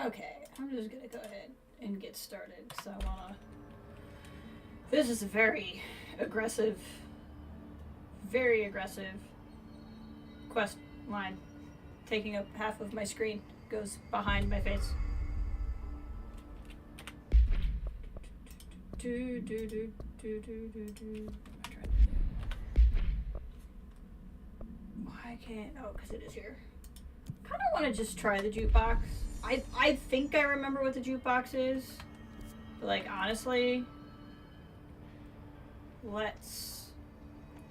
Okay, I'm just gonna go ahead and get started because I wanna. This is a very aggressive quest line. Taking up half of my screen, goes behind my face. Why can't? Oh, because it is here. Kind of want to just try the jukebox. I think I remember what the jukebox is, but like honestly, let's.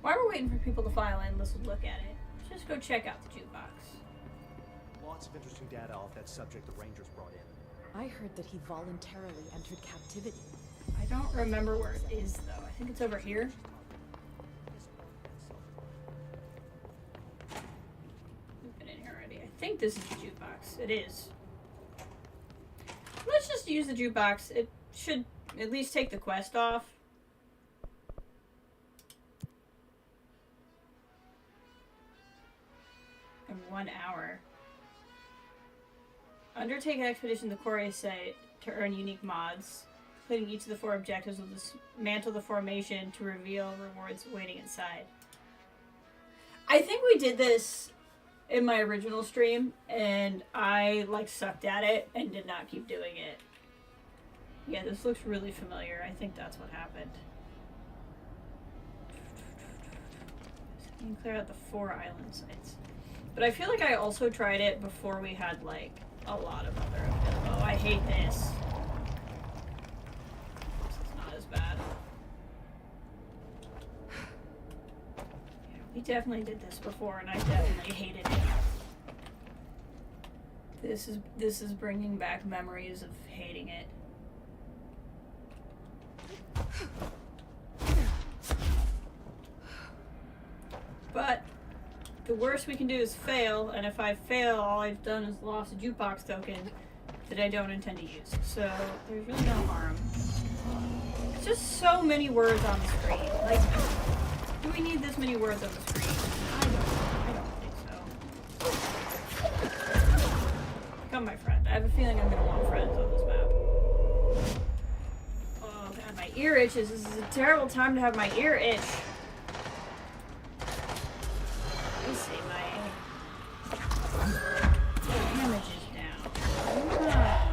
While we're waiting for people to file in, let's look at it. Just go check out the jukebox. Lots of interesting data off that subject the Rangers brought in. I heard that he voluntarily entered captivity. I don't remember where it is though. I think it's over here. We've been in here already. I think this is the jukebox. It is. Let's just use the jukebox. It should at least take the quest off. In 1 hour. Undertake an expedition to the Quarry site to earn unique mods. Completing each of the 4 objectives will dismantle the formation to reveal rewards waiting inside. I think we did this in my original stream, and I like sucked at it and did not keep doing it. Yeah, this looks really familiar. I think that's what happened. You can clear out the 4 island sites. But I feel like I also tried it before we had like a lot of other. Oh, I hate this. This is not as bad. Yeah, we definitely did this before, and I definitely hated it. This is bringing back memories of hating it. But the worst we can do is fail, and if I fail, all I've done is lost a jukebox token that I don't intend to use. So there's really no harm. It's just so many words on the screen. Like, do we need this many words on the screen? I don't think so. Become my friend. I have a feeling I'm gonna want friends on this map. Oh god, my ear itches. This is a terrible time to have my ear itch. Let's see, my damage is down.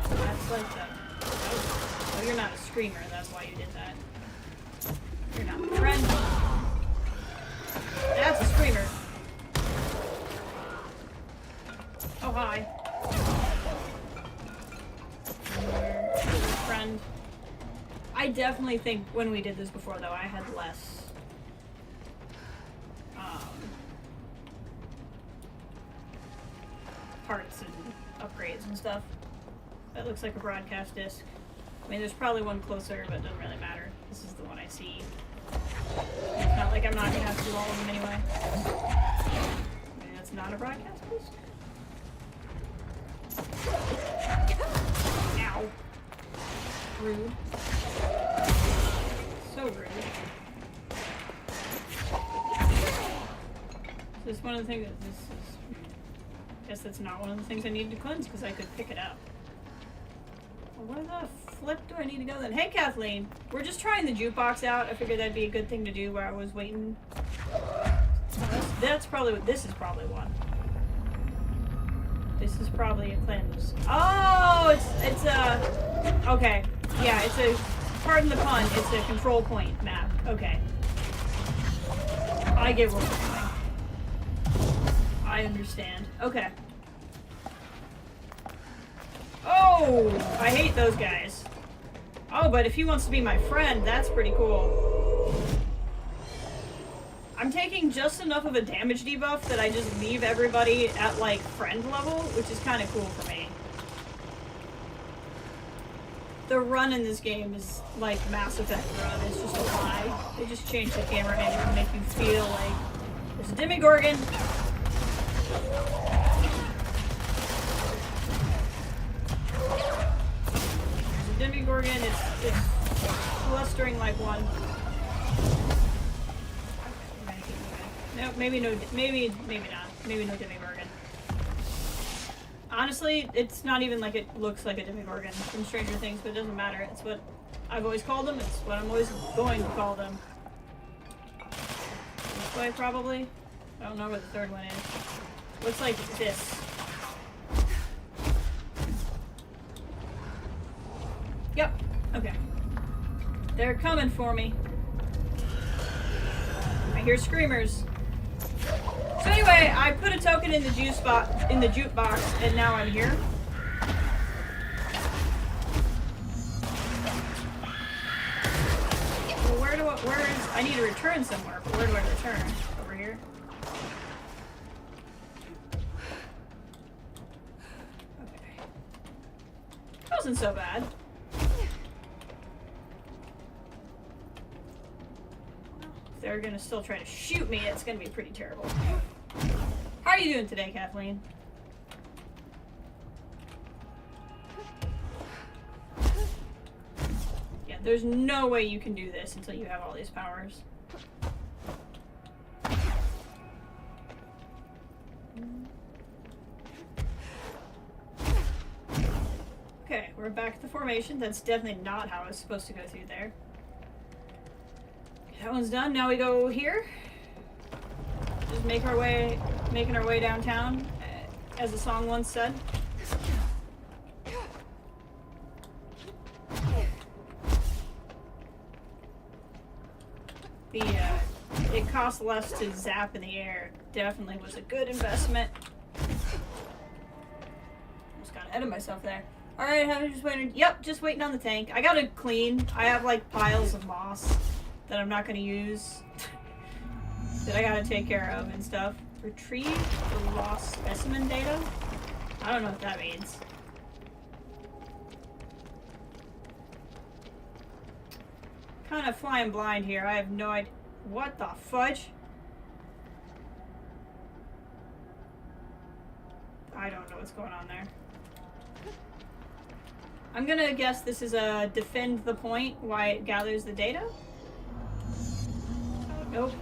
That's like the. Oh, you're not a screamer, that's why you did that. You're not my friend. That's a screamer. Oh, hi. You're a friend. I definitely think when we did this before, though, I had less. Parts and upgrades and stuff. That looks like a broadcast disc. I mean, there's probably one closer, but it doesn't really matter. This is the one I see. It's not like I'm not gonna have to do all of them anyway. Maybe that's not a broadcast disc? Ow. Rude. So rude. So this is one of the things that this is. Guess that's not one of the things I needed to cleanse because I could pick it up. Well, where the flip do I need to go then? Hey, Kathleen, we're just trying the jukebox out. I figured that'd be a good thing to do while I was waiting. That's probably what this is. Probably one. This is probably a cleanse. Oh, it's a. Okay, yeah, it's a. Pardon the pun. It's a control point map. Okay, I get what we're doing. I understand. Okay. Oh! I hate those guys. Oh, but if he wants to be my friend, that's pretty cool. I'm taking just enough of a damage debuff that I just leave everybody at, like, friend level, which is kind of cool for me. The run in this game is like Mass Effect run. It's just a lie. They just changed the camera angle to make you feel like there's a Demogorgon. There's a Demogorgon. It's clustering like one. No, maybe not. Maybe no Demogorgon. Honestly, it's not even like it looks like a Demogorgon from Stranger Things, but it doesn't matter. It's what I've always called them. It's what I'm always going to call them. This way, probably? I don't know where the third one is. Looks like this. Yep. Okay. They're coming for me. I hear screamers. So anyway, I put a token in the jukebox, and now I'm here. Well, where is, I need to return somewhere, but where do I return? Over here? Okay. That wasn't so bad. If they're gonna still try to shoot me, it's gonna be pretty terrible. How are you doing today, Kathleen? Yeah, there's no way you can do this until you have all these powers. Okay, we're back at the formation. That's definitely not how I was supposed to go through there. That one's done. Now we go here. Just making our way downtown, as the song once said. It costs less to zap in the air. Definitely was a good investment. Just got ahead of myself there. All right, I'm just waiting. Yep, just waiting on the tank. I gotta clean. I have like piles of moss that I'm not gonna use. That I gotta take care of and stuff. Retrieve the lost specimen data? I don't know what that means. Kind of flying blind here. I have no idea. What the fudge? I don't know what's going on there. I'm gonna guess this is a defend the point while it gathers the data. Nope.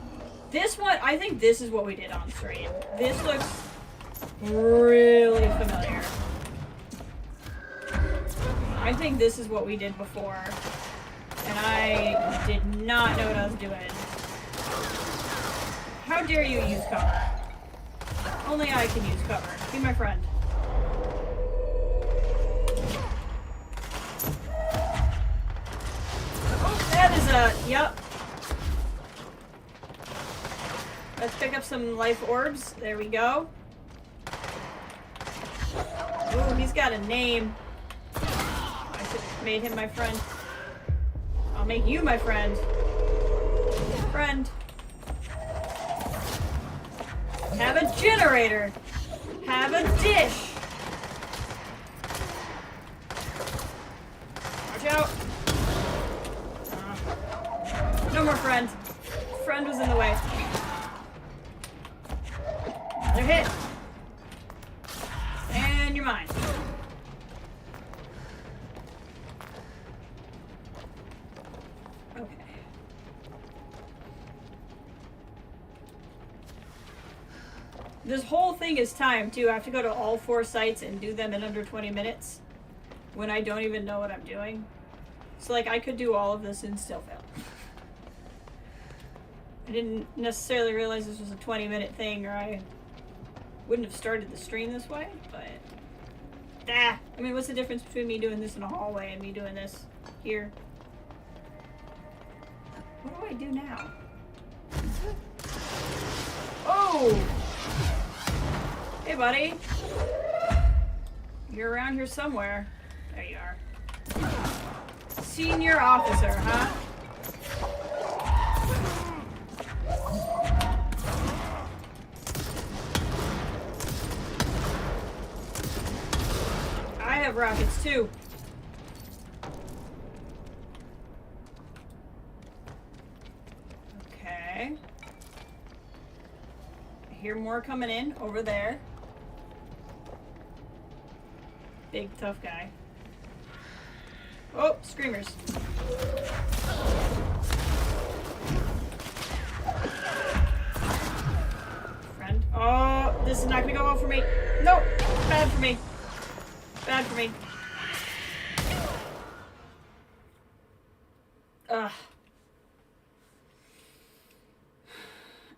This one, I think this is what we did on stream. This looks really familiar. I think this is what we did before. And I did not know what I was doing. How dare you use cover? Only I can use cover. Be my friend. Oh, that is a... Yep. Let's pick up some life orbs. There we go. Ooh, he's got a name. I should have made him my friend. I'll make you my friend. Friend. Have a generator. Have a dish. Watch out. No more friend. Friend was in the way. Another hit. And you're mine. Okay. This whole thing is timed too. I have to go to all 4 sites and do them in under 20 minutes when I don't even know what I'm doing. So like I could do all of this and still fail. I didn't necessarily realize this was a 20-minute thing, or I wouldn't have started the stream this way, but... I mean, what's the difference between me doing this in a hallway and me doing this here? What do I do now? Oh! Hey, buddy. You're around here somewhere. There you are. Senior officer, huh? I have rockets too. Okay. I hear more coming in over there. Big tough guy. Oh, screamers. Friend. Oh, this is not gonna go well for me. Nope, bad for me. bad for me. Ugh.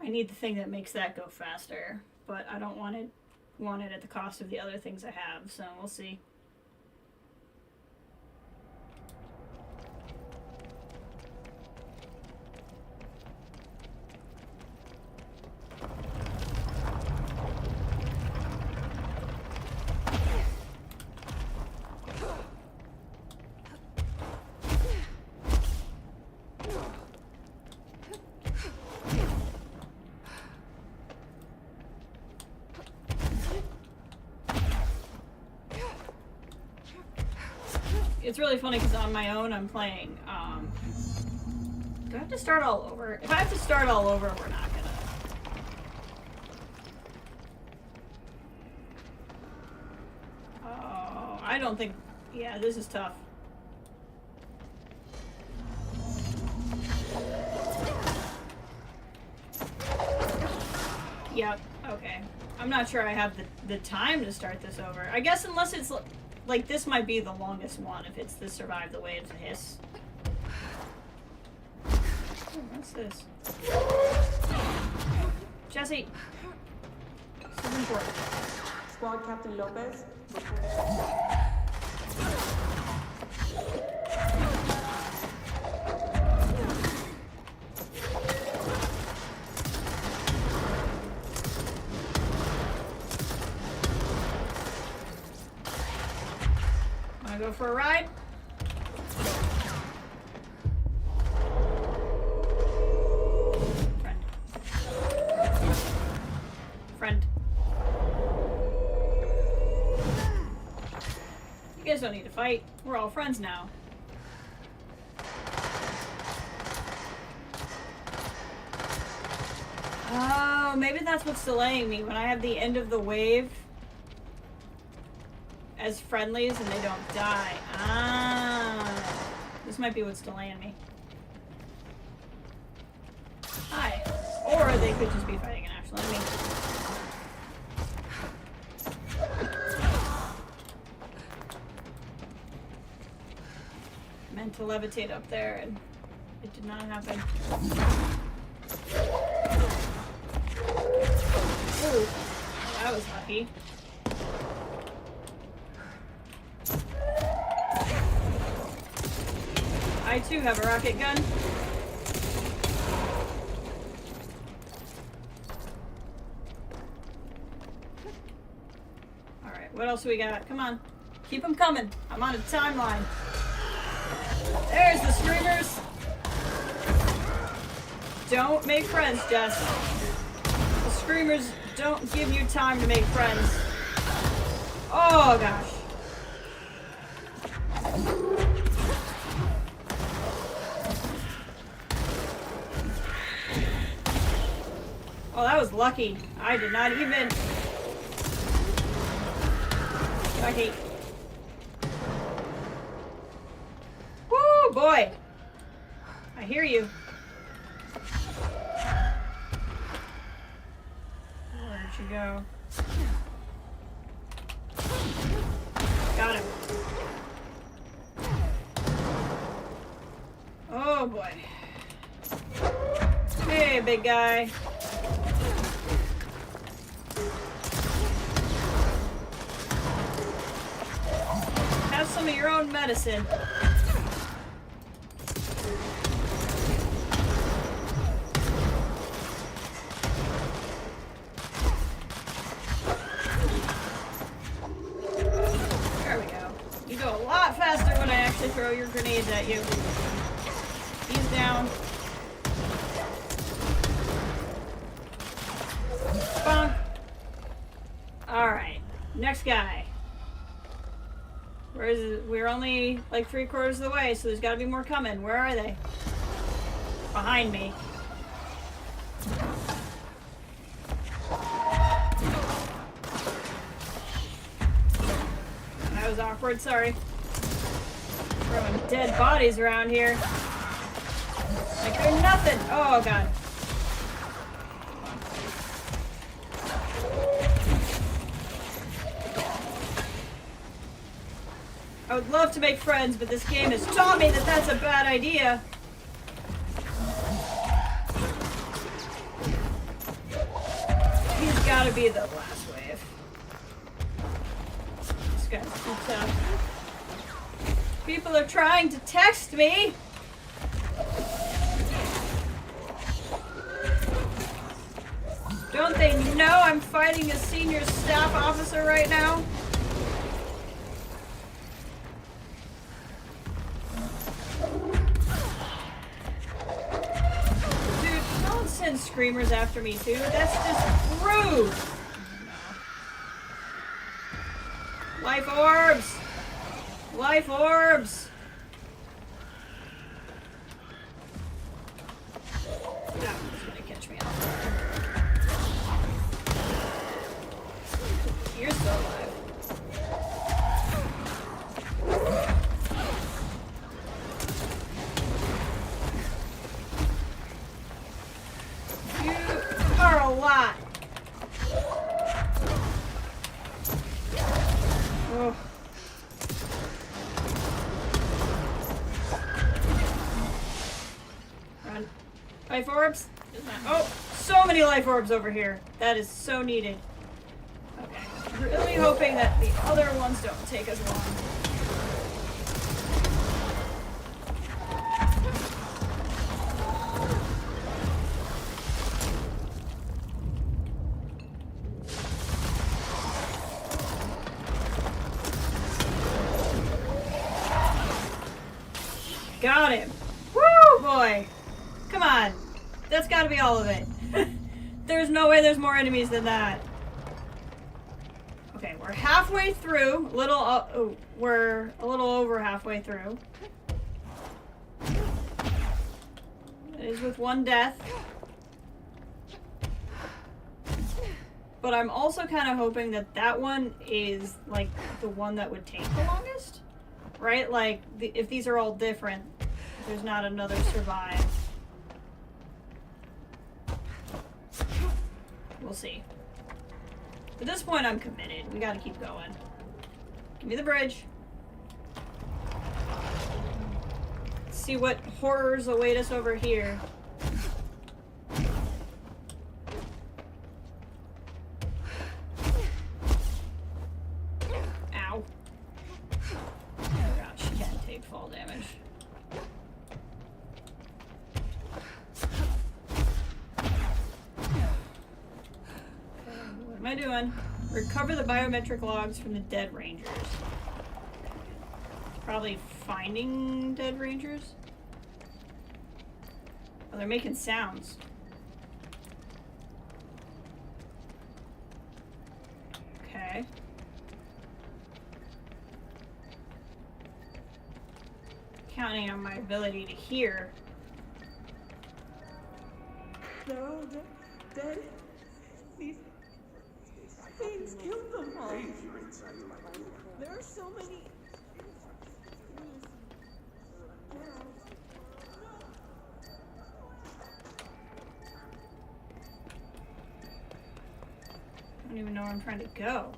I need the thing that makes that go faster, but I don't want it at the cost of the other things I have, so we'll see. It's really funny because on my own I'm playing, do I have to start all over? If I have to start all over, we're not gonna. Oh, I don't think, yeah, this is tough. Yep, okay. I'm not sure I have the time to start this over. I guess unless it's, like, this might be the longest one if it's the survive the waves hiss. Ooh, what's this? Jesse! This is important. Squad Captain Lopez. Wanna go for a ride? Friend. You guys don't need to fight. We're all friends now. Oh, maybe that's what's delaying me. When I have the end of the wave as friendlies and they don't die. Ah. This might be what's delaying me. Hi. Or they could just be fighting an actual enemy. Meant to levitate up there and it did not happen. Ooh. That was lucky. I too have a rocket gun. Alright, what else do we got? Come on. Keep them coming. I'm on a timeline. There's the screamers. Don't make friends, Jess. The screamers don't give you time to make friends. Oh, gosh. Oh, that was lucky. I did not even... Lucky. Woo, boy. I hear you. Where'd you go? Got him. Oh, boy. Hey, big guy. Have some of your own medicine. There we go. You go a lot faster when I actually throw your grenades at you. He's down. Bonk. Alright. Next guy. Where is it? We're only like 3/4 of the way, so there's gotta be more coming. Where are they? Behind me. That was awkward, sorry. Throwing dead bodies around here. Like they're nothing. Oh, God. I would love to make friends, but this game has taught me that that's a bad idea. He's gotta be the last wave. This guy's too tough. People are trying to text me. Don't they know I'm fighting a senior staff officer right now? Dude, don't send screamers after me too. That's just rude. Life orbs! Life orbs! That one's gonna catch me off. You're still alive. You are a lot. Oh. Run. Life orbs? Oh, so many life orbs over here. That is so needed. Okay. Really hoping that the other ones don't take as long. Got him. Woo, boy. Come on. That's gotta be all of it. There's no way there's more enemies than that. Okay, we're halfway through. We're a little over halfway through. It is with one death. But I'm also kind of hoping that that one is, like, the one that would take the longest. Right? Like, if these are all different, there's not another survive. We'll see. At this point, I'm committed. We gotta keep going. Give me the bridge. Let's see what horrors await us over here. Ow. Oh god, she can't take fall damage. What am I doing? Recover the biometric logs from the dead rangers. Probably finding dead rangers? Oh, they're making sounds. Okay. Counting on my ability to hear. No, dead. These things killed them all. There are so many. I don't even know where I'm trying to go.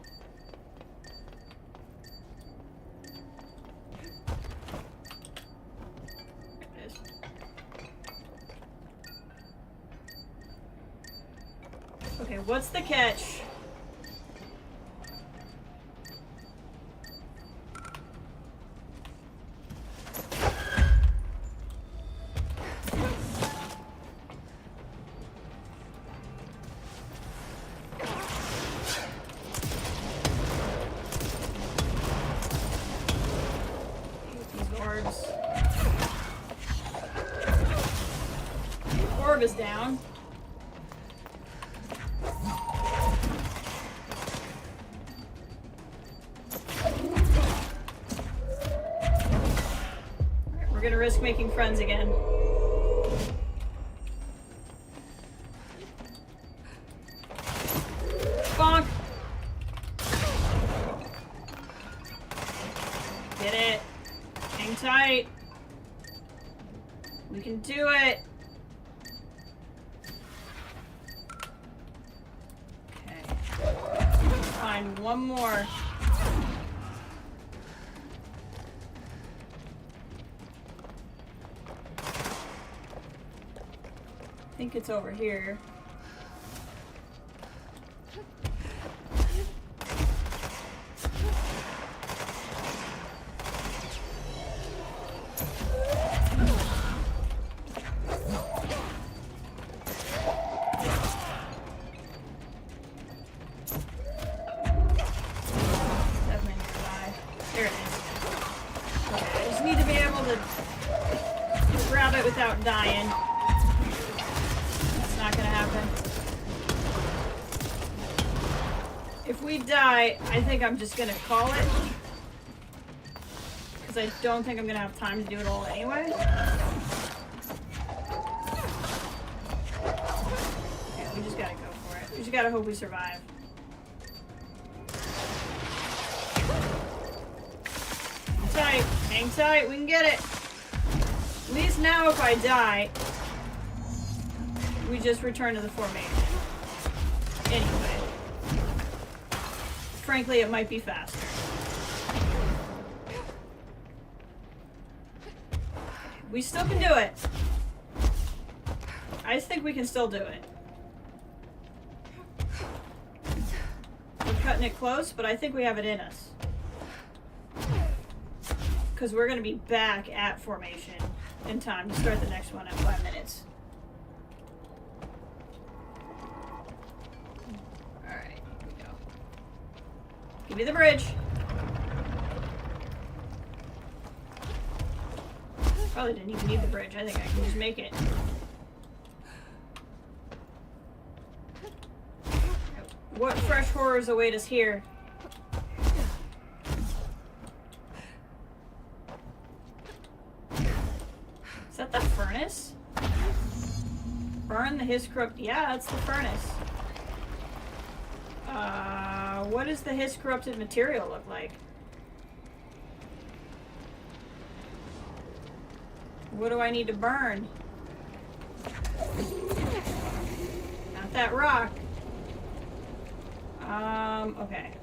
There it is. Okay, what's the catch? Orb is down. Alright, we're gonna risk making friends again. Bonk! Get it. Hang tight. We can do it. Okay. Find one more. think it's over here. Without dying. That's not gonna happen. If we die, I think I'm just gonna call it. Because I don't think I'm gonna have time to do it all anyway. Yeah, we just gotta go for it. We just gotta hope we survive. Hang tight. Hang tight. We can get it. At least now if I die, we just return to the formation. Anyway. Frankly, it might be faster. We still can do it. I think we can still do it. We're cutting it close, but I think we have it in us. Because we're going to be back at formation in time to start the next one at 5 minutes. Alright, here we go. Give me the bridge. Probably didn't even need the bridge. I think I can just make it. What fresh horrors await us here? Is that the furnace? Burn the hiss corrupt. Yeah, that's the furnace. What does the hiss corrupted material look like? What do I need to burn? Not that rock. Okay.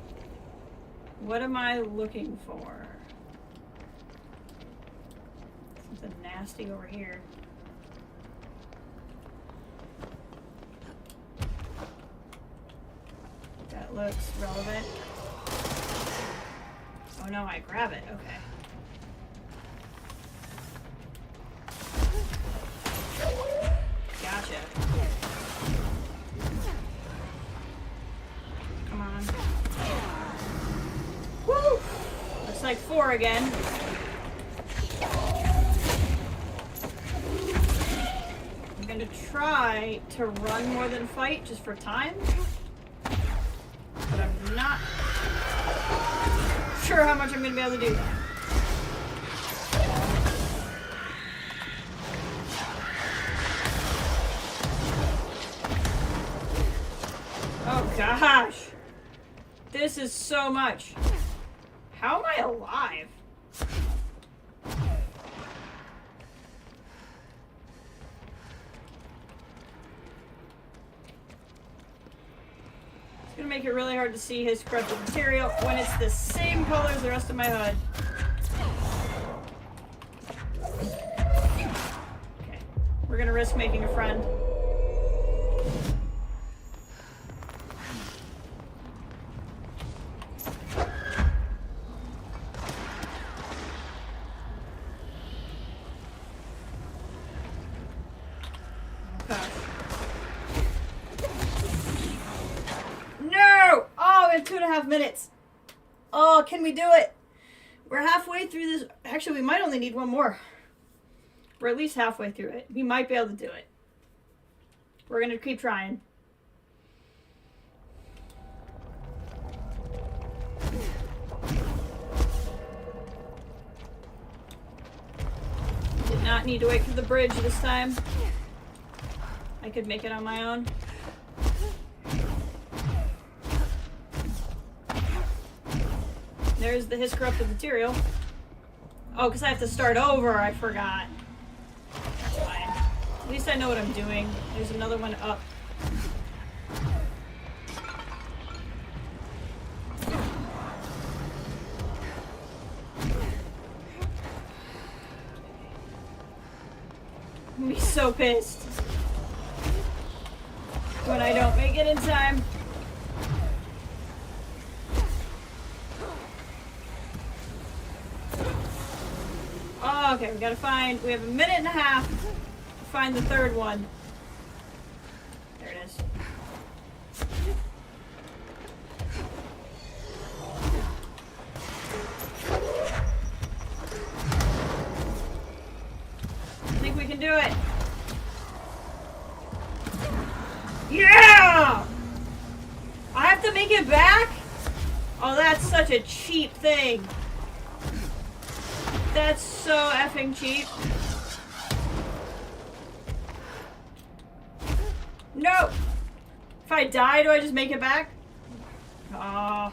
What am I looking for? Something nasty over here. That looks relevant. Oh no, I grab it. Okay. Gotcha. Come on. Woo! Looks like 4 again. I'm gonna try to run more than fight just for time. But I'm not sure how much I'm gonna be able to do that. Oh gosh. This is so much. How am I alive? It's gonna make it really hard to see his corrupted material when it's the same color as the rest of my HUD. Okay. We're gonna risk making a friend. No! Oh, we have 2.5 minutes. Oh, can we do it? We're halfway through this. Actually, we might only need one more. We're at least halfway through it. We might be able to do it. We're going to keep trying. Did not need to wait for the bridge this time. I could make it on my own. There's the his corrupted material. Oh, because I have to start over. I forgot. That's fine. At least I know what I'm doing. There's another one up. I'm gonna be so pissed. when I don't make it in time. Oh, okay, we have a minute and a half to find the third one. There it is. I think we can do it. Yeah! I have to make it back? Oh, that's such a cheap thing. That's so effing cheap. No! If I die, do I just make it back? Oh.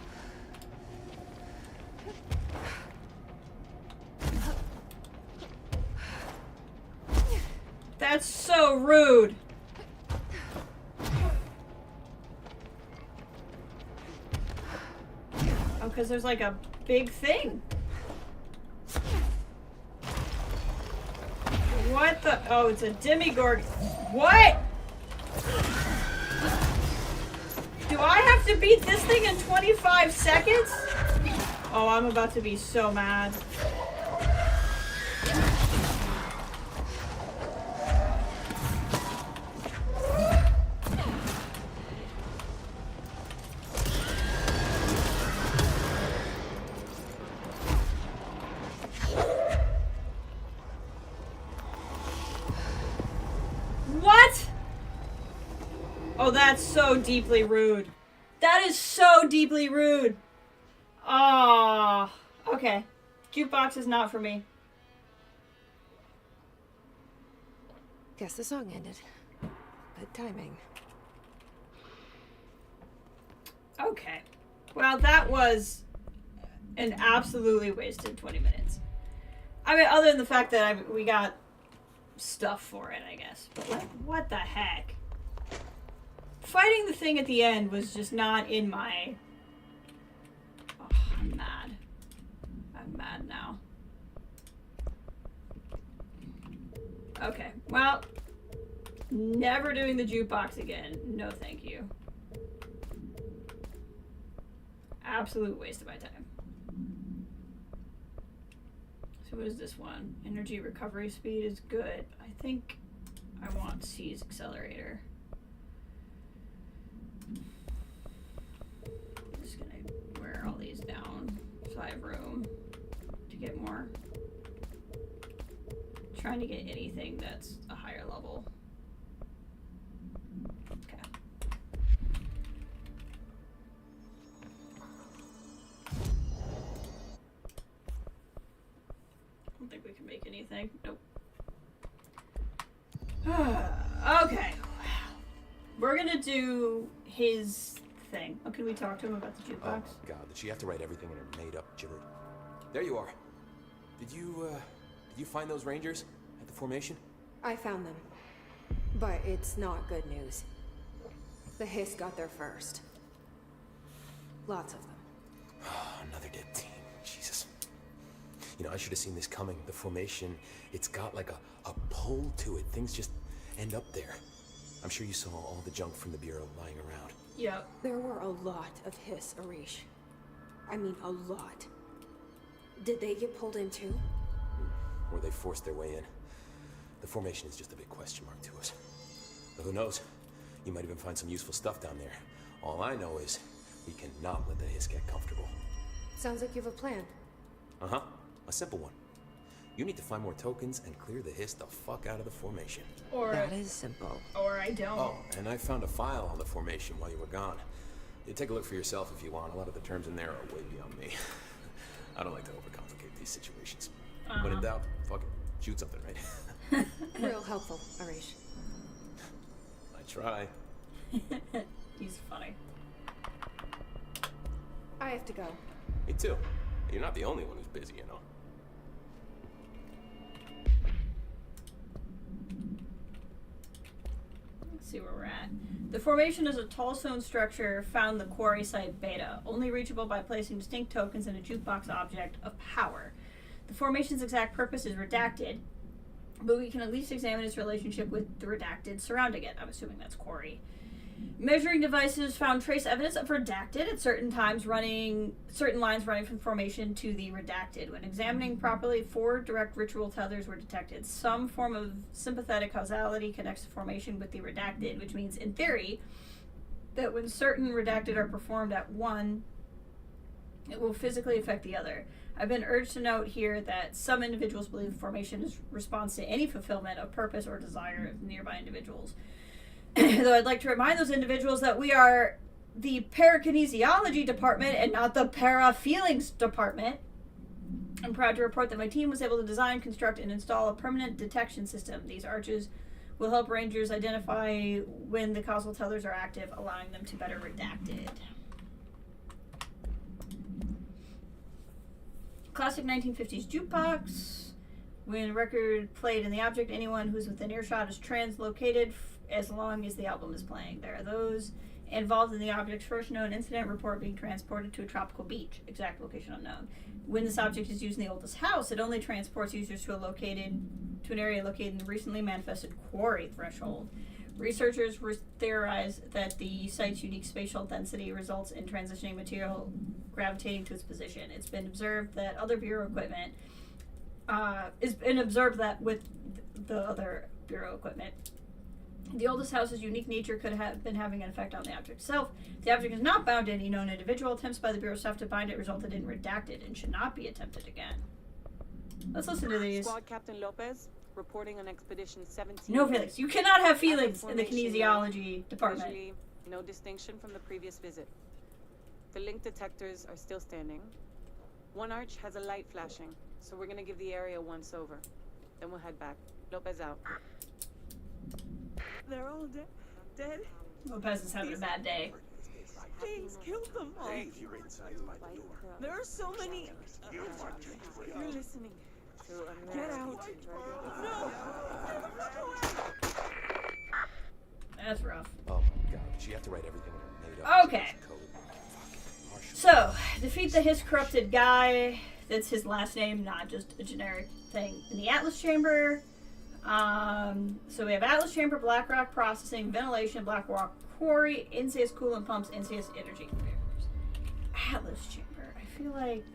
That's so rude. Oh, because there's like a big thing. What the? Oh, it's a demigorgon. What? Do I have to beat this thing in 25 seconds? Oh, I'm about to be so mad. Oh, that's so deeply rude. That is so deeply rude. Ah, okay. Jukebox is not for me. Guess the song ended. Good timing. Okay. Well, that was an absolutely wasted 20 minutes. I mean, other than the fact that we got stuff for it, I guess. But, like, what the heck? Fighting the thing at the end was just not in my... Oh, I'm mad. I'm mad now. Okay, well, never doing the jukebox again. No, thank you. Absolute waste of my time. So what is this one? Energy recovery speed is good. I think I want C's accelerator. I'm just gonna wear all these down so I have room to get more. Trying to get anything that's a higher level. Okay. I don't think we can make anything. Nope. Okay. We're gonna do his thing. Oh, can we talk to him about the jukebox? Oh God, did she have to write everything in her made-up gibber? There you are. Did you find those Rangers at the formation? I found them. But it's not good news. The Hiss got there first. Lots of them. Another dead team. Jesus. You know, I should have seen this coming. The formation, it's got like a pull to it. Things just end up there. I'm sure you saw all the junk from the Bureau lying around. Yep. There were a lot of Hiss, Arish. I mean, a lot. Did they get pulled in too? Or they forced their way in. The formation is just a big question mark to us. But who knows? You might even find some useful stuff down there. All I know is we cannot let the Hiss get comfortable. Sounds like you have a plan. Uh-huh. A simple one. You need to find more tokens and clear the Hiss the fuck out of the formation. Or That is simple. Or I don't. Oh, and I found a file on the formation while you were gone. You take a look for yourself if you want. A lot of the terms in there are way beyond me. I don't like to overcomplicate these situations. When in doubt, fuck it. Shoot something, right? Real helpful, Arish. I try. He's funny. I have to go. Me too. You're not the only one who's busy, you know. Let's see where we're at. The formation is a tall stone structure found in the quarry site Beta, only reachable by placing distinct tokens in a jukebox object of power. The formation's exact purpose is redacted, but we can at least examine its relationship with the redacted surrounding it. I'm assuming that's quarry. Measuring devices found trace evidence of redacted at certain lines running from formation to the redacted. When examining properly, 4 direct ritual tethers were detected. Some form of sympathetic causality connects the formation with the redacted, which means, in theory, that when certain redacted are performed at one, it will physically affect the other. I've been urged to note here that some individuals believe formation is response to any fulfillment of purpose or desire of nearby individuals. Though I'd like to remind those individuals that we are the parakinesiology department and not the para-feelings department. I'm proud to report that my team was able to design, construct, and install a permanent detection system. These arches will help Rangers identify when the causal tethers are active, allowing them to better redact it. Classic 1950s jukebox. When a record played in the object, anyone who's within earshot is translocated as long as the album is playing. There are those involved in the object's first known incident report being transported to a tropical beach. Exact location unknown. When this object is used in the oldest house, it only transports users to an area located in the recently manifested quarry threshold. Researchers theorize that the site's unique spatial density results in transitioning material gravitating to its position. It's been observed that other Bureau equipment with the other Bureau equipment. The oldest house's unique nature could have been having an effect on the object itself. The object is not bound to any known individual. Attempts by the Bureau staff to bind it resulted in redacted and should not be attempted again. Let's listen to these. Squad Captain Lopez reporting on Expedition 17. No feelings. You cannot have feelings in the kinesiology department. Visually, no distinction from the previous visit. The link detectors are still standing. One arch has a light flashing, so we're gonna give the area a once over. Then we'll head back. Lopez out. They're all dead. Lopez is having a bad day. Things killed them all. There are so many. You're listening. Get out. No. That's rough. Oh my god, you have to write everything made up. Okay. So, defeat the Hiss corrupted guy. That's his last name, not just a generic thing. In the Atlas Chamber. So we have Atlas Chamber, Blackrock Processing, Ventilation, Blackrock Quarry, NCS Coolant Pumps, NCS Energy Conveyors. Atlas Chamber. I feel like...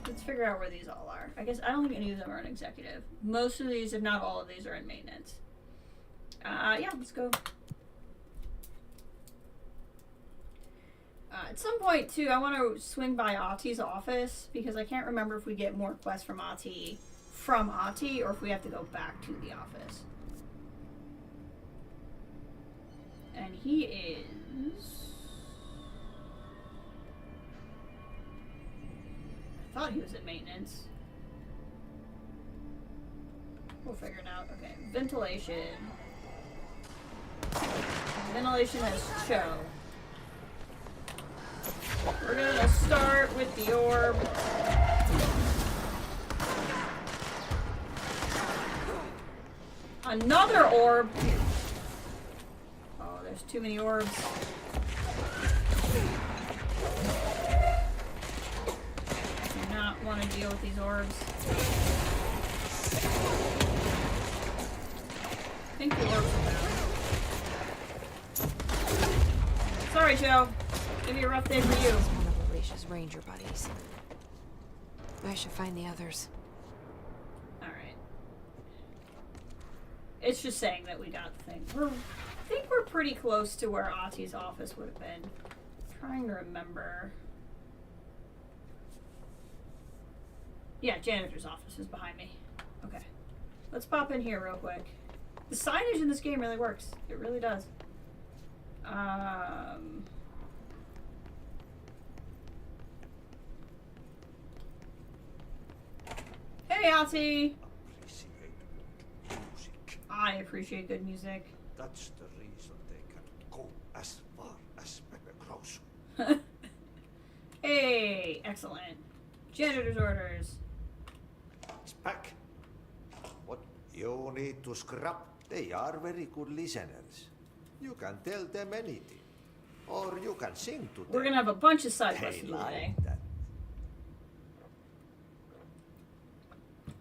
Let's figure out where these all are. I guess I don't think any of them are in executive. Most of these, if not all of these, are in maintenance. Yeah, let's go. At some point, too, I want to swing by Ati's office, because I can't remember if we get more quests from Ati, or if we have to go back to the office. And he is... I thought he was in maintenance. We'll figure it out. Okay, ventilation. Ventilation has Cho. We're gonna start with the orb. Another orb! Oh, there's too many orbs. I do not want to deal with these orbs. I think the orbs are down. Sorry, Joe. Maybe a rough day for you. It's one of Alicia's ranger buddies. I should find the others. Alright. It's just saying that we got the thing. I think we're pretty close to where Ati's office would have been. I'm trying to remember. Yeah, janitor's office is behind me. Okay. Let's pop in here real quick. The signage in this game really works. It really does. Hey, Ati! I appreciate good music. That's the reason they can go as far as Pepe Kraus. Hey, excellent. Janitor's orders. It's back. What you need to scrap? They are very good listeners. You can tell them anything. Or you can sing to them. We're gonna have a bunch of side They quests today. like that.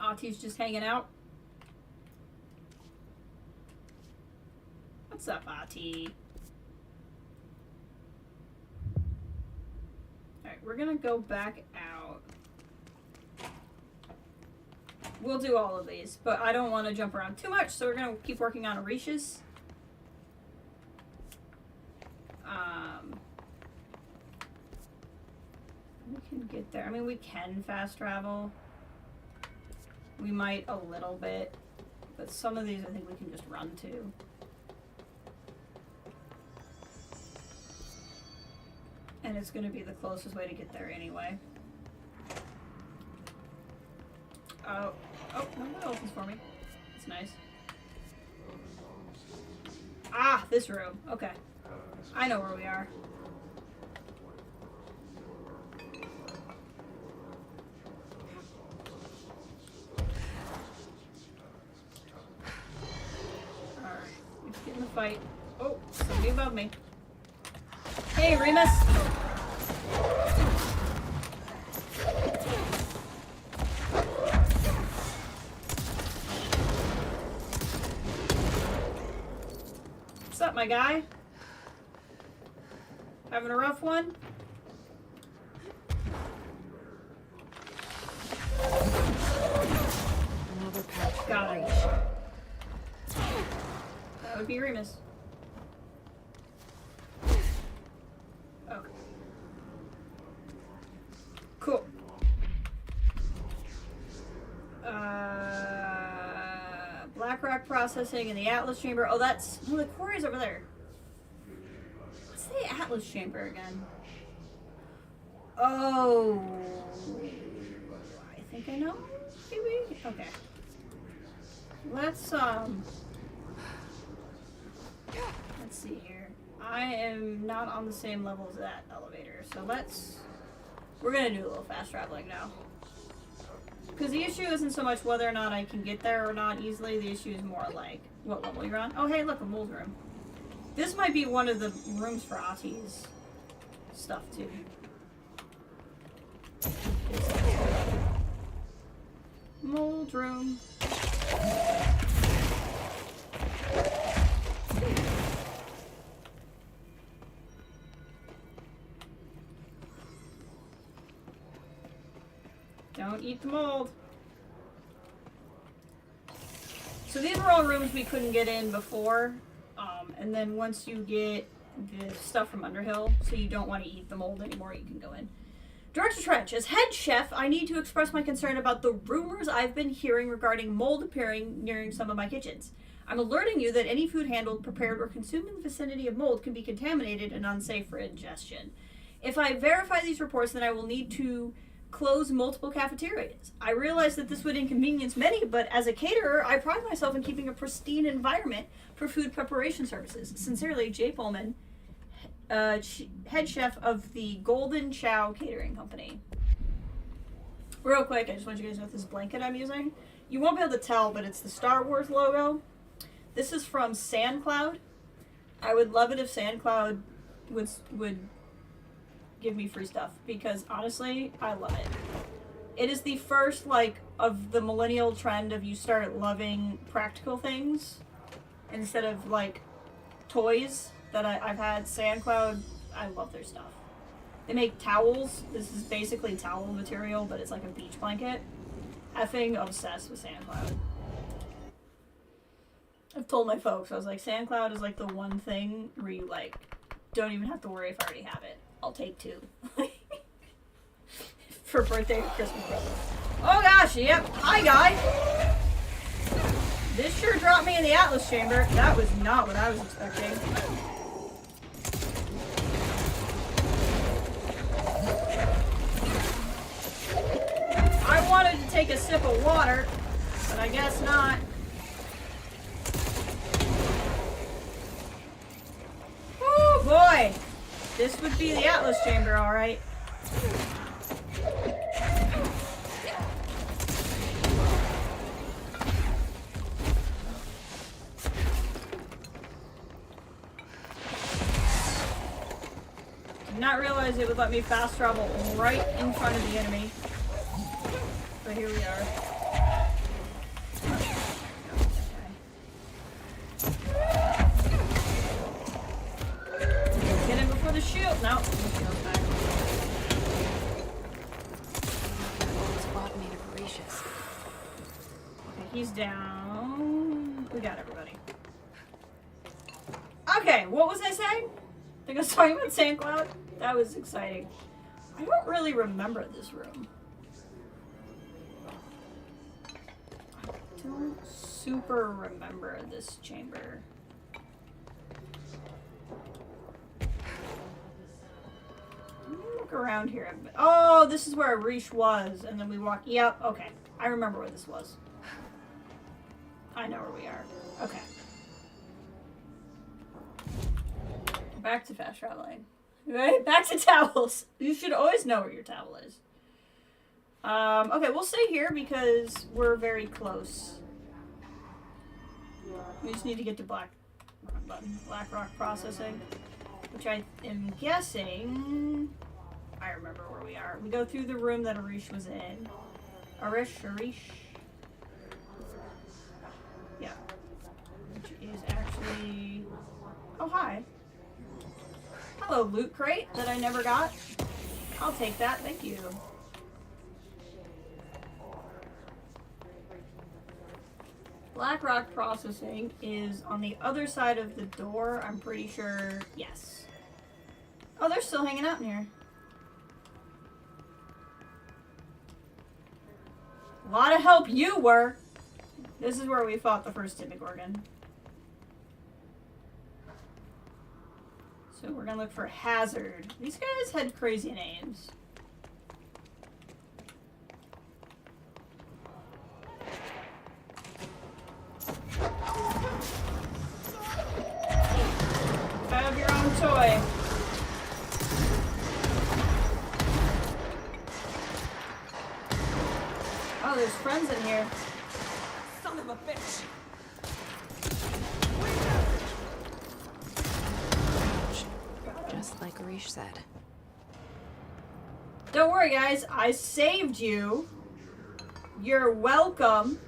Ati's just hanging out. What's up, Ati? Alright, we're gonna go back out. We'll do all of these, but I don't want to jump around too much, so we're gonna keep working on Orishas. We can get there. I mean, we can fast travel. We might a little bit, but some of these I think we can just run to. And it's going to be the closest way to get there anyway. Oh, no one opens for me. That's nice. Ah, this room. Okay. I know where we are. Alright, let's get in the fight. Oh, somebody above me. Hey, Remus! What's up, my guy? Having a rough one? Another patch. Got it. That would be Remus. Okay. Cool. Black rock processing in the Atlas chamber. Oh, that's... Oh, the quarry's over there. What's the Atlas chamber again? Oh... I think I know? Maybe? Okay. Let's see here. I am not on the same level as that elevator, so we're gonna do a little fast traveling now. Because the issue isn't so much whether or not I can get there or not easily, the issue is more like what level you're on. Oh hey, look, a mold room. This might be one of the rooms for Ati's stuff too. Mold room. Don't eat the mold. So these were all rooms we couldn't get in before. And then once you get the stuff from Underhill, so you don't want to eat the mold anymore, you can go in. Director Trench, as head chef, I need to express my concern about the rumors I've been hearing regarding mold appearing near some of my kitchens. I'm alerting you that any food handled, prepared, or consumed in the vicinity of mold can be contaminated and unsafe for ingestion. If I verify these reports, then I will need to close multiple cafeterias. I realize that this would inconvenience many, but as a caterer, I pride myself in keeping a pristine environment for food preparation services. Sincerely, Jay Pullman, head chef of the Golden Chow Catering Company. Real quick, I just want you guys to know this blanket I'm using. You won't be able to tell, but it's the Star Wars logo. This is from SandCloud. I would love it if SandCloud would give me free stuff, because honestly, I love it. It is the first, like, of the millennial trend of you start loving practical things instead of, like, toys that I've had. SandCloud, I love their stuff. They make towels. This is basically towel material, but it's like a beach blanket. Effing obsessed with SandCloud. I've told my folks, I was like, SandCloud is like the one thing where you, like, don't even have to worry if I already have it. I'll take 2. For birthday or Christmas presents. Oh gosh, yep. Hi, guy. This sure dropped me in the Atlas chamber. That was not what I was expecting. I wanted to take a sip of water, but I guess not. Oh boy. This would be the Atlas chamber, alright. Did not realize it would let me fast travel right in front of the enemy. But here we are. down. We got everybody. Okay, what was I saying? I think I was talking about Sand Cloud. That was exciting. I don't really remember this room. I don't super remember this chamber. Let me look around here a bit. Oh, this is where Arish was, and then we walk. Yep, okay. I remember where this was. I know where we are. Okay. Back to fast traveling. Right? Back to towels. You should always know where your towel is. Okay, we'll stay here because we're very close. We just need to get to Black Rock processing, which I am guessing. I remember where we are. We go through the room that Arish was in. Arish. Yeah. Which is actually. Oh, hi. Hello, loot crate that I never got. I'll take that, thank you. Black Rock processing is on the other side of the door, I'm pretty sure. Yes. Oh, they're still hanging out in here. A lot of help you were. This is where we fought the first Demogorgon. So we're gonna look for Hazard. These guys had crazy names. Have your own toy. Oh, there's friends in here. Son of a bitch! Just like Arish said. Don't worry, guys. I saved you. You're welcome.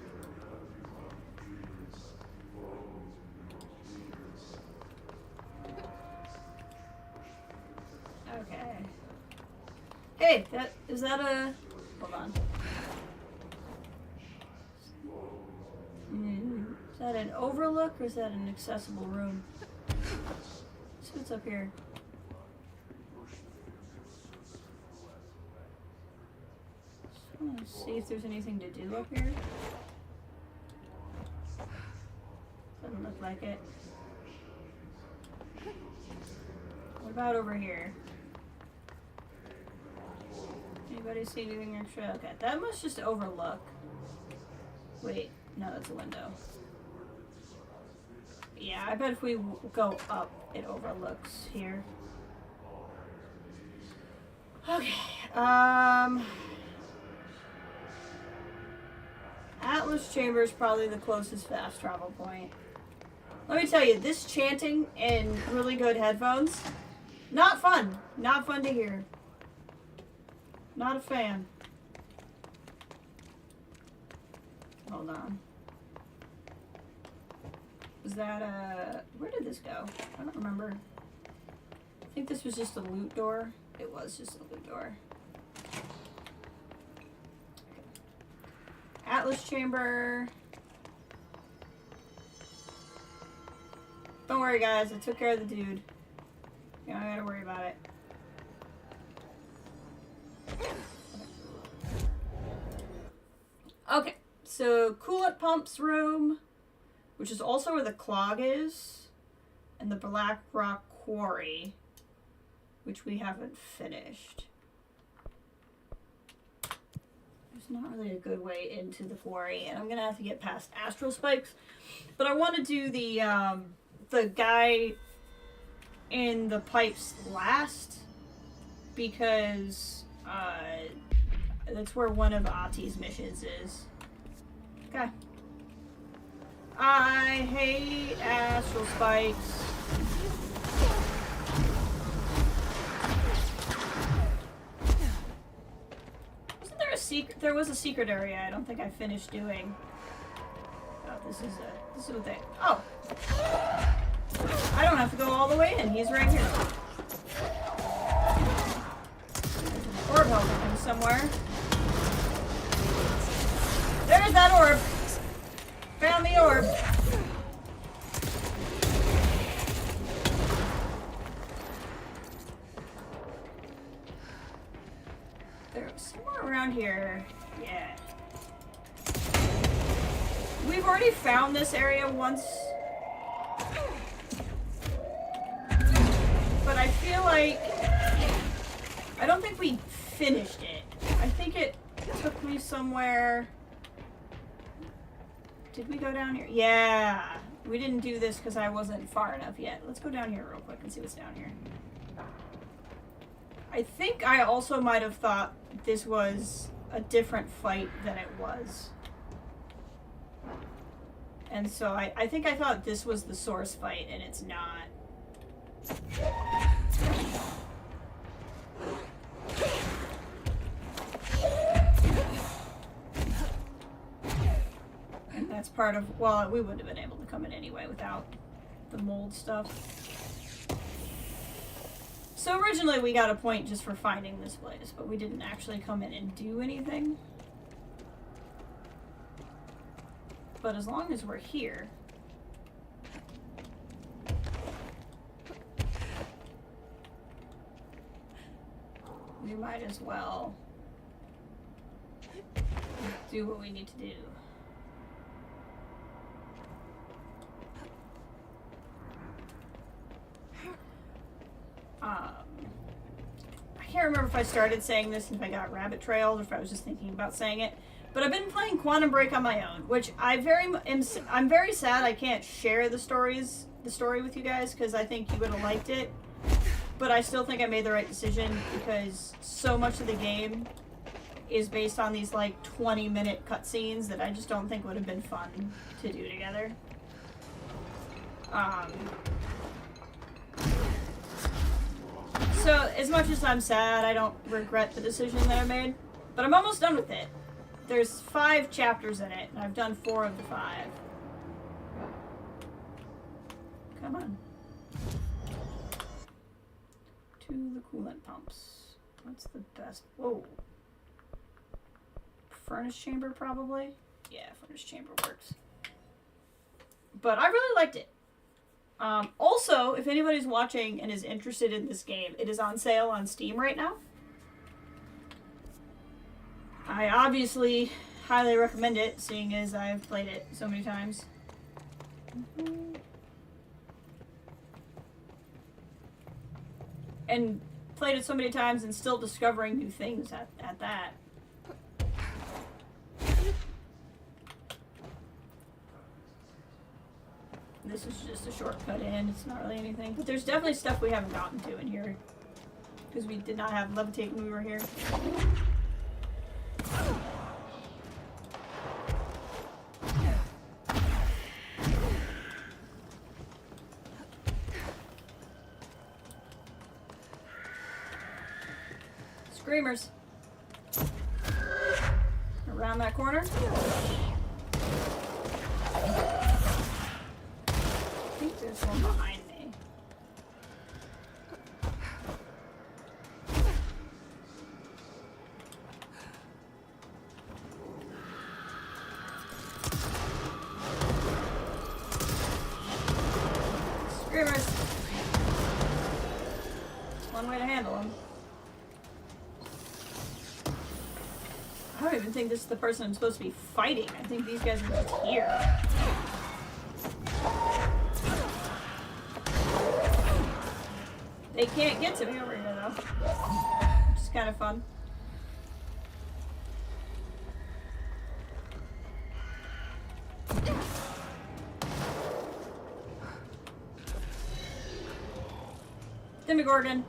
Okay. Hey, is that a... Hold on. Is that an overlook or is that an accessible room? Let's see what's up here. Let's see if there's anything to do up here. Doesn't look like it. What about over here? Anybody see anything extra? Okay, that must just overlook. Wait, no, that's a window. Yeah, I bet if we go up, it overlooks here. Okay, Atlas Chamber is probably the closest fast travel point. Let me tell you, this chanting in really good headphones, not fun. Not fun to hear. Not a fan. Hold on. Was that where did this go? I don't remember. I think this was just a loot door. It was just a loot door. Atlas Chamber. Don't worry, guys. I took care of the dude. You don't gotta worry about it. Okay, so coolant pumps room, which is also where the clog is, and the Black Rock Quarry, which we haven't finished. There's not really a good way into the quarry, and I'm gonna have to get past astral spikes. But I want to do the guy in the pipes last, because that's where one of Ati's missions is. Okay. I hate astral spikes. Wasn't there a secret? There was a secret area I don't think I finished doing. Oh, this is what they... Oh! I don't have to go all the way in. He's right here. Orb helping him somewhere. There's that orb! Found the orb. There was somewhere around here. Yeah. We've already found this area once. But I feel like I don't think we finished it. I think it took me somewhere. Did we go down here? Yeah. We didn't do this because I wasn't far enough yet. Let's go down here real quick and see what's down here. I think I also might have thought this was a different fight than it was. And so I think I thought this was the source fight, and it's not. And that's part of, well, we wouldn't have been able to come in anyway without the mold stuff. So originally we got a point just for finding this place, but we didn't actually come in and do anything. But as long as we're here, we might as well do what we need to do. I can't remember if I started saying this and if I got rabbit trailed or if I was just thinking about saying it. But I've been playing Quantum Break on my own, which I'm very sad I can't share the story with you guys because I think you would have liked it. But I still think I made the right decision because so much of the game is based on these like 20-minute cutscenes that I just don't think would have been fun to do together. So as much as I'm sad, I don't regret the decision that I made, but I'm almost done with it. There's 5 chapters in it, and I've done 4 of the 5. Come on. To the coolant pumps. What's the best? Whoa. Furnace chamber, probably? Yeah, furnace chamber works. But I really liked it. Also, if anybody's watching and is interested in this game, it is on sale on Steam right now. I obviously highly recommend it, seeing as I've played it so many times. And played it so many times and still discovering new things at that. This is just a shortcut in, it's not really anything. But there's definitely stuff we haven't gotten to in here. Because we did not have levitate when we were here. Screamers. Around that corner. I think there's one behind me. Screamers. One way to handle them. I don't even think this is the person I'm supposed to be fighting. I think these guys are just here. They can't get to me over here, though. Which is kind of fun. Demogorgon.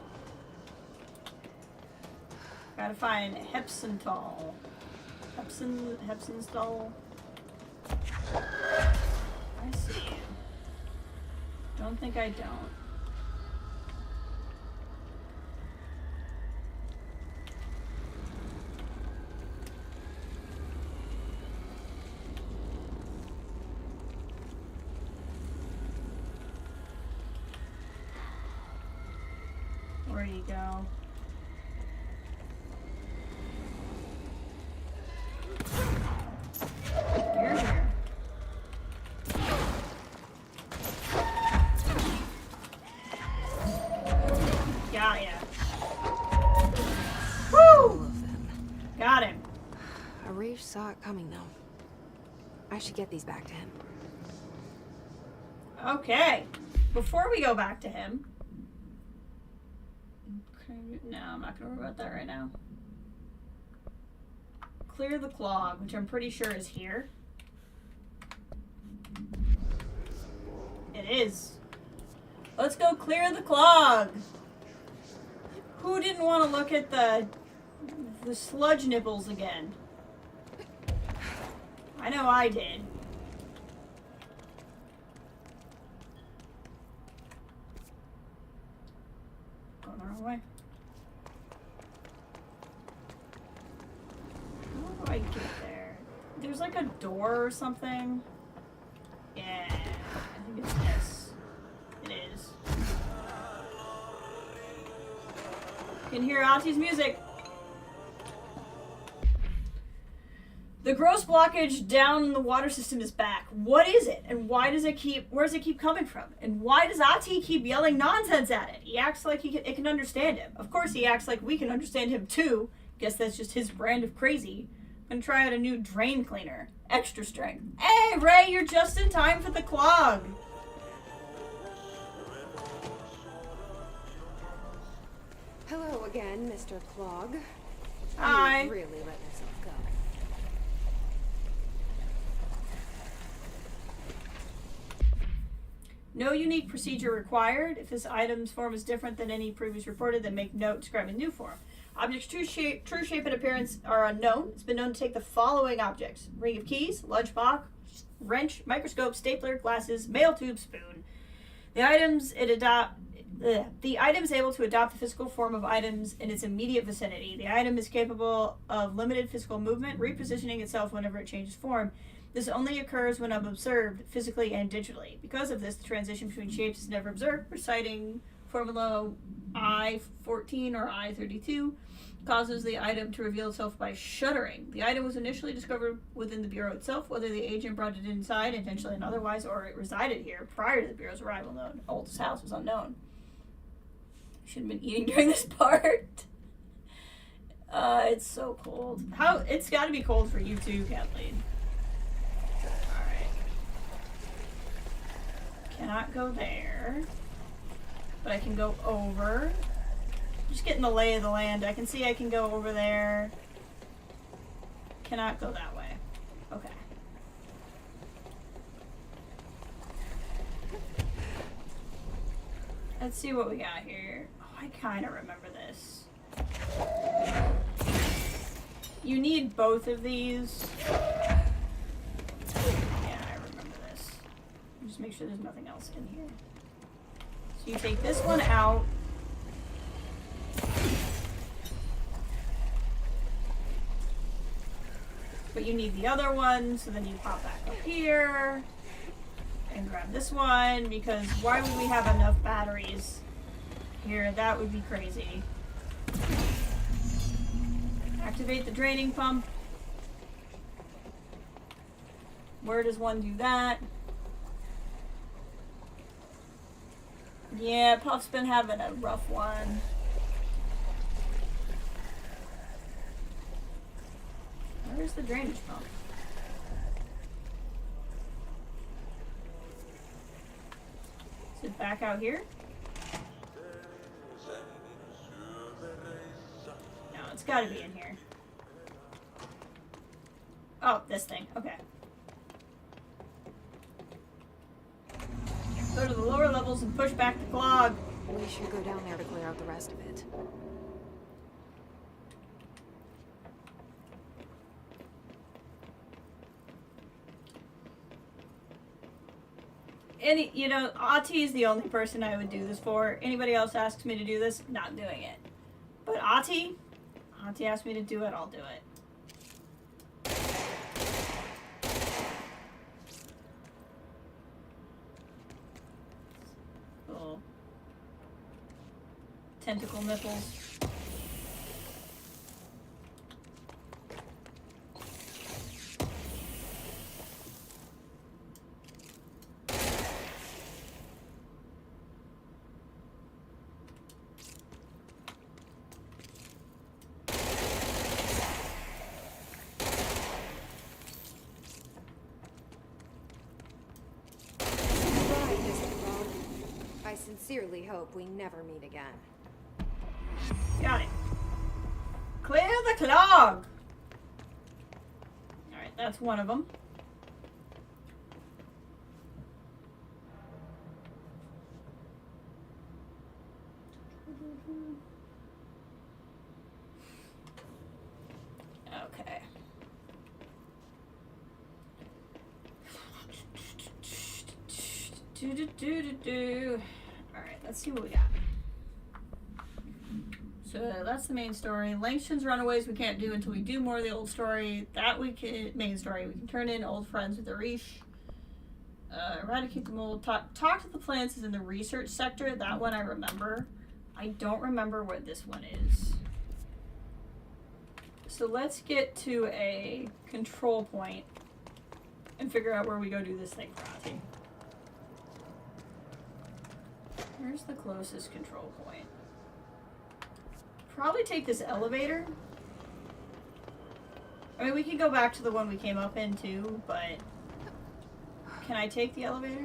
Gotta find Hepsintol. Hepsintol. I see you. Don't think I don't. Where do you go? You're here. saw it coming, though. I should get these back to him. Okay. Before we go back to him... No, I'm not going to worry about that right now. Clear the clog, which I'm pretty sure is here. It is. Let's go clear the clog. Who didn't want to look at the sludge nipples again? I know I did. Going the wrong way. How do I get there? There's like a door or something. Yeah, I think it's this. It is. You can hear Ati's music. The gross blockage down the water system is back. What is it? And why does it keep, where does it keep coming from? And why does Ati keep yelling nonsense at it? He acts like it can understand him. Of course he acts like we can understand him too. Guess that's just his brand of crazy. I'm gonna try out a new drain cleaner. Extra strength. Hey, Ray, you're just in time for the clog. Hello again, Mr. Clog. Hi. You really let yourself go. No unique procedure required. If this item's form is different than any previous reported, then make note describing new form. Objects' true shape and appearance are unknown. It's been known to take the following objects: ring of keys, lunchbox, wrench, microscope, stapler, glasses, mail tube, spoon. The items able to adopt the physical form of items in its immediate vicinity. The item is capable of limited physical movement, repositioning itself whenever it changes form. This only occurs when observed physically and digitally. Because of this, the transition between shapes is never observed. Reciting formula I-14 or I-32 causes the item to reveal itself by shuddering. The item was initially discovered within the Bureau itself. Whether the agent brought it inside, intentionally and otherwise, or it resided here prior to the Bureau's arrival, the oldest house was unknown. Should have been eating during this part. It's so cold. It's got to be cold for you too, Kathleen. Cannot go there, but I can go over. Just getting the lay of the land. I can see I can go over there. Cannot go that way. Okay. Let's see what we got here. Oh, I kind of remember this. You need both of these. Just make sure there's nothing else in here. So you take this one out. But you need the other one, so then you pop back up here and grab this one, because why would we have enough batteries here? That would be crazy. Activate the draining pump. Where does one do that? Yeah, Puff's been having a rough one. Where's the drainage pump? Is it back out here? No, it's gotta be in here. Oh, this thing. Okay. Go to the lower levels and push back the clog. We should go down there to clear out the rest of it. Ati is the only person I would do this for. Anybody else asks me to do this, not doing it. But Ati asked me to do it, I'll do it. Tentacle nipples. sincerely hope we never meet again. Got it. Clear the clog! Alright, that's one of them. Okay. Alright, let's see what we got. So that's the main story. Langston's Runaways we can't do until we do more of the old story. That we can, main story, we can turn in Old Friends with Arish. Eradicate the mold. Talk to the plants is in the research sector. That one I remember. I don't remember what this one is. So let's get to a control point and figure out where we go do this thing for Ati. Where's the closest control point? Probably take this elevator. I mean, we can go back to the one we came up in too, but can I take the elevator?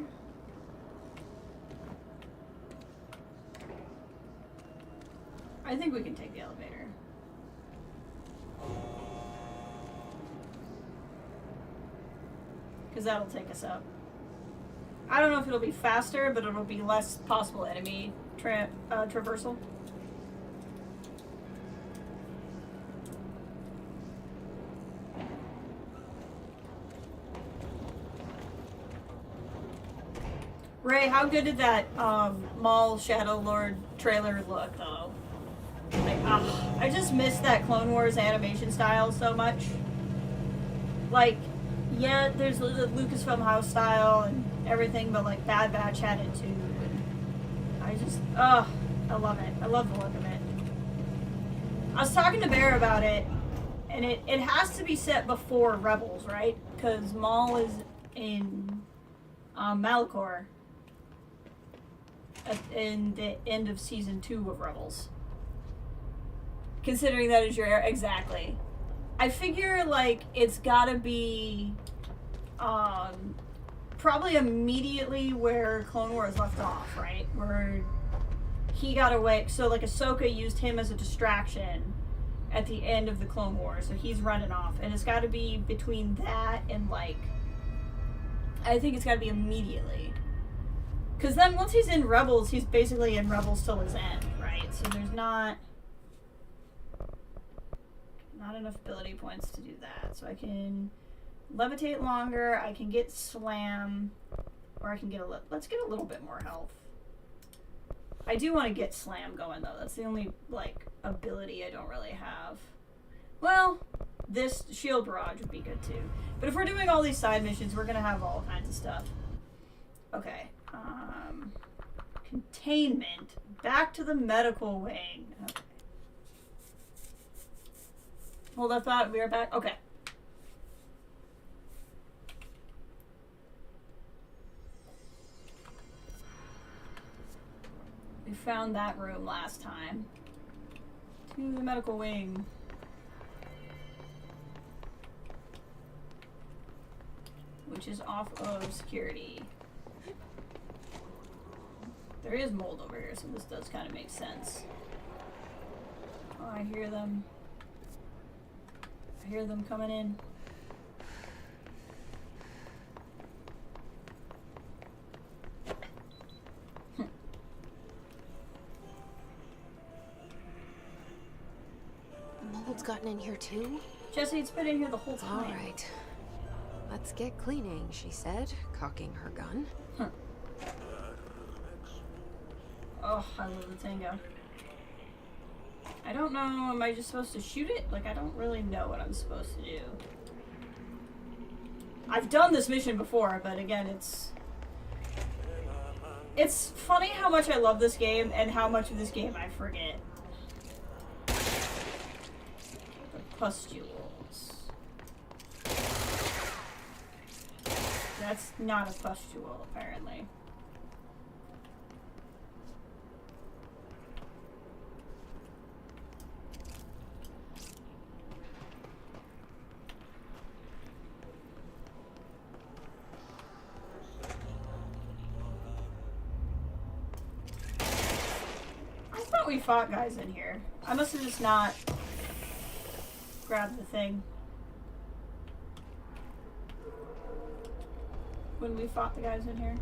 I think we can take the elevator. Because that'll take us up. I don't know if it'll be faster, but it'll be less possible enemy traversal. Ray, how good did that Maul Shadow Lord trailer look, though? Like, I just miss that Clone Wars animation style so much. Like, yeah, there's the Lucasfilm house style and everything, but like Bad Batch had it too. And I just, I love it. I love the look of it. I was talking to Bear about it, and it has to be set before Rebels, right? Because Maul is in Malachor in the end of season 2 of Rebels. Considering that is your era, exactly. I figure like it's gotta be probably immediately where Clone Wars left off, right? Where he got away. So like Ahsoka used him as a distraction at the end of the Clone Wars, so he's running off, and it's got to be between that and like I think it's got to be immediately. Because then once he's in Rebels, he's basically in Rebels till his end, right? So there's not enough ability points to do that. So I can levitate longer, I can get slam, or I can get let's get a little bit more health. I do want to get slam going though. That's the only like ability I don't really have. Well, this shield barrage would be good too. But if we're doing all these side missions, we're gonna have all kinds of stuff. Okay. Containment. Back to the medical wing. Okay. Hold that thought. We are back. Okay. We found that room last time. To the medical wing. Which is off of security. There is mold over here, so this does kind of make sense. Oh, I hear them. I hear them coming in. Mold's gotten in here too? Jesse, it's been in here the whole time. All right. Let's get cleaning, she said, cocking her gun. Huh. Oh, I love the tango. I don't know, am I just supposed to shoot it? Like, I don't really know what I'm supposed to do. I've done this mission before, but again, it's funny how much I love this game and how much of this game I forget. The pustules. That's not a pustule, apparently. thought we fought guys in here. I must have just not grabbed the thing when we fought the guys in here.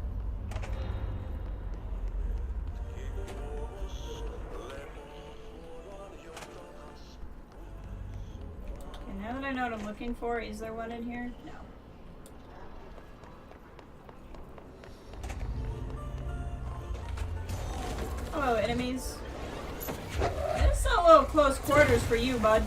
Okay, now that I know what I'm looking for, is there one in here? No. Hello, enemies. It's a little close quarters for you, bud.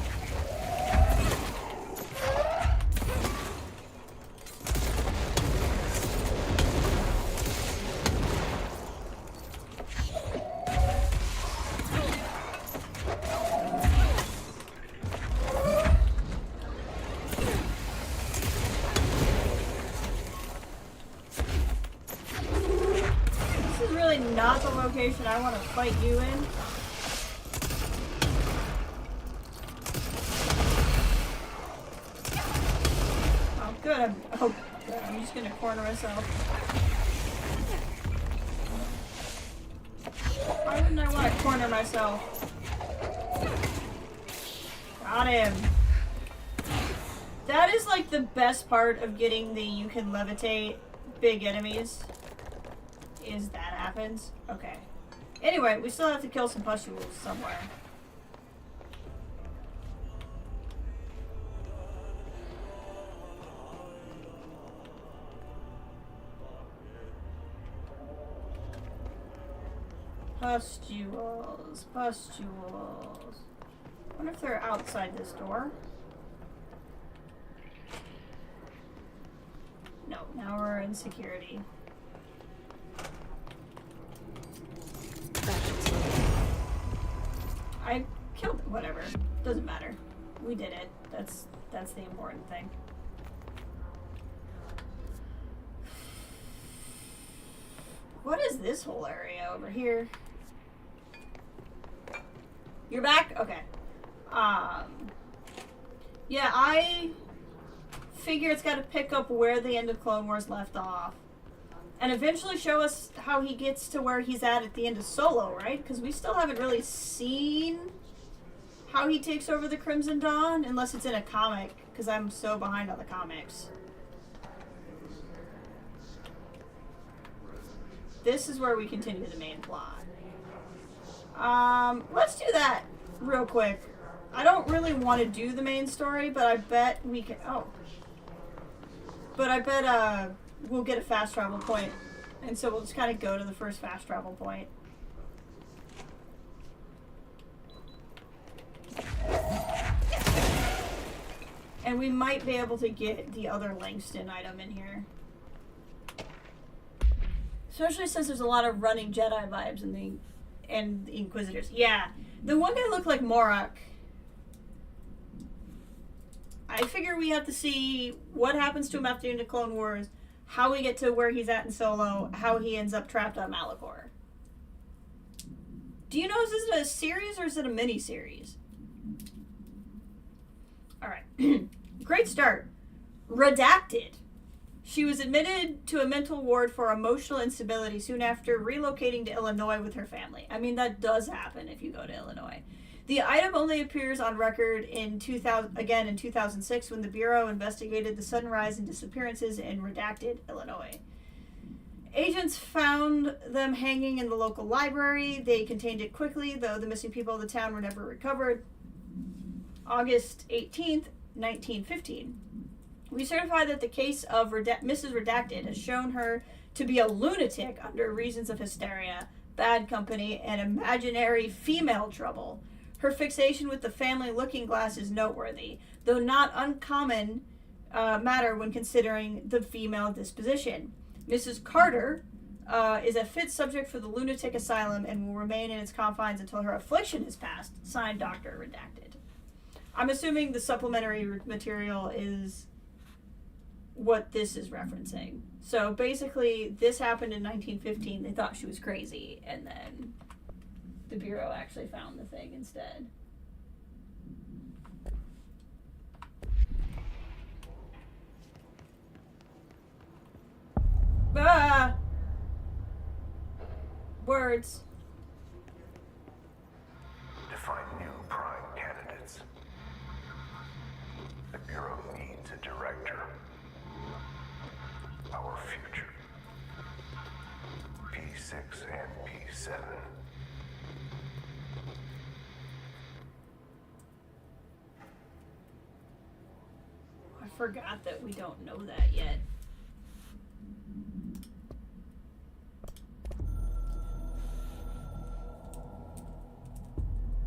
Not the location I want to fight you in. Oh, good. I'm just gonna corner myself. Why wouldn't I want to corner myself? Got him. That is like the best part of getting the you can levitate big enemies. Is that happens? Okay. Anyway, we still have to kill some pustules somewhere. Pustules. Pustules. I wonder if they're outside this door. No, now we're in security. I killed it. Whatever. Doesn't matter. We did it. That's the important thing. What is this whole area over here? You're back? Okay. Yeah, I figure it's got to pick up where the end of Clone Wars left off. And eventually show us how he gets to where he's at the end of Solo, right? Because we still haven't really seen how he takes over the Crimson Dawn, unless it's in a comic, because I'm so behind on the comics. This is where we continue the main plot. Let's do that real quick. I don't really want to do the main story, but I bet we can... Oh. But I bet, we'll get a fast travel point, and so we'll just kind of go to the first fast travel point. And we might be able to get the other Langston item in here. Especially since there's a lot of running Jedi vibes in the Inquisitors. Yeah, the one guy looked like Morak. I figure we have to see what happens to him after the end of Clone Wars, how we get to where he's at in Solo, how he ends up trapped on Malachor. Do you know, is this a series or is it a mini-series? Alright. Great start. Redacted. She was admitted to a mental ward for emotional instability soon after relocating to Illinois with her family. I mean, that does happen if you go to Illinois. The item only appears on record in 2006 when the Bureau investigated the sudden rise in disappearances in Redacted, Illinois. Agents found them hanging in the local library. They contained it quickly, though the missing people of the town were never recovered. August 18th, 1915. We certify that the case of Mrs. Redacted has shown her to be a lunatic under reasons of hysteria, bad company, and imaginary female trouble. Her fixation with the family looking glass is noteworthy, though not uncommon matter when considering the female disposition. Mrs. Carter is a fit subject for the lunatic asylum and will remain in its confines until her affliction is passed. Signed, Dr. Redacted. I'm assuming the supplementary material is what this is referencing. So basically, this happened in 1915. They thought she was crazy, and then the Bureau actually found the thing instead. Ah! Words. P6 and P7. I forgot that we don't know that yet.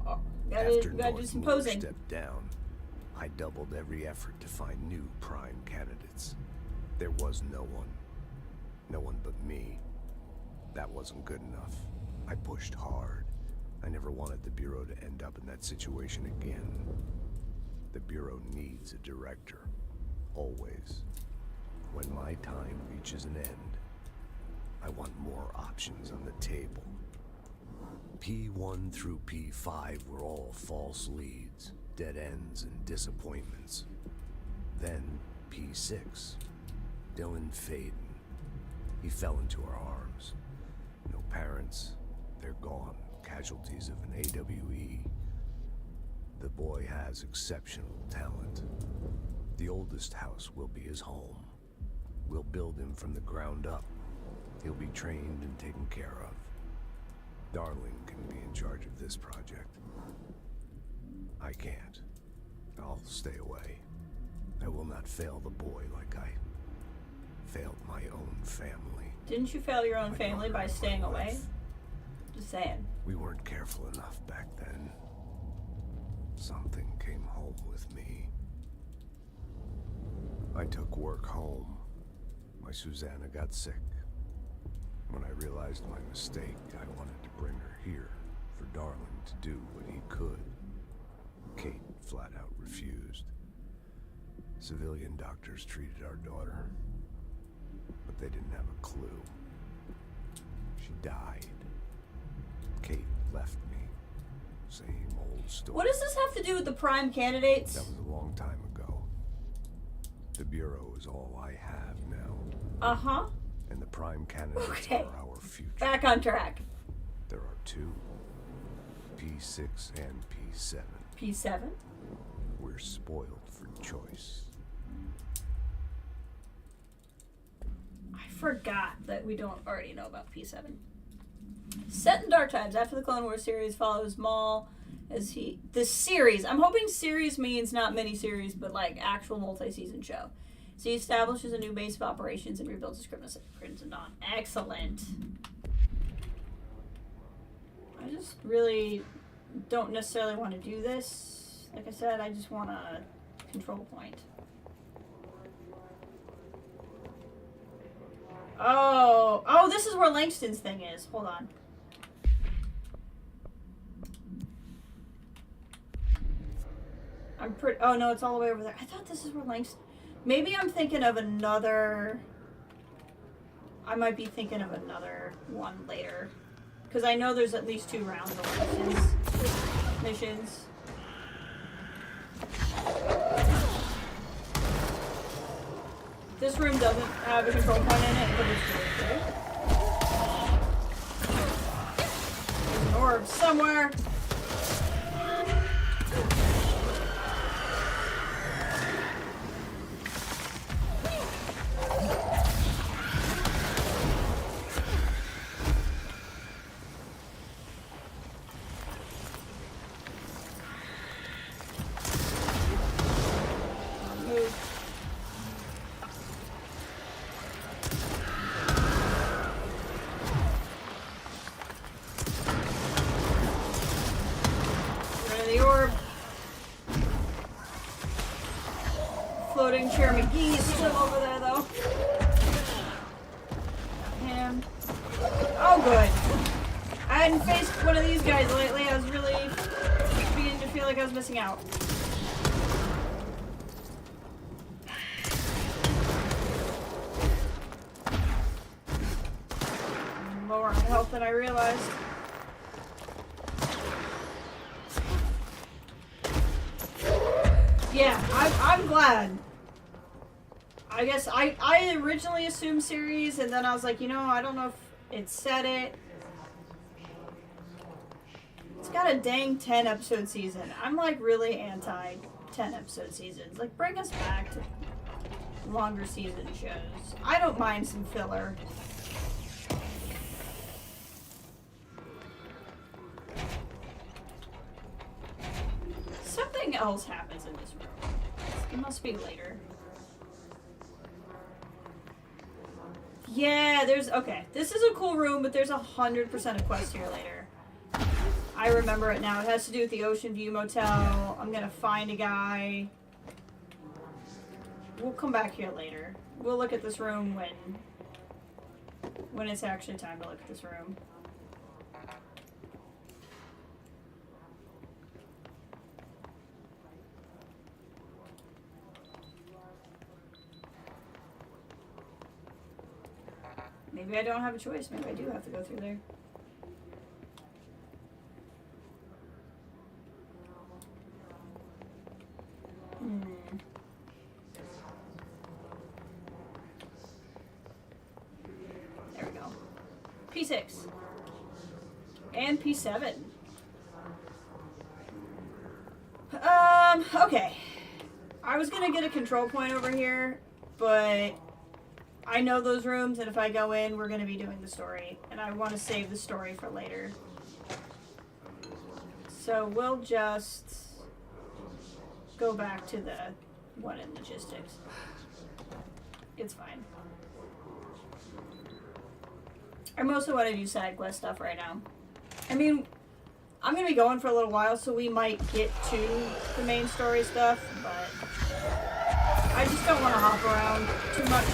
Oh, After gotta do some posing. stepped down, I doubled every effort to find new prime candidates. There was no one. No one but me. That wasn't good enough. I pushed hard. I never wanted the Bureau to end up in that situation again. The Bureau needs a director. Always. When my time reaches an end, I want more options on the table. P1 through P5 were all false leads, dead ends, and disappointments. Then P6. Dylan Faden. He fell into our arms. No parents. They're gone. Casualties of an AWE. The boy has exceptional talent. The oldest house will be his home. We'll build him from the ground up. He'll be trained and taken care of. Darling can be in charge of this project. I can't. I'll stay away. I will not fail the boy like I failed my own family. Didn't you fail your own family by staying away? Just saying. We weren't careful enough back then. Something came home with me. I took work home. My Susanna got sick. When I realized my mistake, I wanted to bring her here for Darling to do what he could. Kate flat out refused. Civilian doctors treated our daughter, but they didn't have a clue. She died. Kate left me. Same old story. What does this have to do with the prime candidates? That was a long time ago. The Bureau is all I have now. Uh-huh. And the prime candidates Okay. are our future. Back on track. There are two. P6 and P7. P7? We're spoiled for choice. I forgot that we don't already know about P7. Set in Dark Times, after the Clone Wars series follows Maul as he... The series. I'm hoping series means not mini-series, but like actual multi-season show. So he establishes a new base of operations and rebuilds his Crimson Dawn. Excellent. I just really don't necessarily want to do this. Like I said, I just want a control point. Oh, this is where Langston's thing is. Hold on. I'm pretty... Oh, no, it's all the way over there. I thought this is where Langston... Maybe I'm thinking of another... I might be thinking of another one later. Because I know there's at least 2 rounds of missions. This room doesn't have a control point in it, but it's really cool. There's an orb somewhere. Chair McGee is still over there, though. Him. Oh, good. I hadn't faced one of these guys lately. I was really beginning to feel like I was missing out. Lower on health than I realized. Yeah, I'm glad. I guess I originally assumed series, and then I was like, you know, I don't know if it said it. It's got a dang 10-episode season. I'm like really anti 10-episode seasons. Like, bring us back to longer season shows. I don't mind some filler. Nothing else happens in this room. It must be later. Yeah, there's... Okay, this is a cool room, but there's 100% a quest here later. I remember it now. It has to do with the Ocean View Motel. I'm gonna find a guy. We'll come back here later. We'll look at this room when it's actually time to look at this room. Maybe I don't have a choice. Maybe I do have to go through there. There we go. P6. And P7. Okay. I was gonna get a control point over here, but I know those rooms, and if I go in, we're gonna be doing the story, and I want to save the story for later. So we'll just go back to the one in logistics. It's fine. I mostly want to do side quest stuff right now. I mean, I'm gonna be going for a little while, so we might get to the main story stuff, but I just don't want to hop around too much.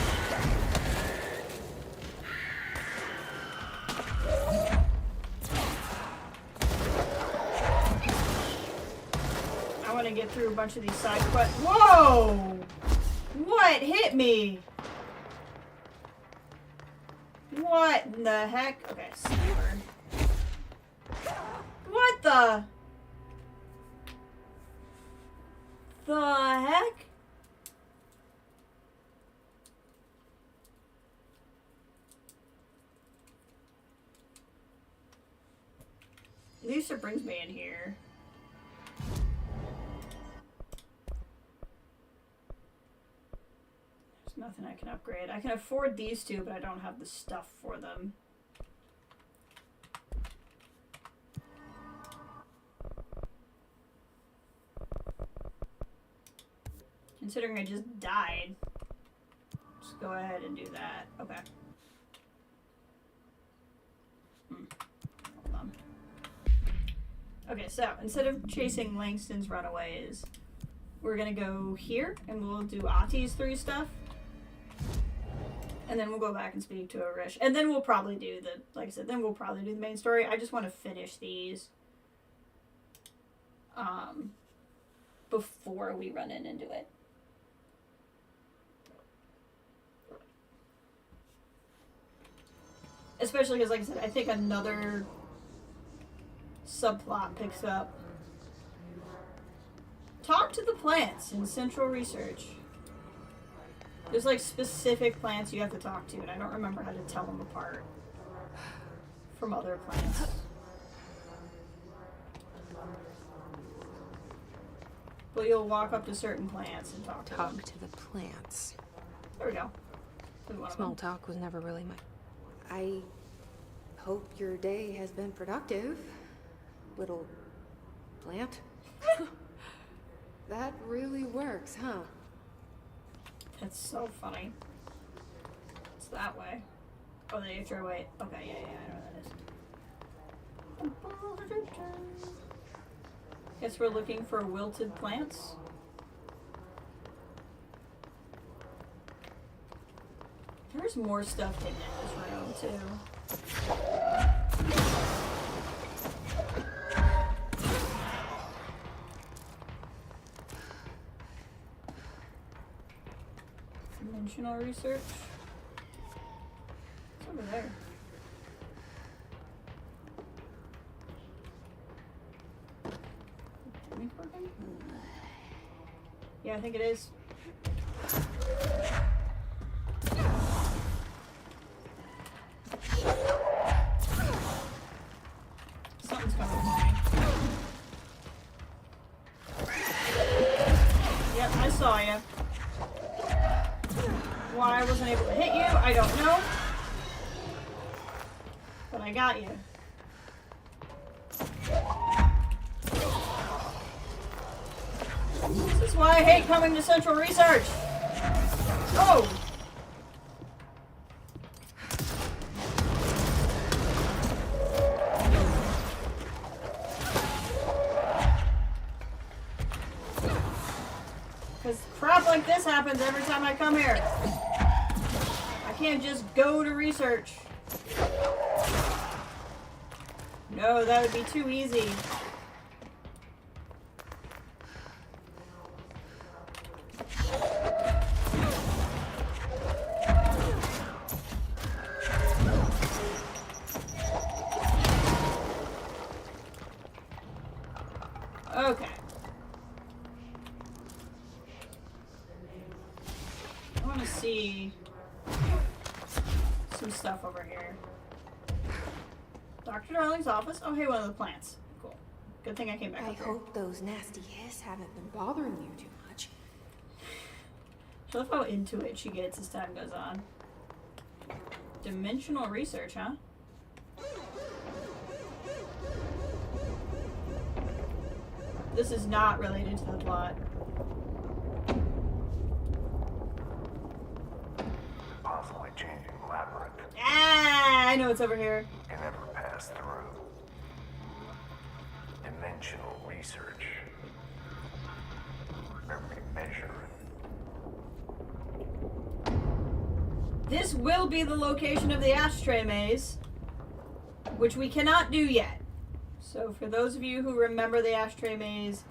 I want to get through a bunch of these side quests. Whoa! What hit me? What in the heck? Okay, sniper. What the heck? At least it brings me in here. There's nothing I can upgrade. I can afford these two, but I don't have the stuff for them. Considering I just died. Just go ahead and do that. Okay. Hold on. Okay, so instead of chasing Langston's runaways, we're gonna go here and we'll do Ati's 3 stuff. And then we'll go back and speak to Arish. And then we'll probably do the, like I said, then we'll probably do the main story. I just want to finish these before we run in and do it. Especially because, like I said, I think another subplot picks up. Talk to the plants in Central Research. There's like specific plants you have to talk to, and I don't remember how to tell them apart from other plants. But you'll walk up to certain plants and talk to them. Talk to the plants. There we go. Small talk was never really my... I hope your day has been productive, little plant. That really works, huh? That's so funny. It's that way. Oh, the nature way. Okay, yeah, I know what that is. Guess we're looking for wilted plants. There's more stuff hidden in this room, too. Dimensional research. It's over there. Yeah, I think it is. Something's coming for me. Yep, I saw you. Why I wasn't able to hit you, I don't know. But I got you. why I hate coming to Central Research. Oh! Because crap like this happens every time I come here. I can't just go to research. No, that would be too easy. Okay. I want to see some stuff over here. Dr. Darling's office? Oh, hey, one of the plants. Cool. Good thing I came back I up here. hope those nasty hiss haven't been bothering you too much. I love how into it she gets as time goes on. Dimensional research, huh? This is not related to the plot. Constantly changing labyrinth. Ah, I know it's over here. Can never pass through. Dimensional research. Every measure. This will be the location of the ashtray maze, which we cannot do yet. So for those of you who remember the ashtray maze,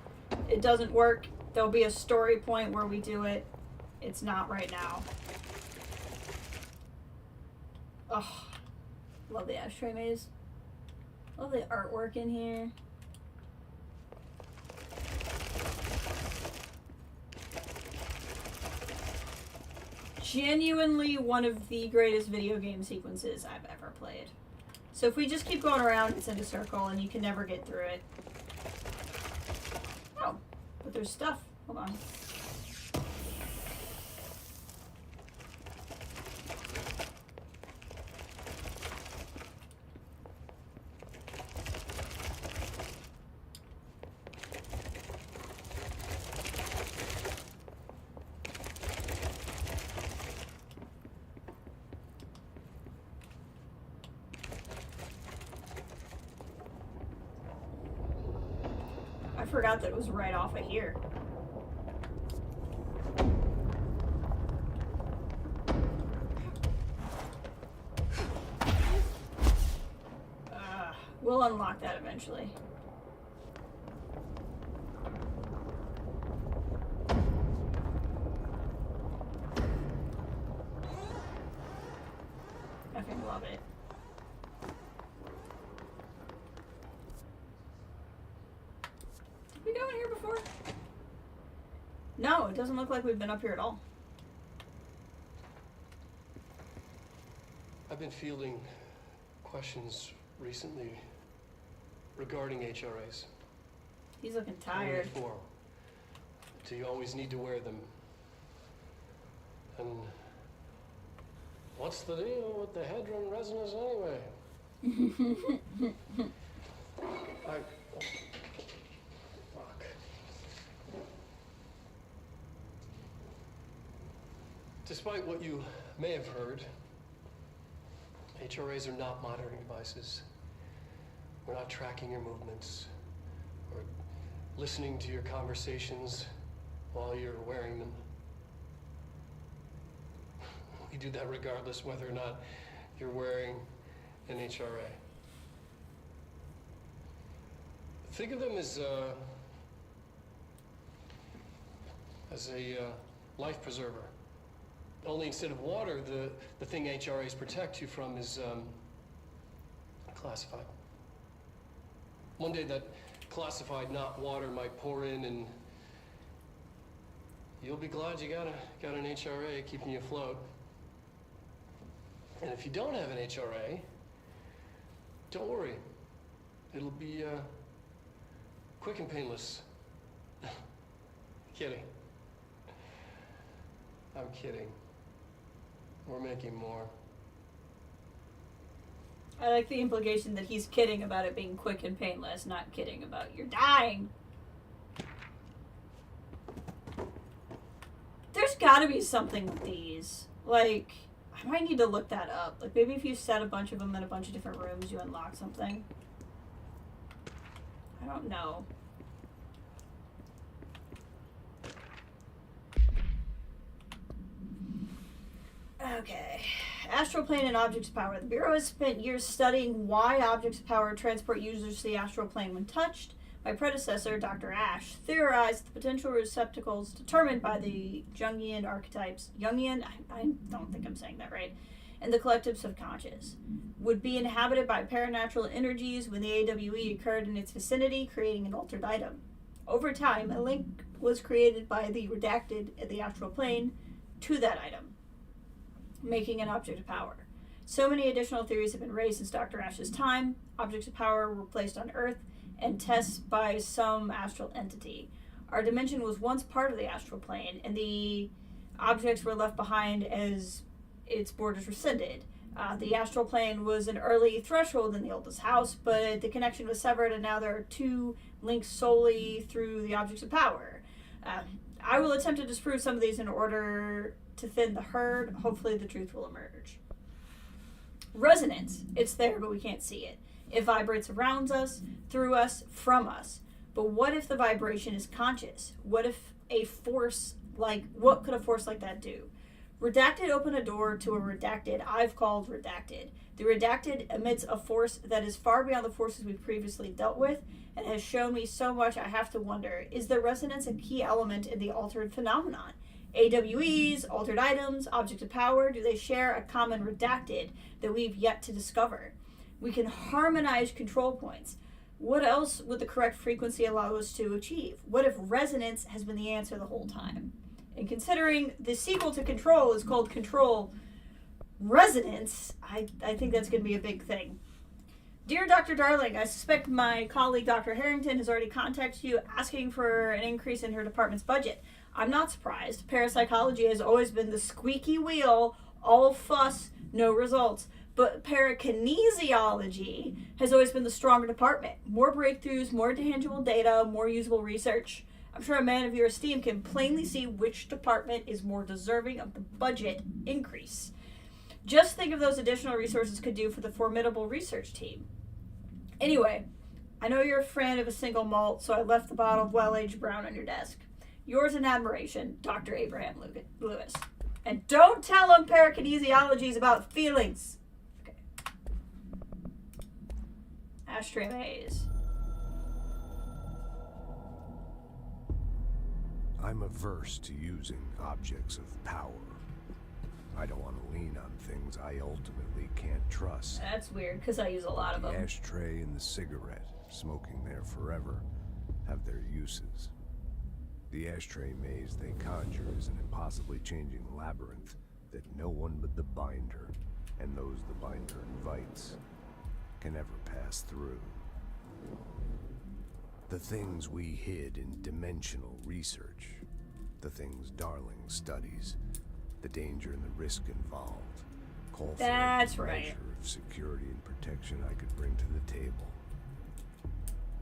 it doesn't work. There'll be a story point where we do it. It's not right now. Oh, love the ashtray maze. Love the artwork in here. Genuinely one of the greatest video game sequences I've ever played. So if we just keep going around, it's in a circle and you can never get through it. Oh, but there's stuff. Hold on. I forgot that it was right off of here. We'll unlock that eventually. I fucking love it. Did we go in here before? No, it doesn't look like we've been up here at all. I've been fielding questions recently regarding HRAs. He's looking tired. Do you always need to wear them? And what's the deal with the Hedron resonance anyway? Fuck. Despite what you may have heard, HRAs are not monitoring devices. We're not tracking your movements or listening to your conversations while you're wearing them. We do that regardless whether or not you're wearing an HRA. Think of them as a life preserver. Only instead of water, the thing HRAs protect you from is classified. One day that classified, not water, might pour in, and you'll be glad you got an HRA keeping you afloat. And if you don't have an HRA, don't worry. It'll be quick and painless. Kidding. I'm kidding. We're making more. I like the implication that he's kidding about it being quick and painless, not kidding about you're dying. gotta be something with these. Like, I might need to look that up. Like, maybe if you set a bunch of them in a bunch of different rooms, you unlock something. I don't know. Okay. Astral plane and objects of power. The Bureau has spent years studying why objects of power transport users to the astral plane when touched. My predecessor, Dr. Ash, theorized the potential receptacles determined by the Jungian archetypes. Jungian? I don't think I'm saying that right. And the collective subconscious would be inhabited by paranatural energies when the AWE occurred in its vicinity, creating an altered item. Over time, a link was created by the redacted at the astral plane to that item, making an object of power. So many additional theories have been raised since Dr. Ash's time. Objects of power were placed on Earth and tested by some astral entity. Our dimension was once part of the astral plane, and the objects were left behind as its borders rescinded. The astral plane was an early threshold in the oldest house, but the connection was severed, and now there are two links solely through the objects of power. I will attempt to disprove some of these in order to thin the herd. Hopefully the truth will emerge. Resonance. It's there, but we can't see it. It vibrates around us, through us, from us. But what if the vibration is conscious? What if what could a force like that do? Redacted opened a door to a redacted I've called redacted. The redacted emits a force that is far beyond the forces we've previously dealt with and has shown me so much I have to wonder, is the resonance a key element in the altered phenomenon? AWEs, altered items, objects of power, do they share a common redacted that we've yet to discover? We can harmonize control points. What else would the correct frequency allow us to achieve? What if resonance has been the answer the whole time? And considering the sequel to Control is called Control Resonance, I think that's going to be a big thing. Dear Dr. Darling, I suspect my colleague Dr. Harrington has already contacted you asking for an increase in her department's budget. I'm not surprised. Parapsychology has always been the squeaky wheel, all fuss, no results. But parakinesiology has always been the stronger department. More breakthroughs, more tangible data, more usable research. I'm sure a man of your esteem can plainly see which department is more deserving of the budget increase. Just think of those additional resources could do for the formidable research team. Anyway, I know you're a fan of a single malt, so I left the bottle of well-aged brown on your desk. Yours in admiration, Dr. Abraham Lewis. And don't tell him parakinesiology is about feelings. Okay. Ashtray maze. I'm averse to using objects of power. I don't want to lean on things I ultimately can't trust. That's weird, because I use a lot of them. The ashtray and the cigarette, smoking there forever, have their uses. The ashtray maze they conjure is an impossibly changing labyrinth that no one but the binder, and those the binder invites, can ever pass through. The things we hid in dimensional research, the things Darling studies, the danger and the risk involved, call for a measure of security and protection I could bring to the table.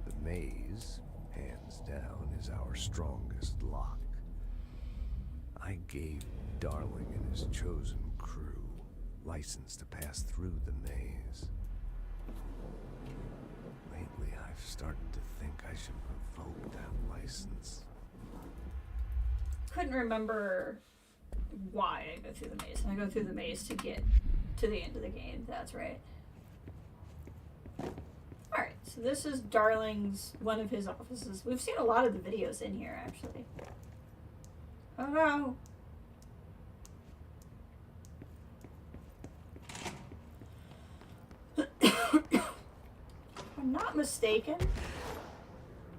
The maze, hands down, is our strongest lock. I gave Darling and his chosen crew license to pass through the maze. Lately, I've started to think I should revoke that license. Couldn't remember why I go through the maze. And I go through the maze to get to the end of the game. That's right. Alright, so this is Darling's, one of his offices. We've seen a lot of the videos in here, actually. Oh no! If I'm not mistaken,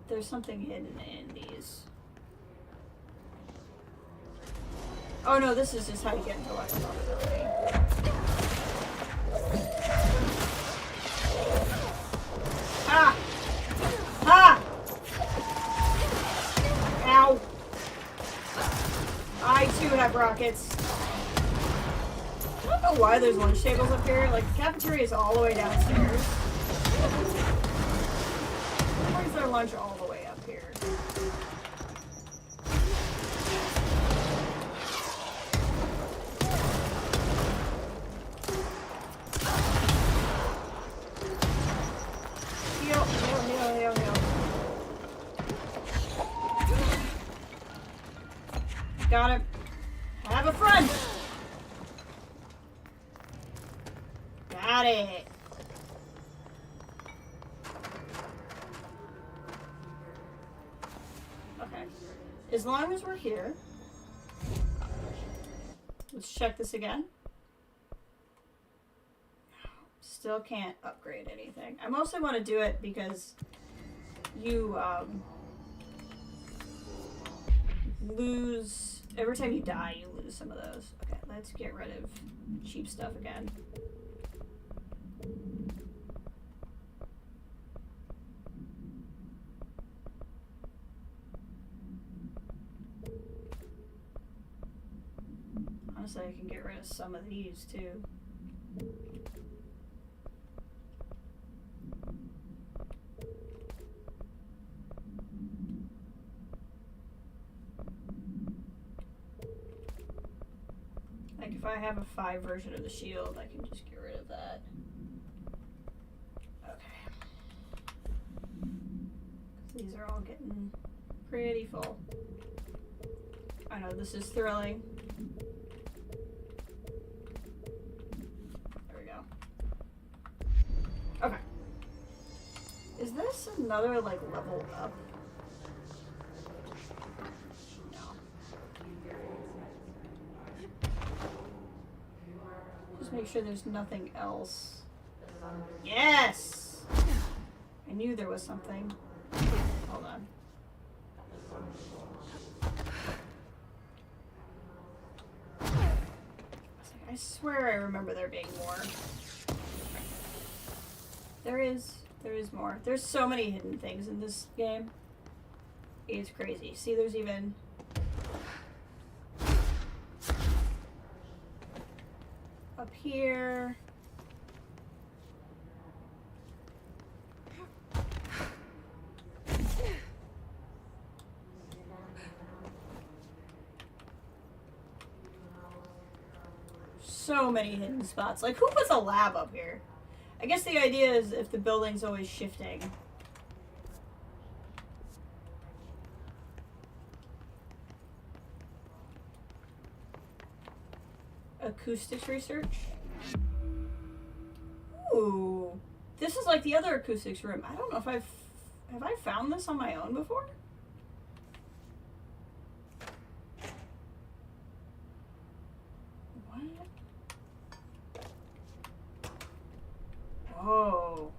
there's something hidden in these. Oh no, this is just how you get into life probability. Ah! Ah! Ow! I too have rockets. I don't know why there's lunch tables up here. Like, the cafeteria is all the way downstairs. Why is there lunch all the way up here? gotta have a front. Got it. Okay. As long as we're here. Let's check this again. Still can't upgrade anything. I mostly want to do it because you lose every time you die. You lose some of those. Okay, let's get rid of cheap stuff again. Honestly, I can get rid of some of these too. Like if I have a 5 version of the shield, I can just get rid of that. Okay. These are all getting pretty full. I know this is thrilling. There we go. Okay. Is this another like level up? Make sure there's nothing else. Yes! I knew there was something. Hold on. I swear I remember there being more. There is more. There's so many hidden things in this game. It's crazy. See, there's even... up here. So many hidden spots. Like, who puts a lab up here? I guess the idea is if the building's always shifting. Acoustics research. Ooh, this is like the other acoustics room. I don't know if have I found this on my own before? What? Oh.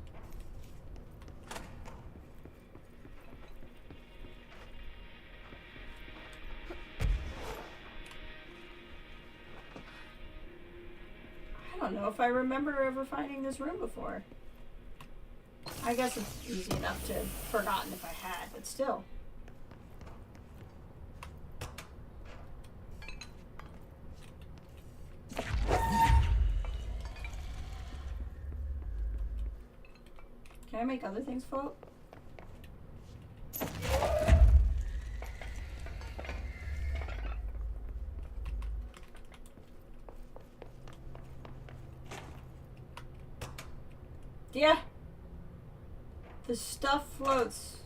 I don't know if I remember ever finding this room before. I guess it's easy enough to have forgotten if I had, but still. Can I make other things float? Yeah. The stuff floats.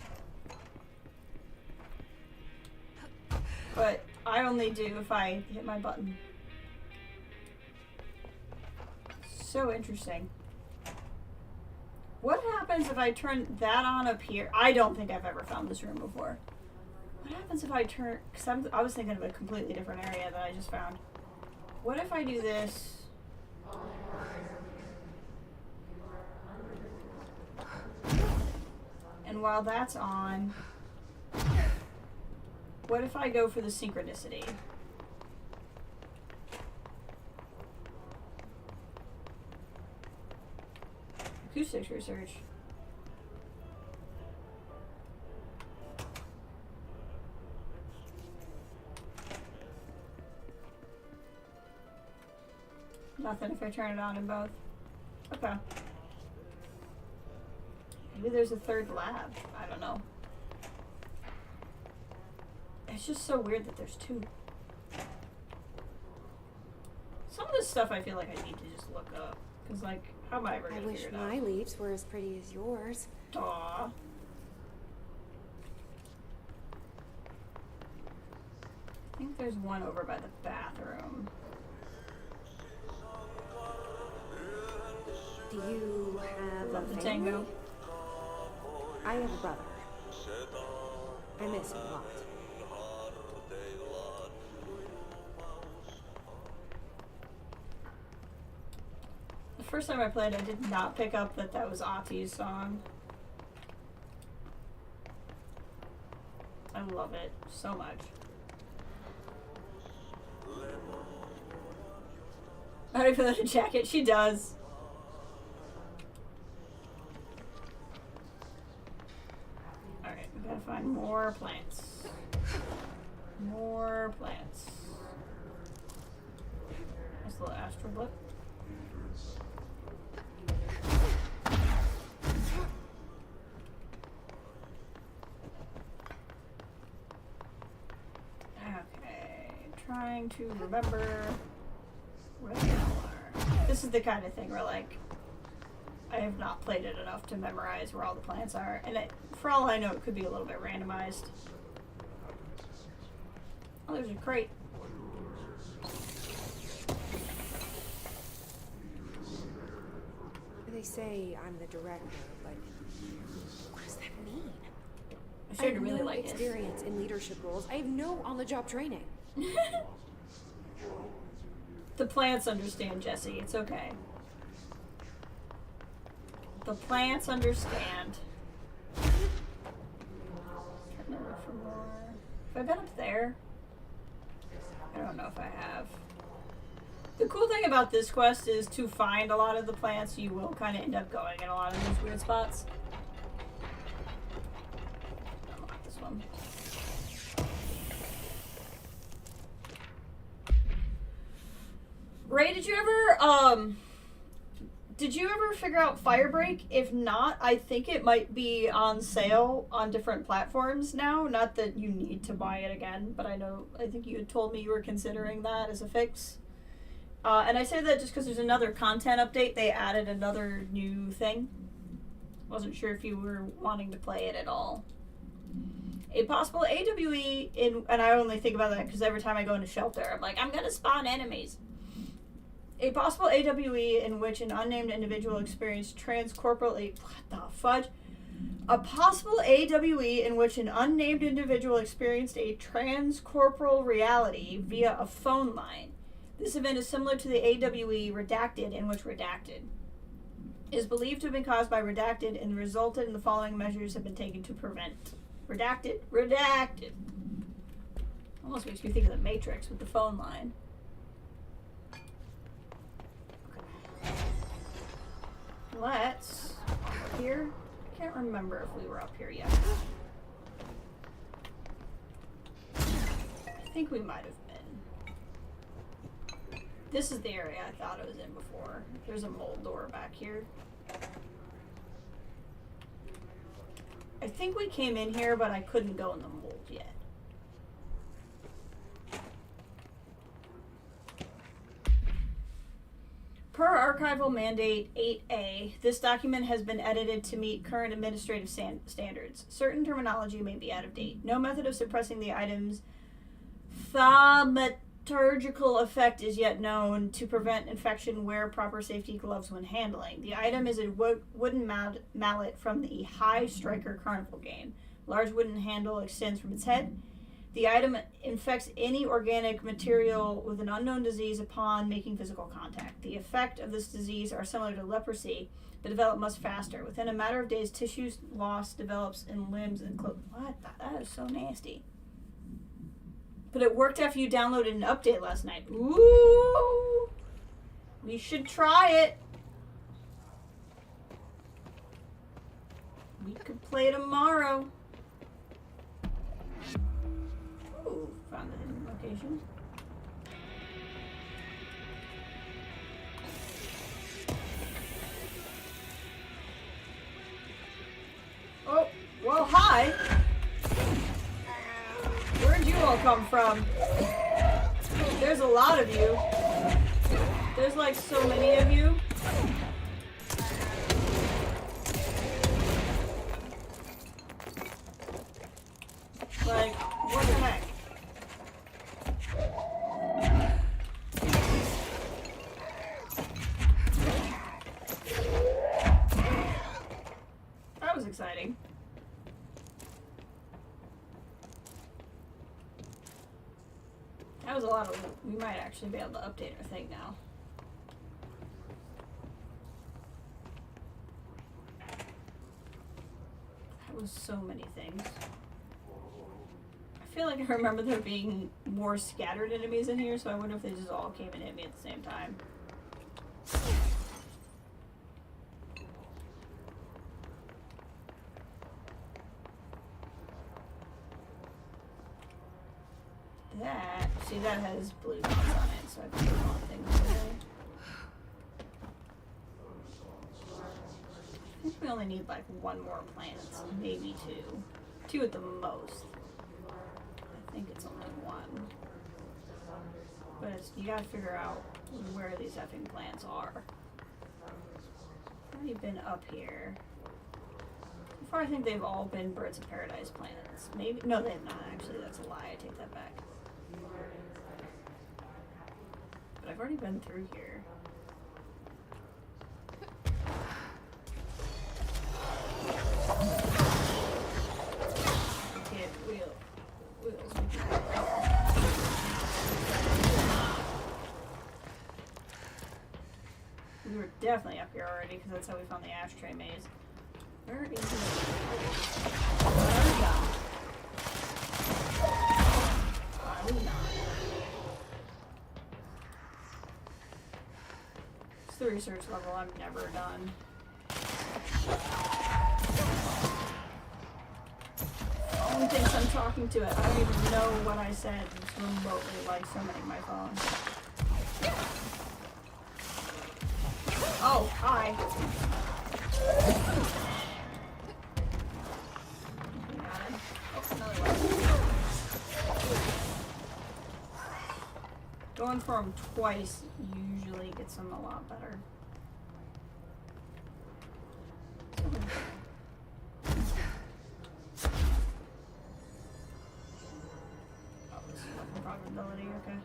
But I only do if I hit my button. So interesting. What happens if I turn that on up here? I don't think I've ever found this room before. What happens if I turn... Because I was thinking of a completely different area that I just found. What if I do this... And while that's on, what if I go for the synchronicity? Acoustics research. Nothing if I turn it on in both. Okay. Maybe there's a third lab. I don't know. It's just so weird that there's two. Some of this stuff I feel like I need to just look up. Because, like, how am I ever going to figure it out? I wish my leaves were as pretty as yours. Aw. I think There's one over by the bathroom. Do you have Love a the family? tango. I have a brother. I miss him a lot. The first time I played, I did not pick up that that was Ati's song. I love it so much. How do you put that in a jacket? She does. Alright, we gotta find more plants. More plants. Nice little astral blip. Okay, trying to remember where they all are. This is the kind of thing where, like, I have not played it enough to memorize where all the plants are, and it, for all I know, it could be a little bit randomized. Oh, there's a crate. They say I'm the director, but what does that mean? I started to have really no like it. experience in leadership roles. I have no on-the-job training. The plants understand, Jesse. It's okay. The plants understand. Trying to look for more. Have I been up there? I don't know if I have. The cool thing about this quest is to find a lot of the plants, you will kind of end up going in a lot of these weird spots. Unlock this one. Ray, did you ever figure out Firebreak? If not, I think it might be on sale on different platforms now. Not that you need to buy it again, but I think you had told me you were considering that as a fix. And I say that just because there's another content update. They added another new thing. Wasn't sure if you were wanting to play it at all. A possible AWE and I only think about that because every time I go into shelter, I'm like, I'm gonna spawn enemies. A possible AWE in which an unnamed individual experienced transcorporally... What the fudge? A possible AWE in which an unnamed individual experienced a transcorporal reality via a phone line. This event is similar to the AWE Redacted, in which Redacted is believed to have been caused by Redacted and resulted in the following measures have been taken to prevent. Redacted? Redacted. Almost makes me think of the Matrix with the phone line. Let's up here. I can't remember if we were up here yet. I think we might have been. This is the area I thought I was in before. There's a mold door back here. I think we came in here, but I couldn't go in the mold yet. Per Archival Mandate 8A, this document has been edited to meet current administrative standards. Certain terminology may be out of date. No method of suppressing the item's thaumaturgical effect is yet known. To prevent infection, wear proper safety gloves when handling. The item is a wooden mallet from the High Striker Carnival game. Large wooden handle extends from its head. The item infects any organic material with an unknown disease upon making physical contact. The effect of this disease are similar to leprosy, but develop much faster. Within a matter of days, tissue loss develops in limbs and clothes. What? That is so nasty. But it worked after you downloaded an update last night. Ooh! We should try it. We could play tomorrow. Ooh, found the hidden location. Oh, well, hi. Where'd you all come from? There's a lot of you. There's like so many of you. Like, what the heck? That was a lot of loot. We might actually be able to update our thing now. That was so many things. I feel like I remember there being more scattered enemies in here, so I wonder if they just all came and hit me at the same time. That, see, that has blue dots on it, so I can put on things today. I think we only need like one more plant, maybe two. Two at the most. I think it's only one. But it's, you gotta figure out where these effing plants are. I've already been up here. So far I think they've all been Birds of Paradise plants. Maybe, no they have not actually, that's a lie, I take that back. But I've already been through here. We were definitely up here already because that's how we found the ashtray maze. Where is it? Probably not. It's the research level I'm never done. Phone thinks I'm talking to it. I don't even know what I said. It's remotely like summoning my phone. Oh, hi. Oh, another one. Going for them twice usually gets them a lot better. Oh, this is fucking probability, okay.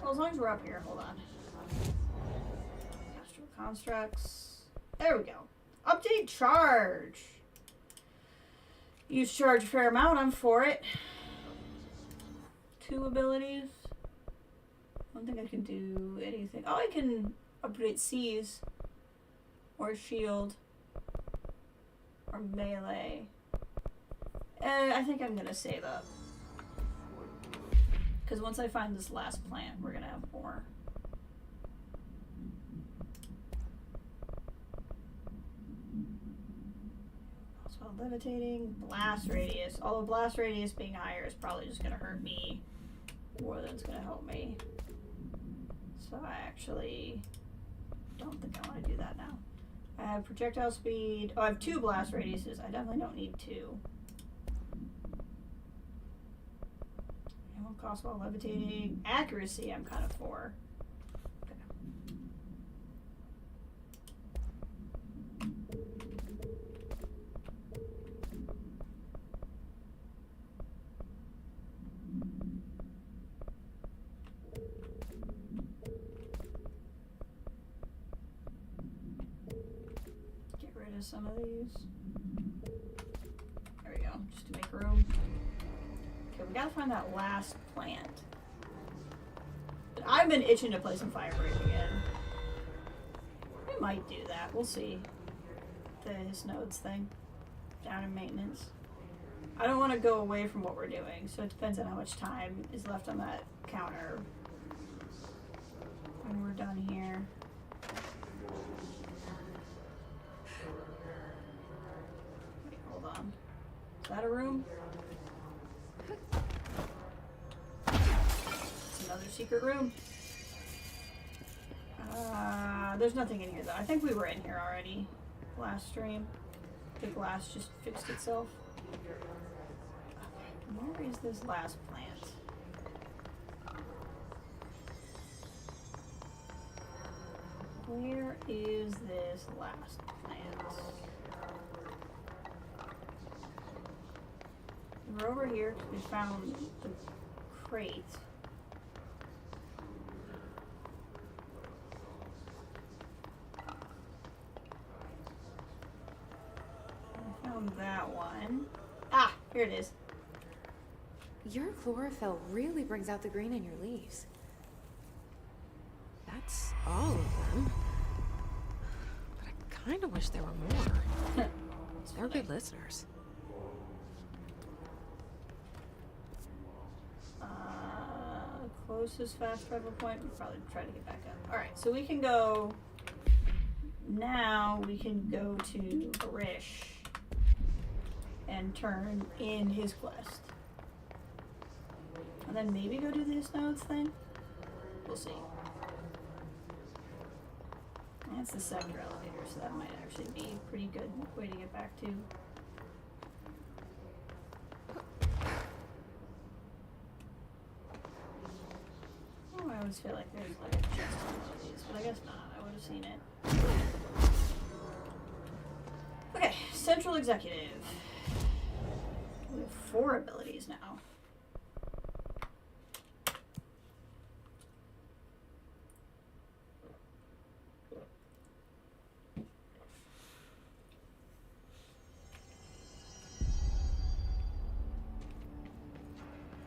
Well, as long as we're up here, hold on. Constructs. There we go. Update charge. Use charge a fair amount. I'm for it. 2 abilities. I don't think I can do anything. Oh, I can upgrade Seize. Or Shield. Or Melee. I think I'm going to save up. Because once I find this last plant, we're going to have more. Levitating, blast radius. Although blast radius being higher is probably just gonna hurt me more than it's gonna help me. So I actually don't think I want to do that now. I have projectile speed. Oh, I have 2 blast radiuses. I definitely don't need 2. Ammo cost while levitating. Accuracy I'm kind of for. Some of these. There we go, just to make room. Okay, we gotta find that last plant. But I've been itching to play some Firebreak again. We might do that, we'll see. The His Nodes thing. Down in maintenance. I don't want to go away from what we're doing, so it depends on how much time is left on that counter when we're done here. Is that a room? It's another secret room. There's nothing in here though. I think we were in here already last stream. The glass just fixed itself. Okay, where is this last plant? Where is this last plant? We're over here. We found the crate. I found that one. Ah, here it is. Your chlorophyll really brings out the green in your leaves. That's all of them. But I kind of wish there were more. They're good listeners. Closest fast travel point. We'll probably try to get back up. Alright, so we can go. Now we can go to Barish and turn in his quest. And then maybe go do this nodes thing? We'll see. That's the sector elevator, so that might actually be a pretty good way to get back to. Oh, I always feel like there's like a chest on one of these, but I guess not. I would have seen it. Okay, Central Executive. We have 4 abilities now.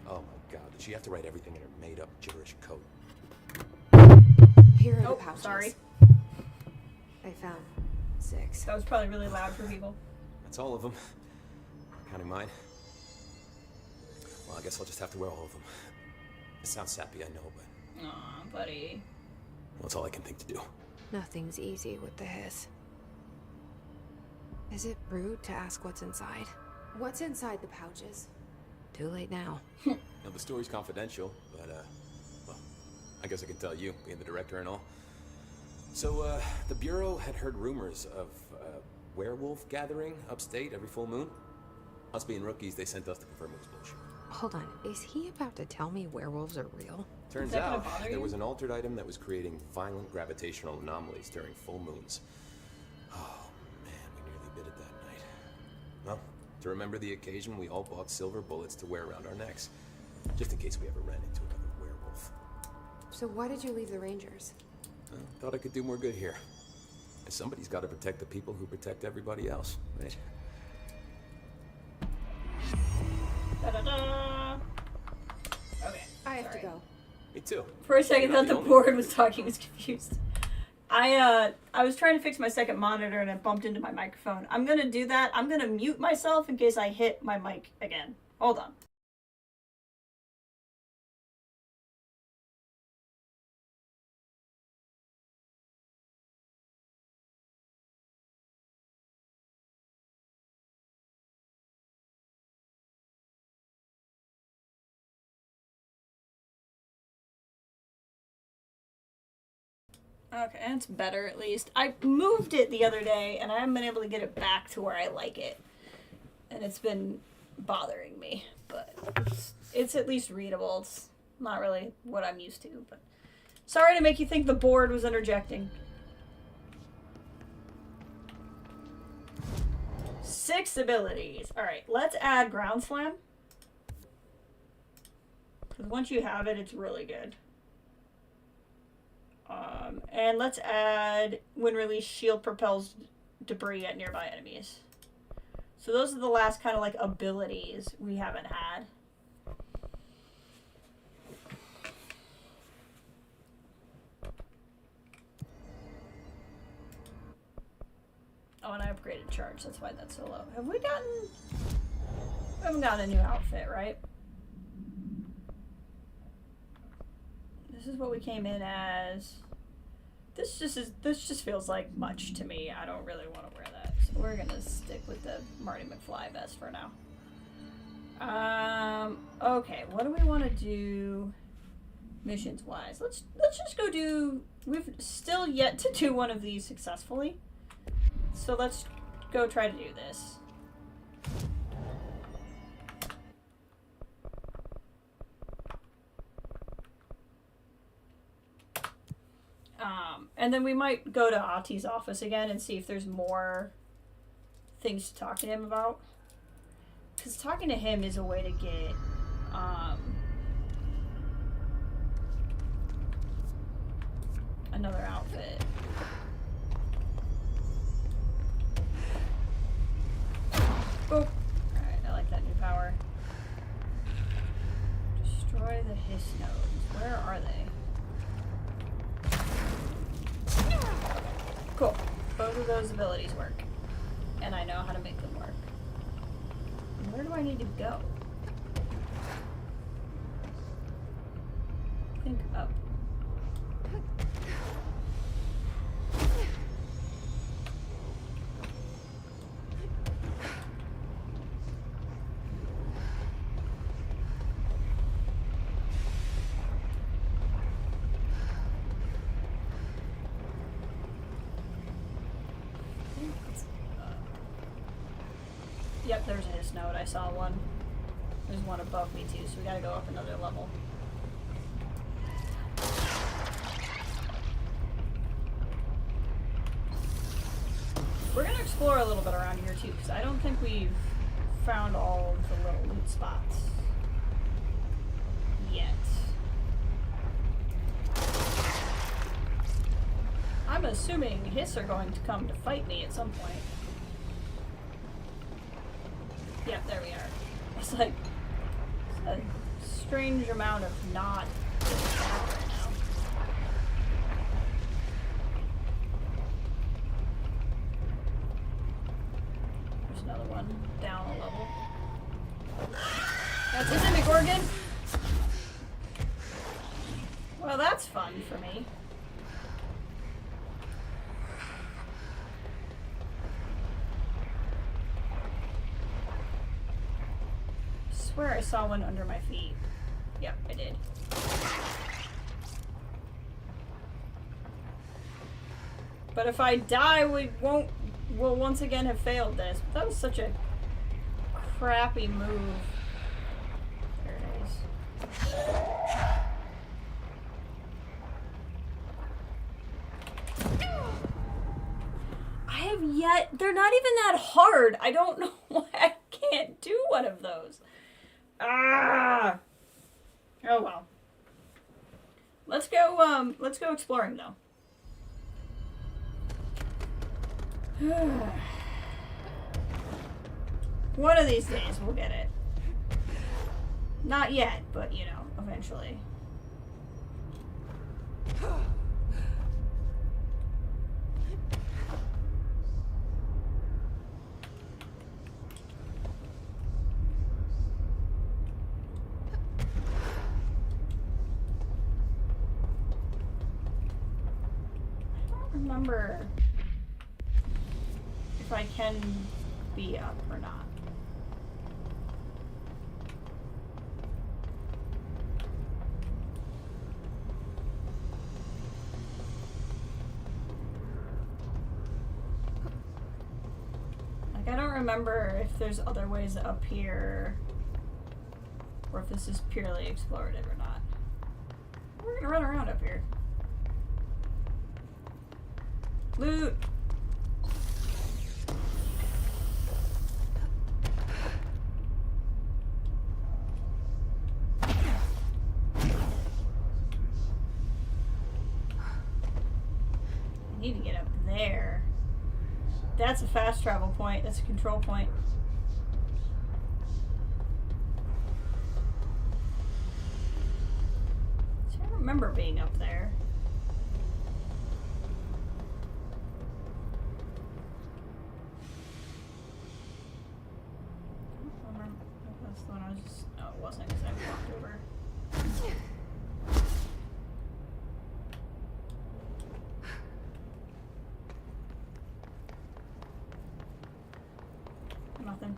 Oh my god, did she have to write everything in her made-up gibberish code? Here are the Oh, pouches. sorry. I found 6. That was probably really loud for people. That's all of them. Counting mine. Well, I guess I'll just have to wear all of them. It sounds sappy, I know, but... Aw, buddy. Well, that's all I can think to do. Nothing's easy with the hiss. Is it rude to ask what's inside? What's inside the pouches? Too late now. Now, the story's confidential, but, well, I guess I can tell you, being the director and all. So, the Bureau had heard rumors of a werewolf gathering upstate every full moon. Us being rookies, they sent us to confirm it was bullshit. Hold on, is he about to tell me werewolves are real? Turns that gonna out, bother there you? was an altered item that was creating violent gravitational anomalies during full moons. Oh, man, we nearly bit it that night. Well, to remember the occasion, we all bought silver bullets to wear around our necks, just in case we ever ran into another werewolf. So why did you leave the Rangers? Thought I could do more good here. And somebody's got to protect the people who protect everybody else, right? Da-da-da. Okay. I have sorry. to go. Me too. For a second, You're thought not the the only board was talking. Was confused. I was trying to fix my second monitor and I bumped into my microphone. I'm gonna do that. I'm gonna mute myself in case I hit my mic again. Hold on. Okay, that's better at least. I moved it the other day and I haven't been able to get it back to where I like it. And it's been bothering me, but it's at least readable. It's not really what I'm used to, but sorry to make you think the board was interjecting. 6 abilities. Alright, let's add Ground Slam. Because once you have it, it's really good. And let's add when released, shield propels debris at nearby enemies. So those are the last kind of like abilities we haven't had. Oh, and I upgraded charge. That's why that's so low. Have we gotten... We haven't gotten a new outfit, right? This is what we came in as. This just feels like much to me. I don't really want to wear that. So we're gonna stick with the Marty McFly vest for now. Okay, what do we want to do missions wise? Let's just go do. We've still yet to do one of these successfully. So let's go try to do this. And then we might go to Ati's office again and see if there's more things to talk to him about. Because talking to him is a way to get, another outfit. Oh! Alright, I like that new power. the hiss nodes? Where are they? Cool. Both of those abilities work. And I know how to make them work. Where do I need to go? I think up. Yep, there's a hiss node. I saw one. There's one above me too, so we gotta go up another level. We're gonna explore a little bit around here too, because I don't think we've found all of the little loot spots yet. I'm assuming hiss are going to come to fight me at some point. Yep, there we are. It's like a strange amount of not attack right now. There's another one down a level. That's a Demogorgon. Well, that's fun for me. I swear I saw one under my feet. Yep, I did. But if I die, we'll once again have failed this. But that was such a crappy move. There it is. I have yet... They're not even that hard. I don't know why I can't do one of those. Ah! Oh well. Let's go exploring though. One of these days we'll get it. Not yet, but you know, eventually. Remember if I can be up or not. Like, I don't remember if there's other ways up here or if this is purely explorative or not. We're gonna run around up here. Loot! I need to get up there. That's a fast travel point. That's a control point. See, I don't remember being up there. Nothing.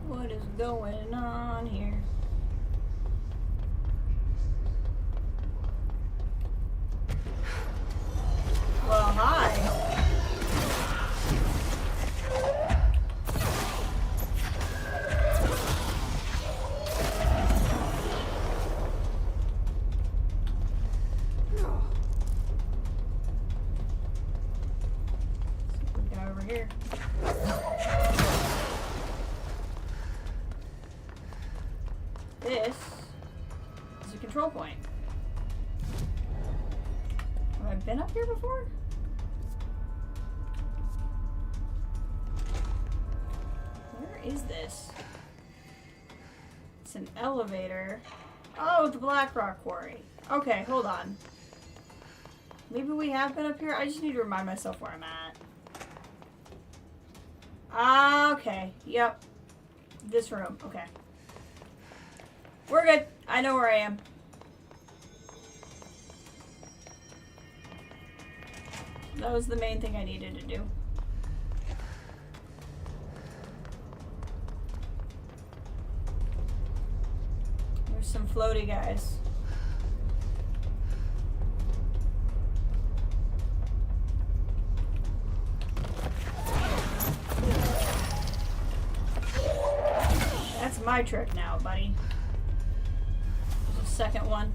What is going on here? Well, hi. Here. This is a control point. Have I been up here before? is this? It's an elevator. Oh, the Blackrock Quarry. Okay, hold on. Maybe we have been up here? I just need to remind myself where I'm at. Ah, okay. Yep. This room. Okay. We're good. I know where I am. That was the main thing I needed to do. There's some floaty guys. That's my trick now, buddy. There's a second one.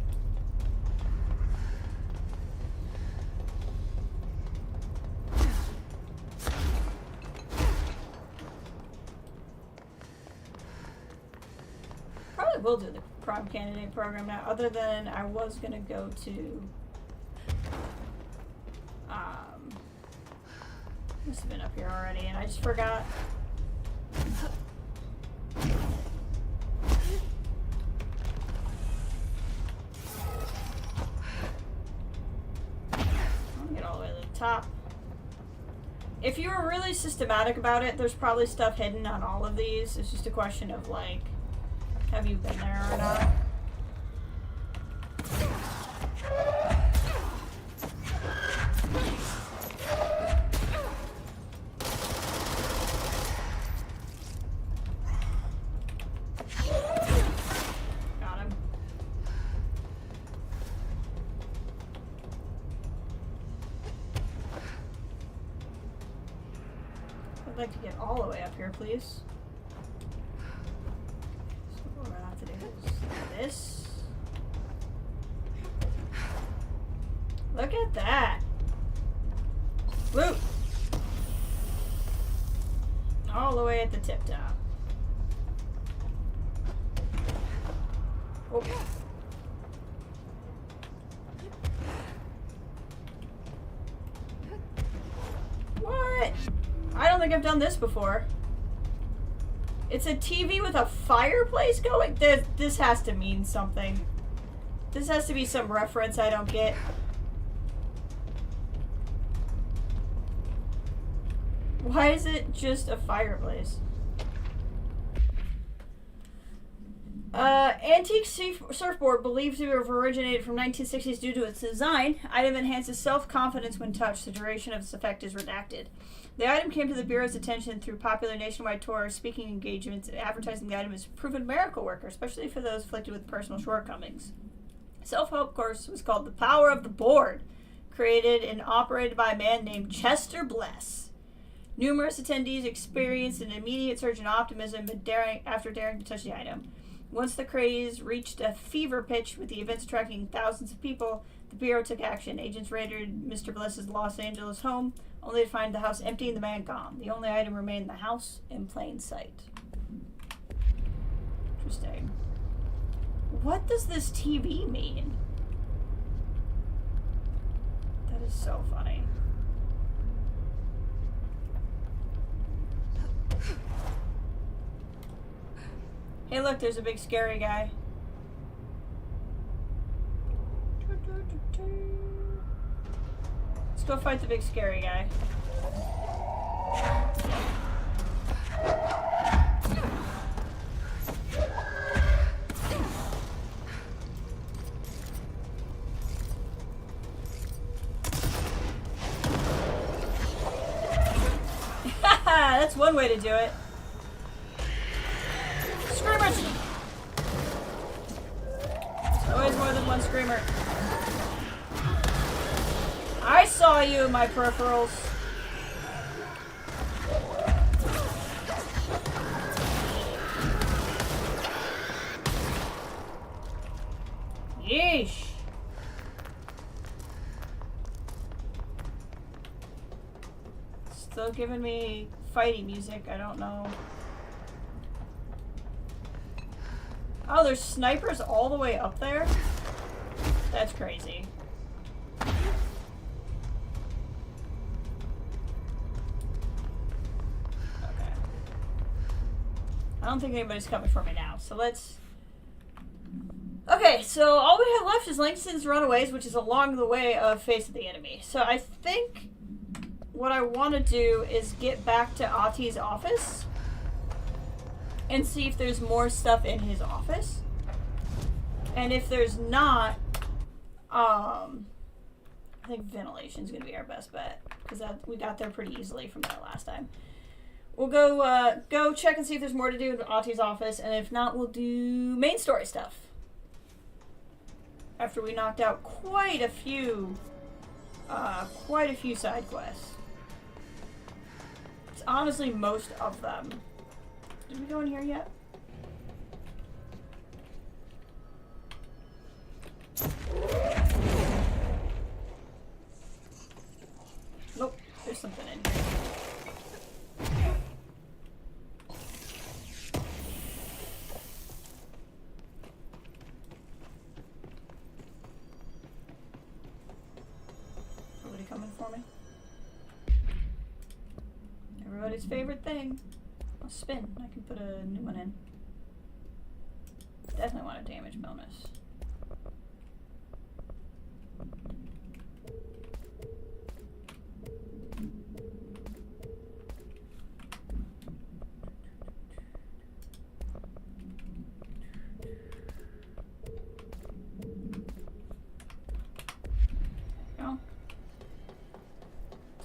Probably will do the prime candidate program now, other than I was gonna go to must have been up here already and I just forgot. I'll get all the way to the top. If you were really systematic about it, there's probably stuff hidden on all of these. It's just a question of like, have you been there or not? Got him. I'd like to get all the way up here, please. This. Look at that. Loop. All the way at the tip top. Oh. What? I don't think I've done this before. It's a TV with a fireplace going? This has to mean something. This has to be some reference I don't get. Why is it just a fireplace? Antique surfboard believed to have originated from 1960s due to its design. Item enhances self-confidence when touched. The duration of its effect is redacted. The item came to the Bureau's attention through popular nationwide tour speaking engagements, advertising the item as a proven miracle worker, especially for those afflicted with personal shortcomings. Self-help course was called The Power of the Board, created and operated by a man named Chester Bless. Numerous attendees experienced an immediate surge in optimism after daring to touch the item. Once the craze reached a fever pitch with the events attracting thousands of people, the Bureau took action. Agents raided Mr. Bless's Los Angeles home, only to find the house empty and the man gone. The only item remained in the house in plain sight. Interesting. What does this TV mean? That is so funny. Hey look, there's a big scary guy. Let's go fight the big scary guy. That's one way to do it. Screamers! There's always more than one screamer. I saw you in my peripherals. Yeesh. Still giving me fighting music, I don't know. Oh, there's snipers all the way up there? That's crazy. Okay. I don't think anybody's coming for me now, so let's... Okay, so all we have left is Langston's Runaways, which is along the way of Face of the Enemy. So I think what I want to do is get back to Ati's office and see if there's more stuff in his office. And if there's not, I think ventilation's going to be our best bet, because we got there pretty easily from that last time. We'll go check and see if there's more to do in Ati's office, and if not, we'll do main story stuff. After we knocked out quite a few side quests. It's honestly most of them. Did we go in here yet? Nope, there's something in here. Coming for me. Everybody's favorite thing. A spin. I can put a new one in. Definitely want a damage bonus.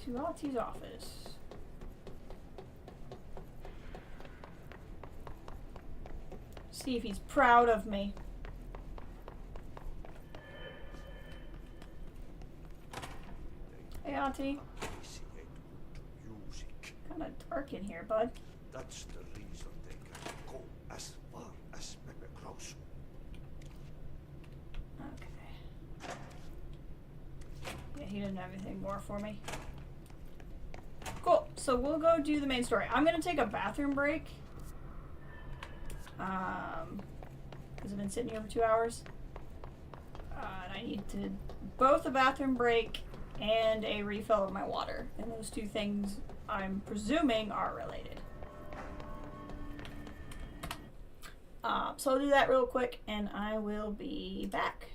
To Ati's office. See if he's proud of me. Hey, Ati. Kind of dark in here, bud. That's the reason they can go as far as Pepe Cross. Okay. Yeah, he didn't have anything more for me. Cool. So we'll go do the main story. I'm gonna take a bathroom break. Because I've been sitting here for 2 hours. And I need to both a bathroom break and a refill of my water. And those two things, I'm presuming, are related. So I'll do that real quick, and I will be back.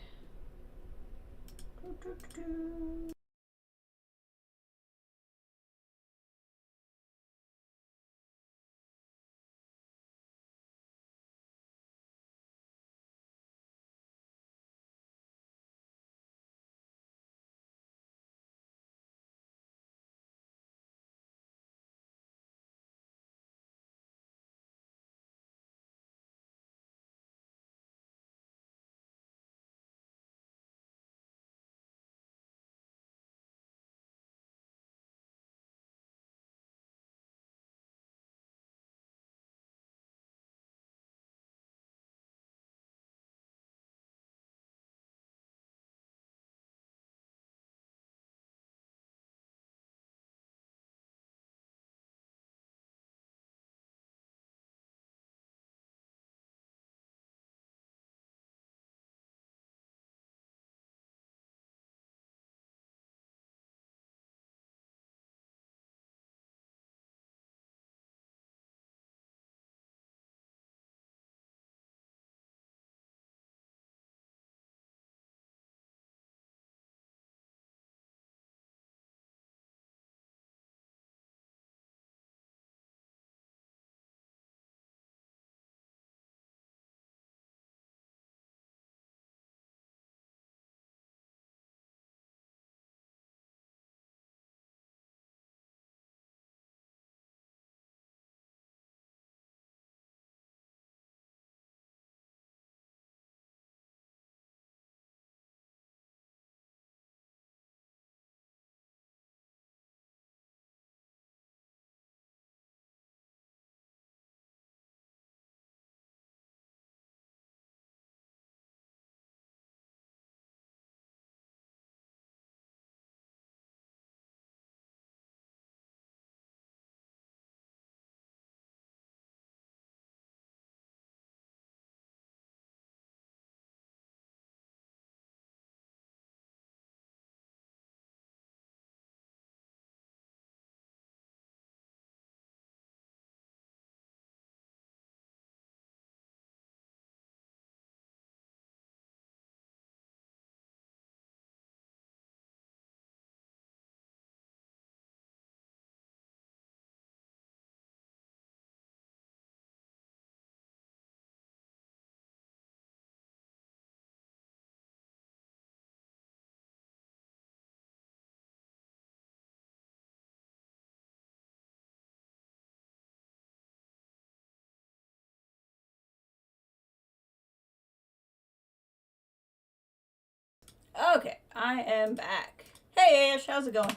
Okay, I am back. Hey Ash, how's it going?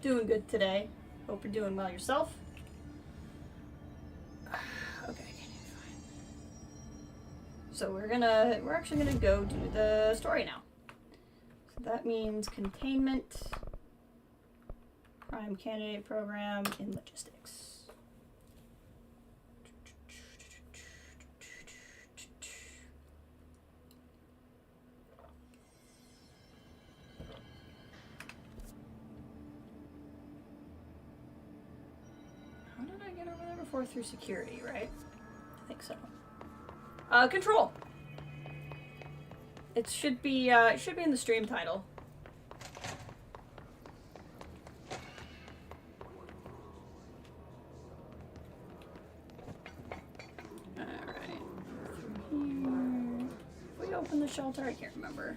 Doing good today. Hope you're doing well yourself. Okay, fine. So we're actually gonna go do the story now. So that means containment, prime candidate program in logistics. How did I get over there before? Through security, right? I think so. Control. It should be in the stream title. Alright. Here. If we open the shelter, I can't remember.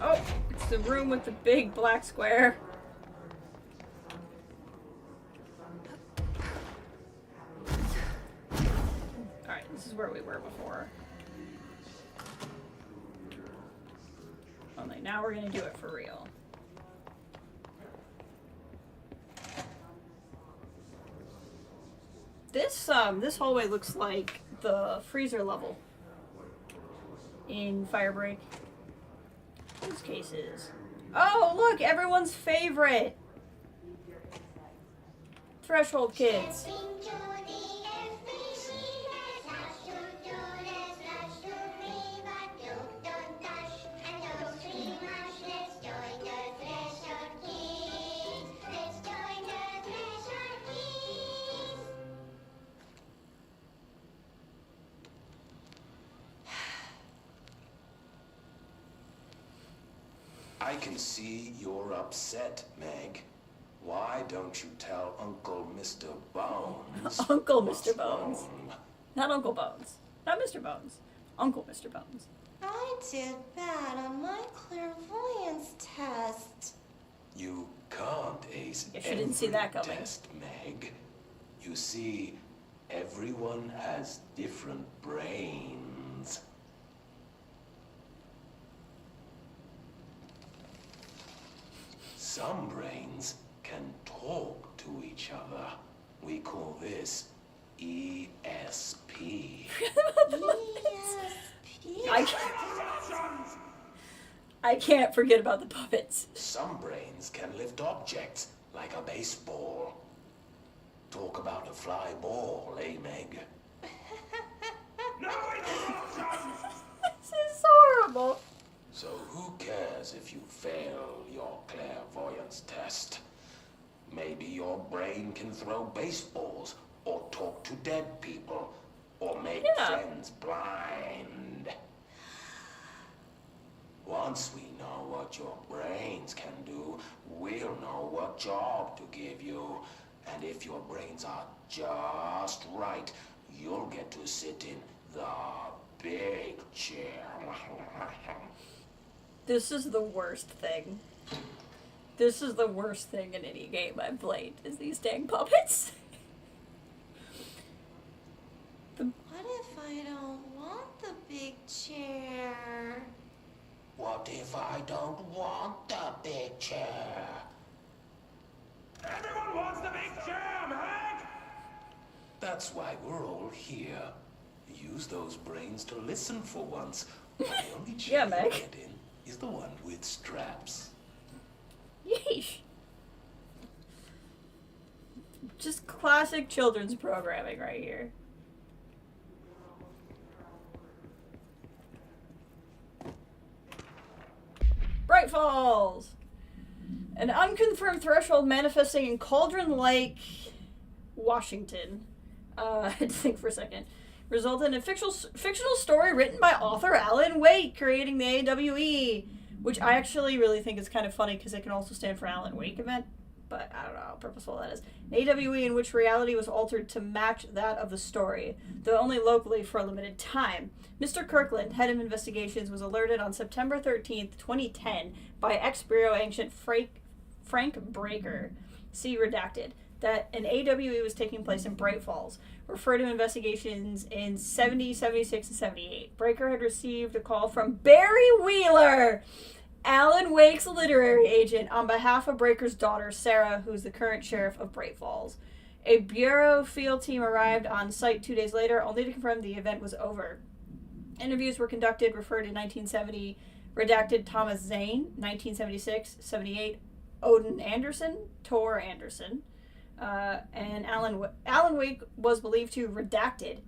Oh, it's the room with the big black square. Alright, this is where we were before. Only now we're gonna do it for real. This hallway looks like the freezer level in Firebreak. Those cases. Oh, look, everyone's favorite. Threshold kids. I can see you're upset, Meg. Why don't you tell Uncle Mr. Bones? Uncle Mr. Bones. Not Uncle Bones. Not Mr. Bones. Uncle Mr. Bones. I did bad on my clairvoyance test. You can't ace Guess you didn't see that coming. test, Meg. You see, everyone has different brains. Some brains can talk to each other. We call this ESP. I can't forget about the puppets. Some brains can lift objects like a baseball. Talk about a fly ball, eh, Meg? This is horrible. So who cares if you fail your clairvoyance test? Maybe your brain can throw baseballs, or talk to dead people, or make friends blind. Once we know what your brains can do, we'll know what job to give you. And if your brains are just right, you'll get to sit in the big chair. This is the worst thing. This is the worst thing in any game I've played, is these dang puppets. What if I don't want the big chair? What if I don't want the big chair? Everyone wants the big chair, Meg! That's why we're all here. Use those brains to listen for once. The only chair you Meg. get in is the one with straps. Yeesh. Just classic children's programming right here. Bright Falls! An unconfirmed threshold manifesting in Cauldron Lake, Washington. I had to think for a second. Resulted in a fictional story written by author Alan Wake, creating the AWE, which I actually really think is kind of funny because it can also stand for Alan Wake event, but I don't know how purposeful that is. An AWE in which reality was altered to match that of the story, though only locally for a limited time. Mr. Kirkland, head of investigations, was alerted on September 13th, 2010 by ex-Bureau agent Frank Breaker. See redacted. that an AWE was taking place in Bright Falls, referred to investigations in 70, 76, and 78. Breaker had received a call from Barry Wheeler, Alan Wake's literary agent, on behalf of Breaker's daughter, Sarah, who's the current sheriff of Bright Falls. A Bureau field team arrived on site 2 days later, only to confirm the event was over. Interviews were conducted, referred to 1970, redacted Thomas Zane, 1976, 78, Odin Anderson, Tor Anderson, and Alan Wake was believed to redacted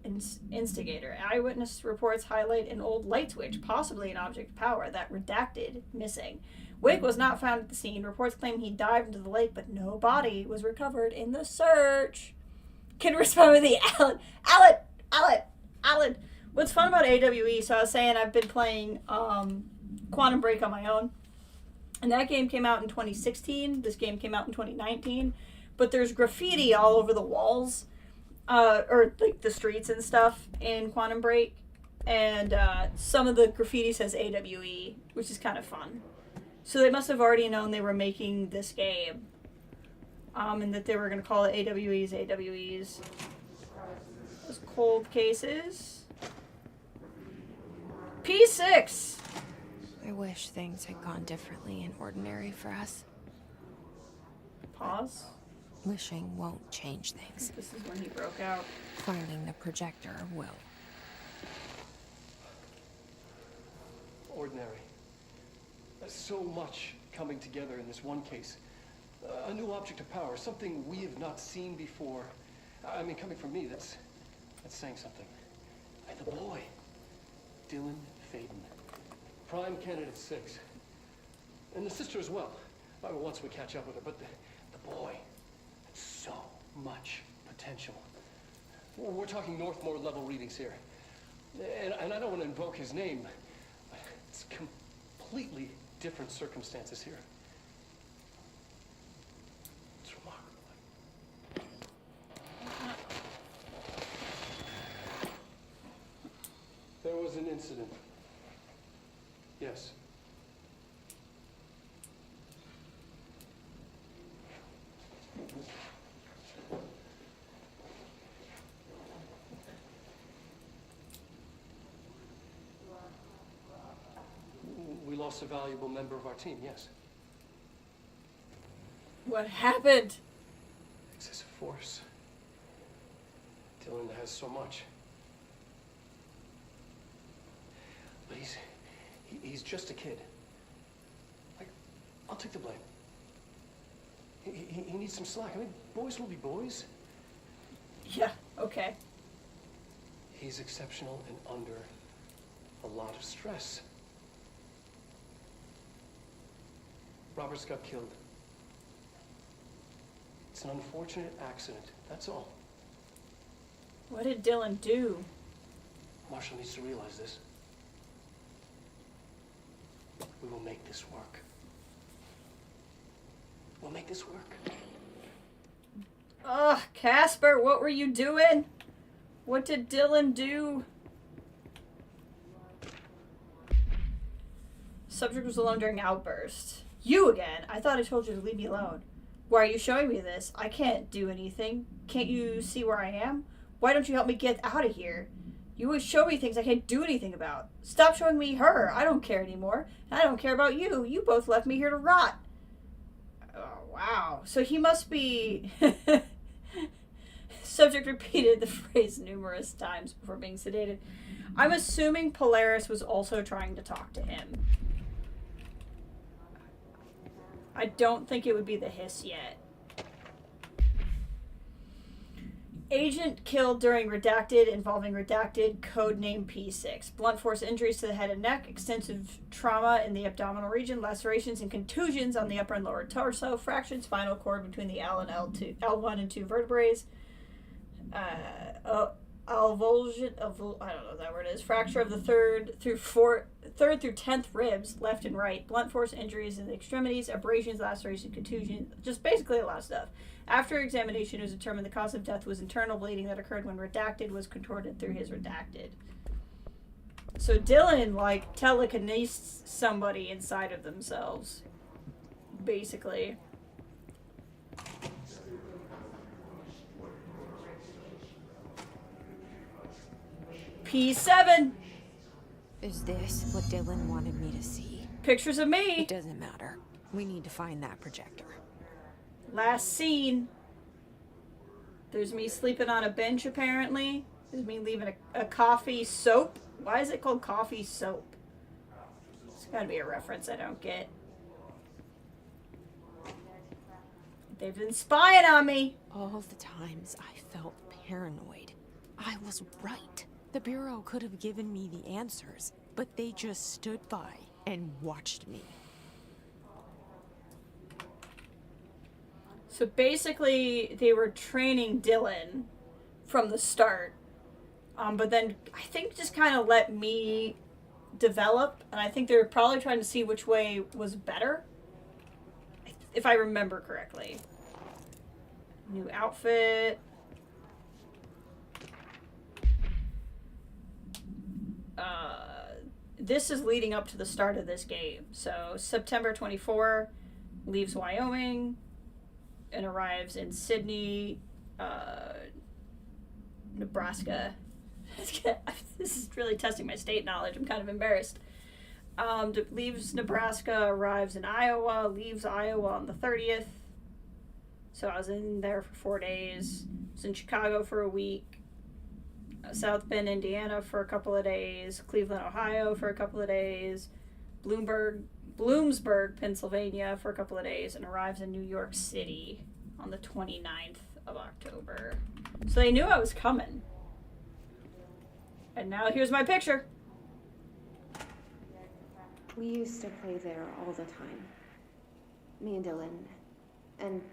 instigator. Eyewitness reports highlight an old light switch, possibly an object of power, that redacted missing. Wake was not found at the scene. Reports claim he dived into the lake, but no body was recovered in the search. Kid responded with the Alan. What's fun about AWE, so I was saying I've been playing Quantum Break on my own. And that game came out in 2016. This game came out in 2019. But there's graffiti all over the walls, or like the streets and stuff in Quantum Break. And some of the graffiti says AWE, which is kind of fun. So they must have already known they were making this game. And that they were going to call it AWEs. Those cold cases. P6! I wish things had gone differently and ordinary for us. Pause. Wishing won't change things. This is when he broke out. Finding the projector will. Ordinary. There's so much coming together in this one case. A new object of power, something we have not seen before. I mean, coming from me, that's saying something. And the boy, Dylan Faden, prime candidate 6, and the sister as well. Once we catch up with her, but the boy. So much potential. We're talking Northmore level readings here. And I don't want to invoke his name, but it's completely different circumstances here. It's remarkable. There was an incident. Yes. We lost a valuable member of our team, yes. What happened? Excessive force. Dylan has so much. But he's just a kid. I'll take the blame. He needs some slack. I mean, boys will be boys. Yeah, okay. He's exceptional and under a lot of stress. Robert's got killed. It's an unfortunate accident, that's all. What did Dylan do? Marshall needs to realize this. We will make this work. We'll make this work. Ugh, Casper, what were you doing? What did Dylan do? Subject was alone during outburst. You again? I thought I told you to leave me alone. Why are you showing me this? I can't do anything. Can't you see where I am? Why don't you help me get out of here? You always show me things I can't do anything about. Stop showing me her. I don't care anymore. I don't care about you. You both left me here to rot. Oh, wow. So he must be... Subject repeated the phrase numerous times before being sedated. I'm assuming Polaris was also trying to talk to him. I don't think it would be the hiss yet. Agent killed during Redacted, involving Redacted, codename P6. Blunt force injuries to the head and neck, extensive trauma in the abdominal region, lacerations and contusions on the upper and lower torso, fractured spinal cord between the L and L1 and 2 vertebrae, avulsion, I don't know what that word is, fracture of the third through 10th ribs, left and right, blunt force injuries in the extremities, abrasions, lacerations, contusions, just basically a lot of stuff. After examination, it was determined the cause of death was internal bleeding that occurred when Redacted was contorted through his Redacted. So Dylan, like, telekinesed somebody inside of themselves, basically. P7. Is this what Dylan wanted me to see? Pictures of me. It doesn't matter. We need to find that projector. Last scene. There's me sleeping on a bench, apparently. There's me leaving a coffee soap. Why is it called coffee soap? It's gotta be a reference I don't get. They've been spying on me. All the times I felt paranoid. I was right. The Bureau could have given me the answers, but they just stood by and watched me. So basically, they were training Dylan from the start. But then I think just kind of let me develop. And I think they were probably trying to see which way was better. If I remember correctly. New outfit. This is leading up to the start of this game. So September 24, leaves Wyoming and arrives in Sydney, Nebraska. This is really testing my state knowledge. I'm kind of embarrassed. Leaves Nebraska, arrives in Iowa, leaves Iowa on the 30th. So I was in there for 4 days. Was in Chicago for a week. South Bend, Indiana for a couple of days. Cleveland, Ohio for a couple of days. Bloomsburg, Pennsylvania for a couple of days. And arrives in New York City on the 29th of October. So they knew I was coming. And now here's my picture. We used to play there all the time. Me and Dylan, and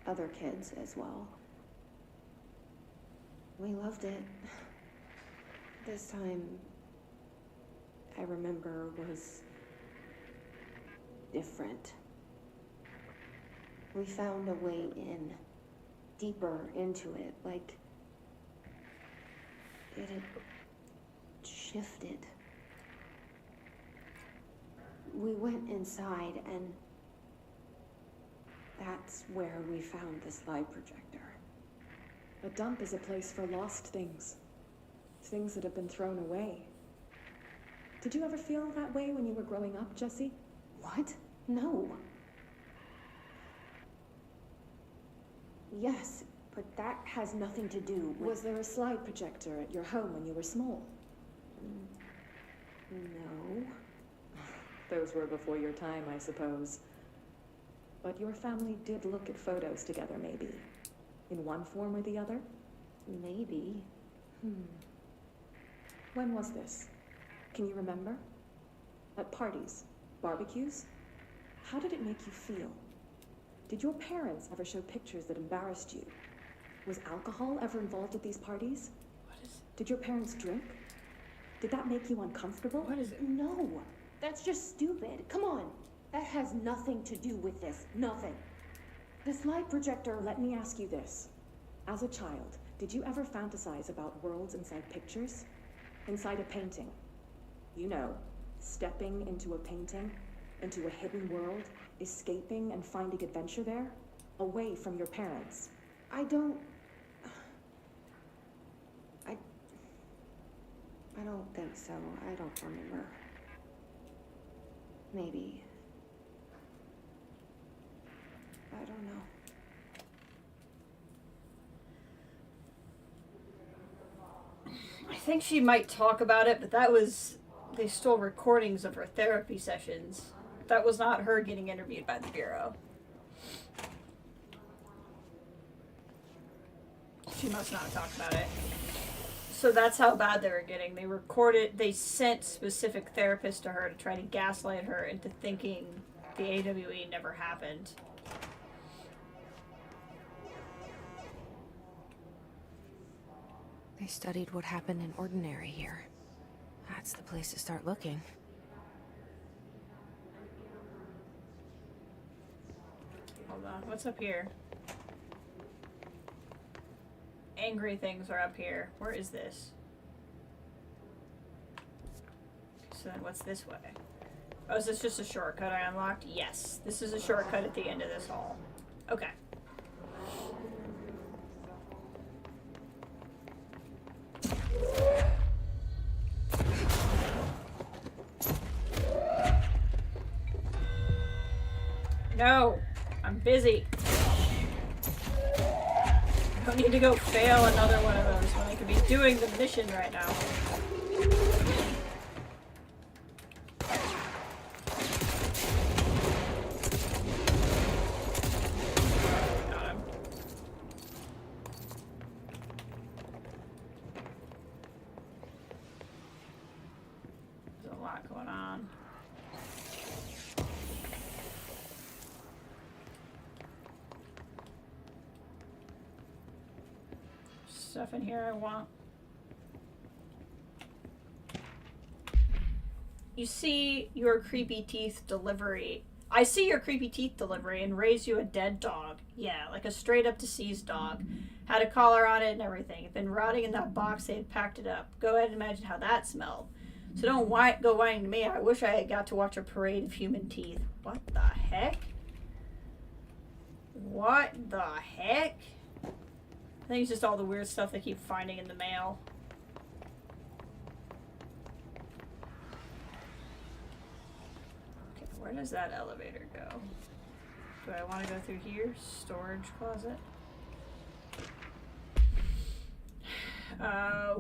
other kids as well. We loved it. This time, I remember, was different. We found a way in, deeper into it, like it had shifted. We went inside, and that's where we found the slide projector. A dump is a place for lost things. Things that have been thrown away. Did you ever feel that way when you were growing up, Jesse? What? No. Yes, but that has nothing to do with... Was there a slide projector at your home when you were small? No. Those were before your time, I suppose. But your family did look at photos together, maybe. In one form or the other? Maybe. When was this? Can you remember? At parties? Barbecues? How did it make you feel? Did your parents ever show pictures that embarrassed you? Was alcohol ever involved at these parties? Did your parents drink? Did that make you uncomfortable? What is it? No. That's just stupid. Come on. That has nothing to do with this. Nothing. The slide projector, let me ask you this. As a child, did you ever fantasize about worlds inside pictures? Inside a painting? You know, stepping into a painting, into a hidden world, escaping and finding adventure there, away from your parents. I don't think so. I don't remember. Maybe. I don't know. I think she might talk about it, but they stole recordings of her therapy sessions. That was not her getting interviewed by the Bureau. She must not have talked about it. So that's how bad they were getting. They sent specific therapists to her to try to gaslight her into thinking the AWE never happened. They studied what happened in Ordinary here. That's the place to start looking. Hold on, what's up here? Angry things are up here. Where is this? So then what's this way? Oh, is this just a shortcut I unlocked? Yes, this is a shortcut at the end of this hall. Okay. No, I'm busy. I don't need to go fail another one of those when I could be doing the mission right now. Got him. There's a lot going on. Stuff in here I want. You see your creepy teeth delivery. I see your creepy teeth delivery and raise you a dead dog. Yeah, like a straight up deceased dog. Had a collar on it and everything. It'd been rotting in that box. They had packed it up. Go ahead and imagine how that smelled. So don't go whining to me. I wish I had got to watch a parade of human teeth. What the heck? What the heck? I think it's just all the weird stuff they keep finding in the mail. Okay, where does that elevator go? Do I want to go through here? Storage closet.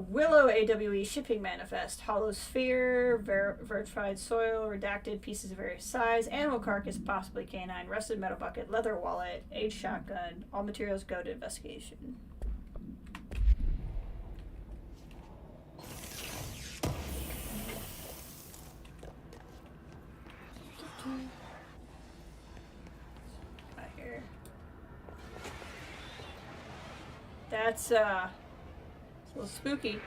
Willow AWE shipping manifest. Hollow sphere, verified soil, redacted pieces of various size, animal carcass, possibly canine, rusted metal bucket, leather wallet, aged shotgun. All materials go to investigation. Right here. That's it's a little spooky.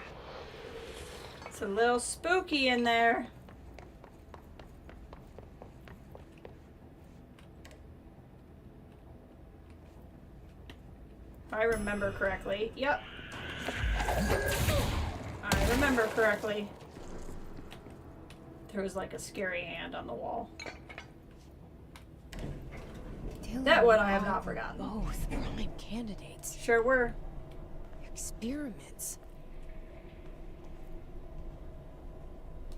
It's a little spooky in there. If I remember correctly. Yep. I remember correctly. There was like a scary hand on the wall. That one I have not forgotten. Both prime candidates. Sure were. Experiments.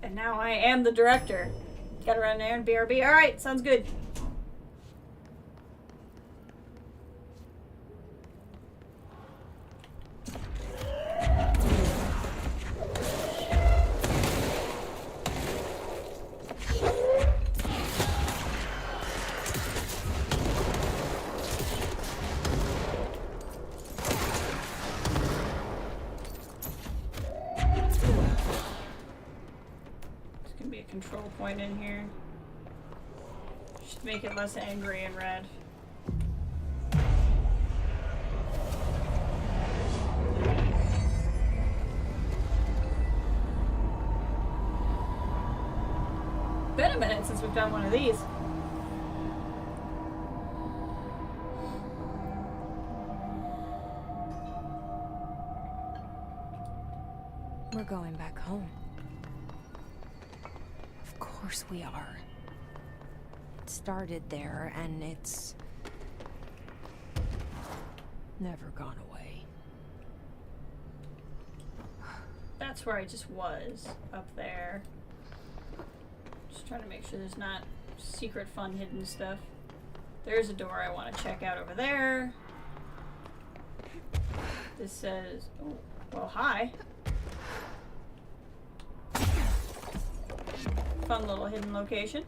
And now I am the director. Gotta run there and BRB. Alright, sounds good. Control point in here. Should make it less angry and red. Been a minute since we've done one of these. We're going back home. Of course we are. It started there, and it's never gone away. That's where I just was, up there. Just trying to make sure there's not secret fun hidden stuff. There's a door I want to check out over there. This says, oh, well, hi. Fun little hidden location.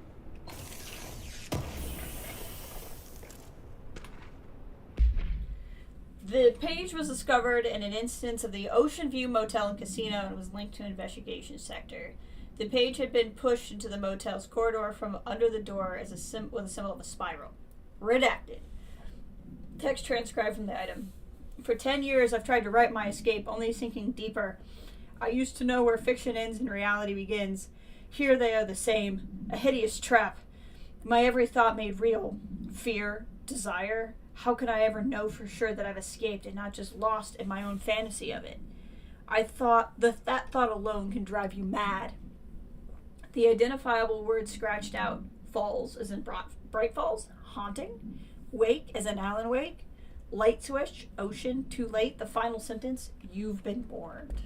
The page was discovered in an instance of the Ocean View Motel and Casino and was linked to an investigation sector. The page had been pushed into the motel's corridor from under the door as with a symbol of a spiral. Redacted. Text transcribed from the item. For 10 years, I've tried to write my escape, only sinking deeper. I used to know where fiction ends and reality begins. Here they are the same, a hideous trap. My every thought made real. Fear, desire. How can I ever know for sure that I've escaped and not just lost in my own fantasy of it? I thought that thought alone can drive you mad. The identifiable word scratched out. Falls, as in Bright Falls. Haunting. Wake, as in Alan Wake. Light switch. Ocean. Too late. The final sentence. You've been warned.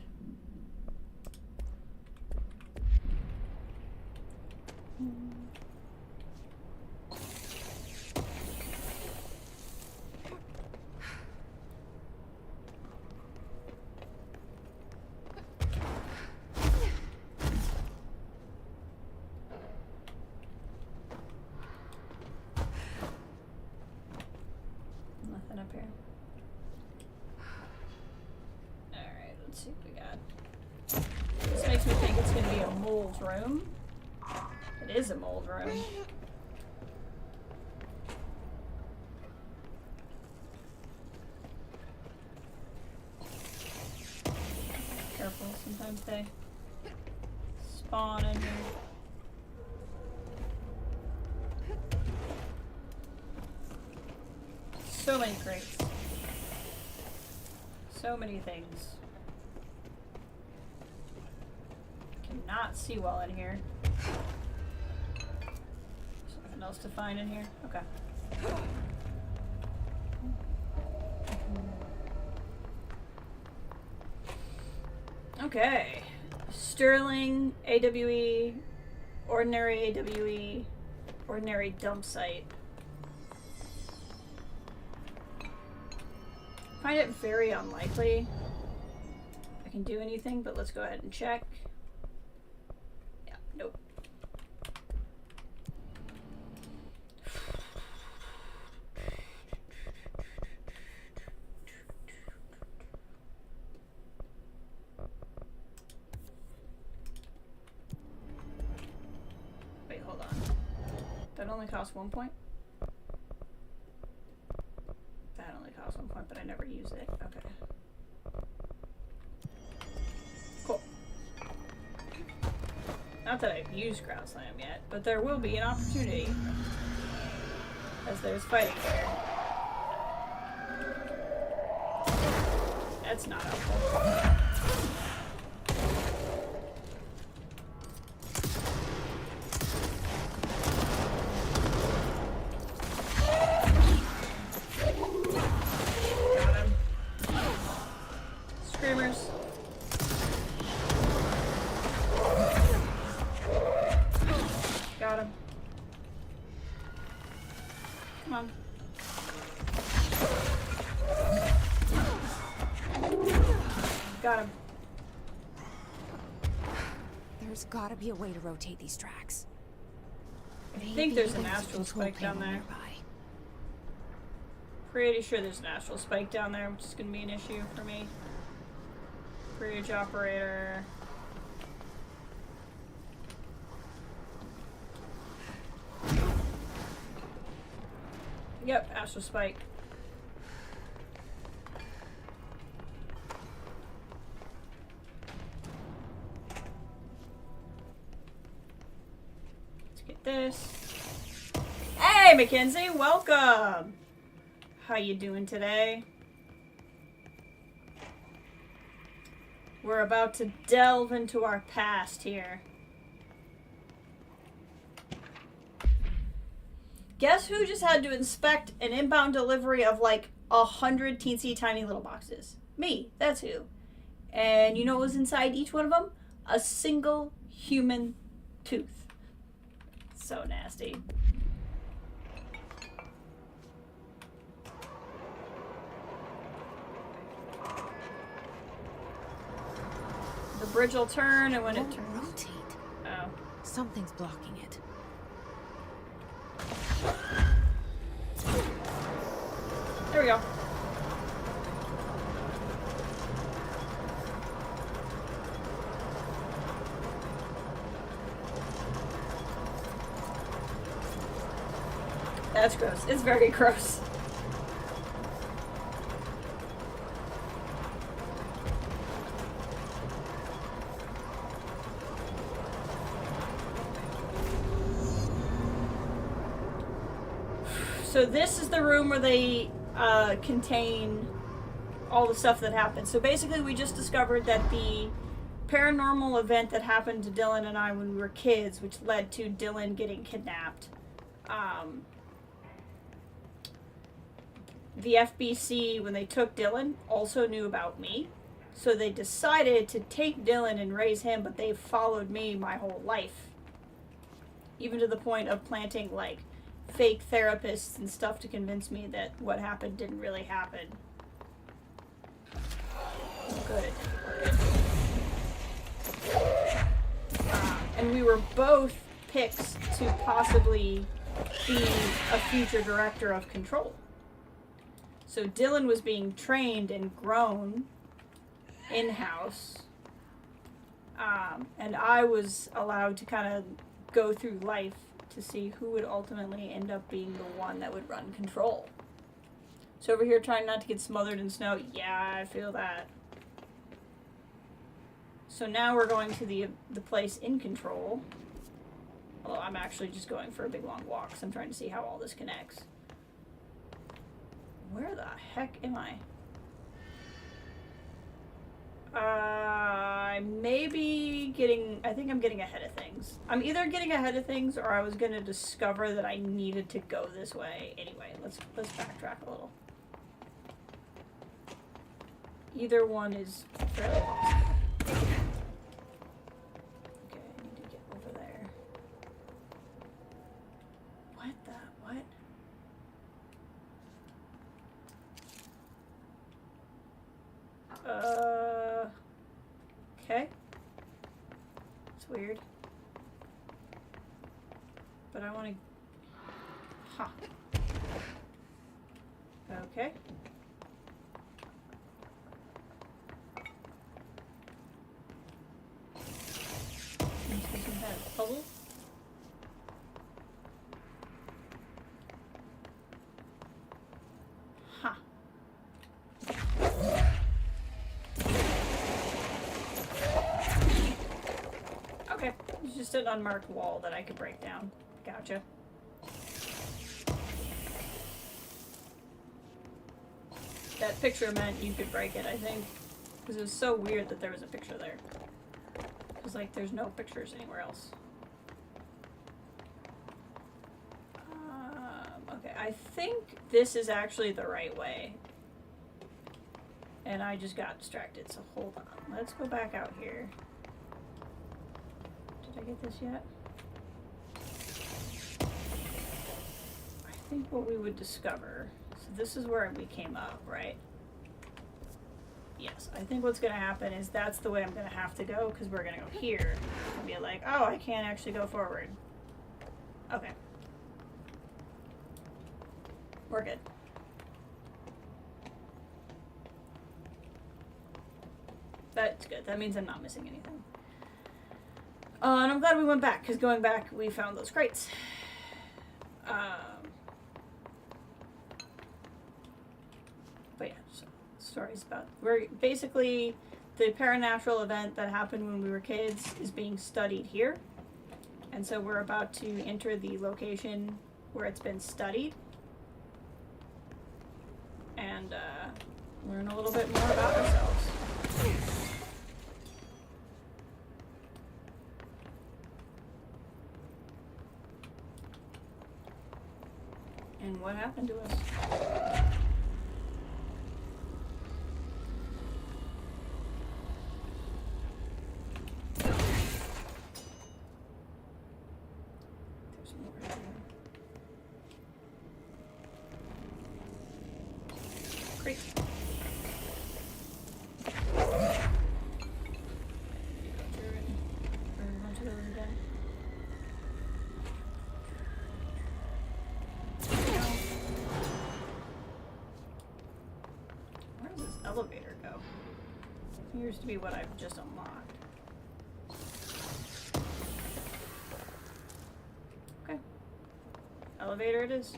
me think it's gonna be a mold room. It is a mold room. Careful, sometimes they spawn in here. So many crates. So many things. Cannot see well in here. Something else to find in here? Okay. Okay. Sterling, AWE, ordinary AWE, ordinary dump site. I find it very unlikely I can do anything, but let's go ahead and check. Yeah, nope. Wait, hold on. That only costs 1 point? That only costs 1 point, but I never use it. Okay. Cool. Not that I've used Ground Slam yet, but there will be an opportunity as there's fighting there. That's not helpful. Got him. There's gotta be a way to rotate these tracks. I think there's an astral spike down there. Pretty sure there's an astral spike down there, which is going to be an issue for me. Bridge operator. Yep, astral spike. Let's get this. Hey, Mackenzie, welcome. How you doing today? We're about to delve into our past here. Guess who just had to inspect an inbound delivery of like 100 teensy tiny little boxes? Me, that's who. And you know what was inside each one of them? A single human tooth. So nasty. The bridge will turn, and when it turns... rotate. Oh. Something's blocking it. There we go. That's gross. It's very gross. So this is the room where they contain all the stuff that happened. So basically we just discovered that the paranormal event that happened to Dylan and I when we were kids, which led to Dylan getting kidnapped, the FBC, when they took Dylan, also knew about me. So they decided to take Dylan and raise him, but they followed me my whole life. Even to the point of planting, like, fake therapists and stuff to convince me that what happened didn't really happen. Good. And we were both picks to possibly be a future director of Control. So Dylan was being trained and grown in-house. And I was allowed to kind of go through life to see who would ultimately end up being the one that would run control. So over here trying not to get smothered in snow. Yeah, I feel that. So now we're going to the place in control. Although I'm actually just going for a big long walk, so I'm trying to see how all this connects. Where the heck am I? I may be getting... I think I'm getting ahead of things. I'm either getting ahead of things or I was going to discover that I needed to go this way. Anyway, let's backtrack a little. Either one is fairly possible. Okay, I need to get over there. What the... what? Okay. It's weird. But I want to... Huh. Okay. Some kind of puzzle? Huh. Okay, it's just an unmarked wall that I could break down. Gotcha. That picture meant you could break it, I think. Because it was so weird that there was a picture there. Because, like, there's no pictures anywhere else. Okay, I think this is actually the right way. And I just got distracted, so hold on. Let's go back out here. Did I get this yet? I think what we would discover... So this is where we came up, right? Yes, I think what's going to happen is that's the way I'm going to have to go, because we're going to go here and be like, oh, I can't actually go forward. Okay. We're good. That's good. That means I'm not missing anything. And I'm glad we went back, because going back, we found those crates. But yeah, so stories about... We're basically... The paranatural event that happened when we were kids is being studied here. And so we're about to enter the location where it's been studied. And learn a little bit more about ourselves. And what happened to us? There's more here. Great. Elevator go? Appears to be what I've just unlocked. Okay. Elevator it is.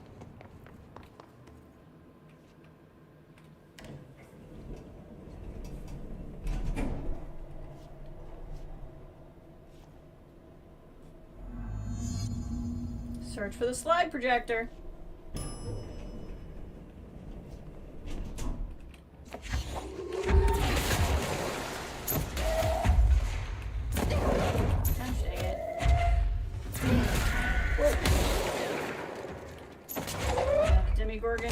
Search for the slide projector. Gorgon.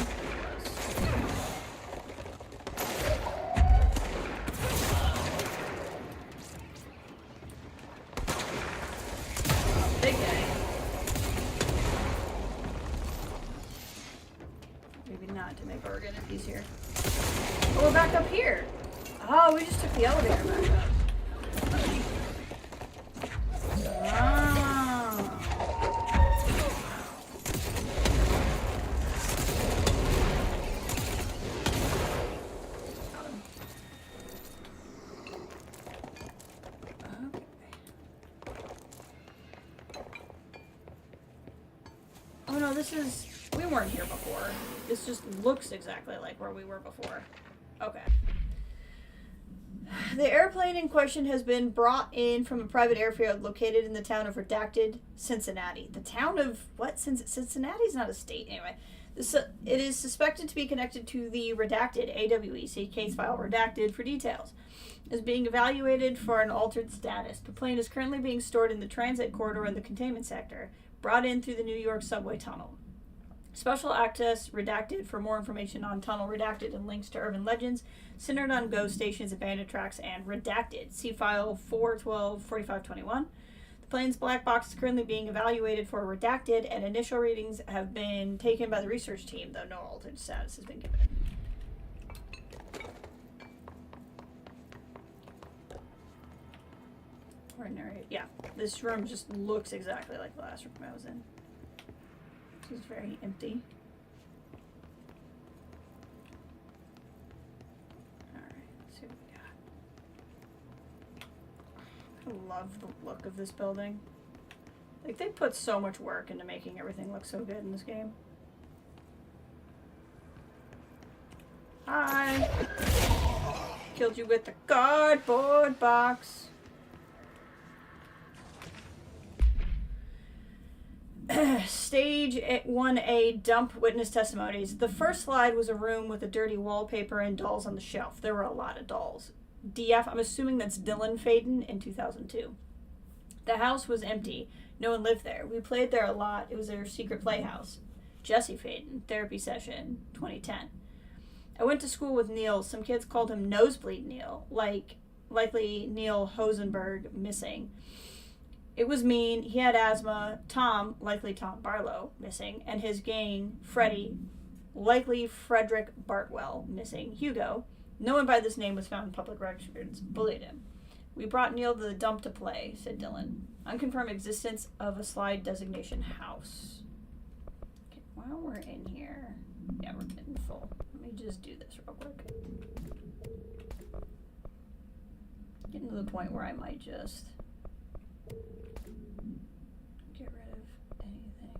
Big guy. Maybe not to make Gorgon if he's here. Oh, we're back up here. Oh, we just took the elevator back up. Oh no, this is... We weren't here before. This just looks exactly like where we were before. Okay. The airplane in question has been brought in from a private airfield located in the town of Redacted, Cincinnati. The town of... What? Cincinnati's not a state. Anyway. It is suspected to be connected to the Redacted, AWE. See case file Redacted for details. Is being evaluated for an altered status. The plane is currently being stored in the transit corridor in the containment sector, brought in through the New York subway tunnel. Special access Redacted for more information on Tunnel Redacted and links to urban legends centered on ghost stations, abandoned tracks, and Redacted. See file 412-4521. The plane's black box is currently being evaluated for Redacted, and initial readings have been taken by the research team, though no altered status has been given. Ordinary. Yeah, this room just looks exactly like the last room I was in. This is very empty. Alright, let's see what we got. I love the look of this building. Like, they put so much work into making everything look so good in this game. Hi! Killed you with the cardboard box. Stage 1A dump witness testimonies. The first slide was a room with a dirty wallpaper and dolls on the shelf. There were a lot of dolls. DF, I'm assuming that's Dylan Faden in 2002. The house was empty. No one lived there. We played there a lot. It was their secret playhouse. Jesse Faden, therapy session, 2010. I went to school with Neil. Some kids called him Nosebleed Neil, likely Neil Hosenberg missing. It was mean. He had asthma. Tom, likely Tom Barlow, missing. And his gang, Freddie, likely Frederick Bartwell, missing. Hugo, no one by this name was found in public records, bullied him. We brought Neil to the dump to play, said Dylan. Unconfirmed existence of a slide designation house. Okay, while we're in here... Yeah, we're getting full. Let me just do this real quick. Getting to the point where I might just... get rid of anything.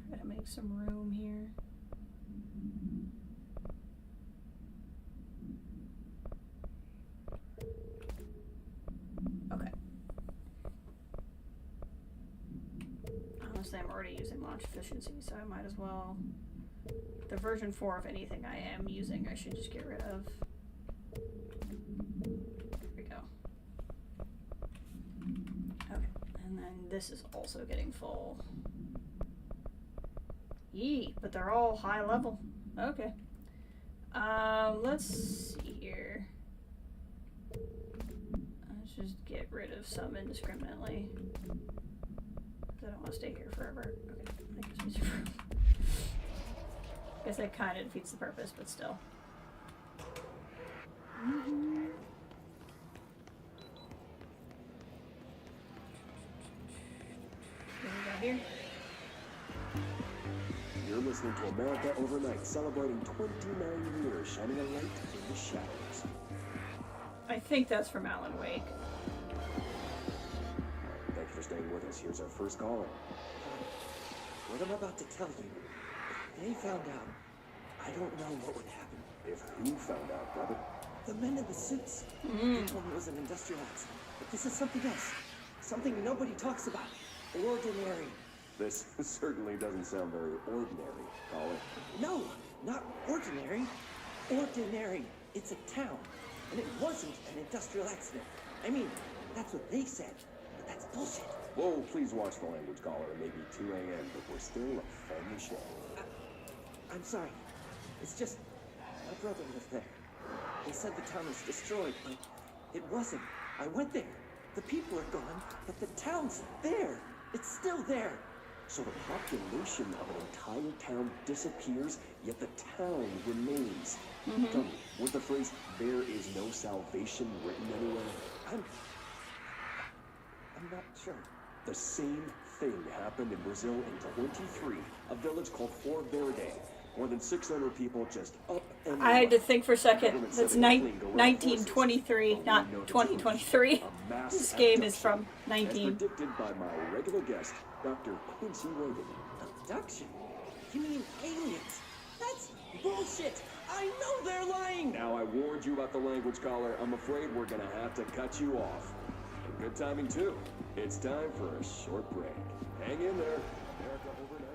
Try to make some room here. Okay. Honestly, I'm already using launch efficiency, so I might as well... The version 4 of anything I am using, I should just get rid of. There we go. Okay, and then this is also getting full. Yee, but they're all high level. Okay. Let's see here. Let's just get rid of some indiscriminately. I don't want to stay here forever. Okay, that gives me some room. I guess that kind of defeats the purpose, but still. What do we got here? You're listening to America Overnight, celebrating 29 years, shining a light in the shadows. I think that's from Alan Wake. Thank you for staying with us. Here's our first caller. What I'm about to tell you, if they found out, I don't know what would happen. If who found out, brother? The men in the suits. They told me it was an industrial accident. But this is something else. Something nobody talks about. Ordinary. This certainly doesn't sound very ordinary, caller. No, not ordinary. Ordinary. It's a town. And it wasn't an industrial accident. I mean, that's what they said. But that's bullshit. Whoa, please watch the language, caller. It may be 2 a.m., but we're still a family show. I'm sorry. It's just, my brother lived there. They said the town was destroyed, but it wasn't. I went there. The people are gone, but the town's there. It's still there. So the population of an entire town disappears, yet the town remains. Tell me, was the phrase, "there is no salvation," written anywhere? I'm not sure. The same thing happened in Brazil in 23, a village called Flor Verde. More than 600 people just up and I had to left. think for a second. Government That's said they were fleeing guerrilla 1923, forces. not But we know the 2023. truth. A mass This game is abduction, from as 19. predicted by my regular guest, Dr. Quincy Reagan. Abduction? You mean aliens? That's bullshit! I know they're lying! Now, I warned you about the language caller. I'm afraid we're gonna have to cut you off. And good timing, too. It's time for a short break. Hang in there. America overnight.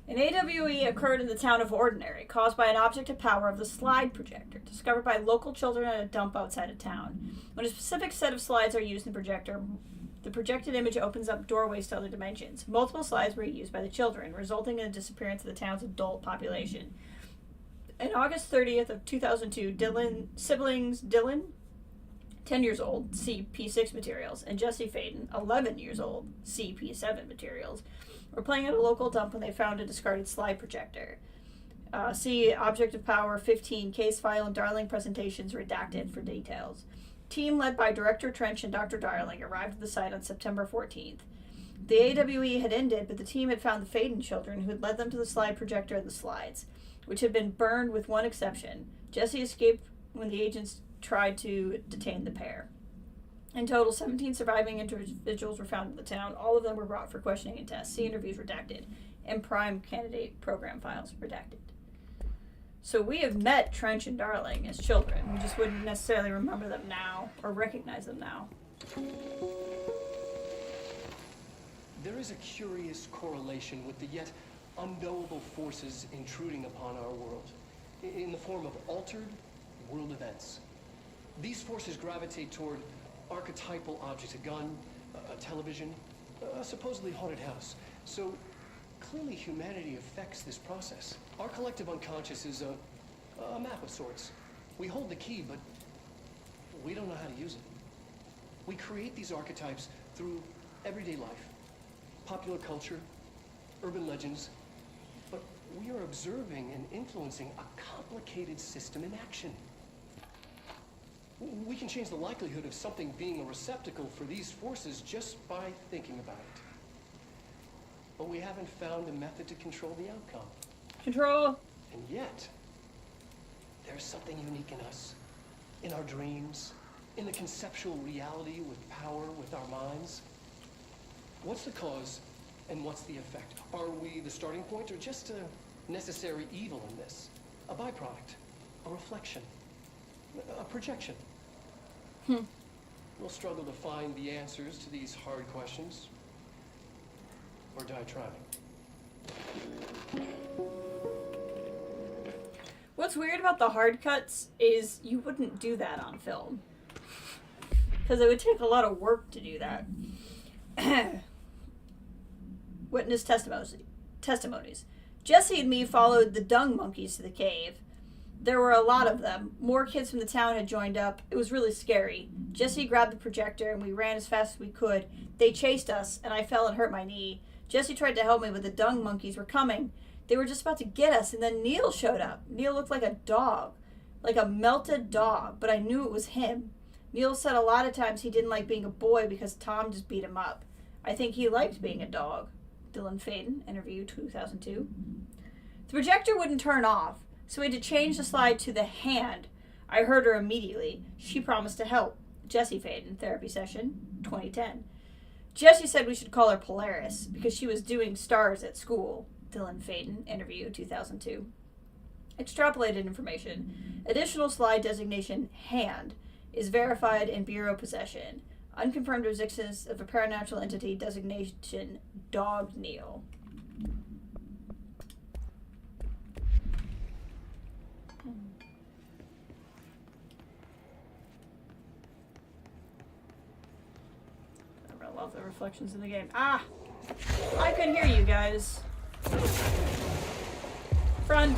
An AWE occurred in the town of Ordinary, caused by an object of power of the slide projector, discovered by local children at a dump outside of town. When a specific set of slides are used in the projector, the projected image opens up doorways to other dimensions. Multiple slides were used by the children, resulting in the disappearance of the town's adult population. On August 30th of 2002, siblings Dylan, 10 years old, CP6 materials, and Jesse Faden, 11 years old, CP7 materials, were playing at a local dump when they found a discarded slide projector. See Object of Power 15 case file and Darling presentations redacted for details. Team led by Director Trench and Dr. Darling arrived at the site on September 14th. The AWE had ended, but the team had found the Faden children who had led them to the slide projector and the slides, which had been burned with one exception. Jesse escaped when the agents tried to detain the pair. In total, 17 surviving individuals were found in the town. All of them were brought for questioning and tests. See interviews redacted. And prime candidate program files redacted. So we have met Trench and Darling as children. We just wouldn't necessarily remember them now or recognize them now. There is a curious correlation with the yet unknowable forces intruding upon our world, in the form of altered world events. These forces gravitate toward archetypal objects, a gun, a television, a supposedly haunted house. So clearly humanity affects this process. Our collective unconscious is a map of sorts. We hold the key, but we don't know how to use it. We create these archetypes through everyday life, popular culture, urban legends, but we are observing and influencing a complicated system in action. We can change the likelihood of something being a receptacle for these forces just by thinking about it. But we haven't found a method to control the outcome. Control! And yet, there's something unique in us, in our dreams, in the conceptual reality with power, with our minds. What's the cause and what's the effect? Are we the starting point or just a necessary evil in this? A byproduct, a reflection, a projection? We'll struggle to find the answers to these hard questions, or die trying. What's weird about the hard cuts is you wouldn't do that on film. Because it would take a lot of work to do that. Witness testimonies. Jesse and me followed the dung monkeys to the cave. There were a lot of them. More kids from the town had joined up. It was really scary. Jesse grabbed the projector and we ran as fast as we could. They chased us and I fell and hurt my knee. Jesse tried to help me, but the dung monkeys were coming. They were just about to get us, and then Neil showed up. Neil looked like a dog, like a melted dog, but I knew it was him. Neil said a lot of times he didn't like being a boy because Tom just beat him up. I think he liked being a dog. Dylan Faden, interview 2002. The projector wouldn't turn off, so we had to change the slide to the hand. I heard her immediately. She promised to help. Jesse Faden, therapy session, 2010. Jesse said we should call her Polaris because she was doing stars at school. Dylan Faden, interview 2002. Extrapolated information. Additional slide designation, hand, is verified in Bureau possession. Unconfirmed existence of a paranatural entity designation, Dog Neil. I love the reflections in the game. Ah! I couldn't hear you guys. Front.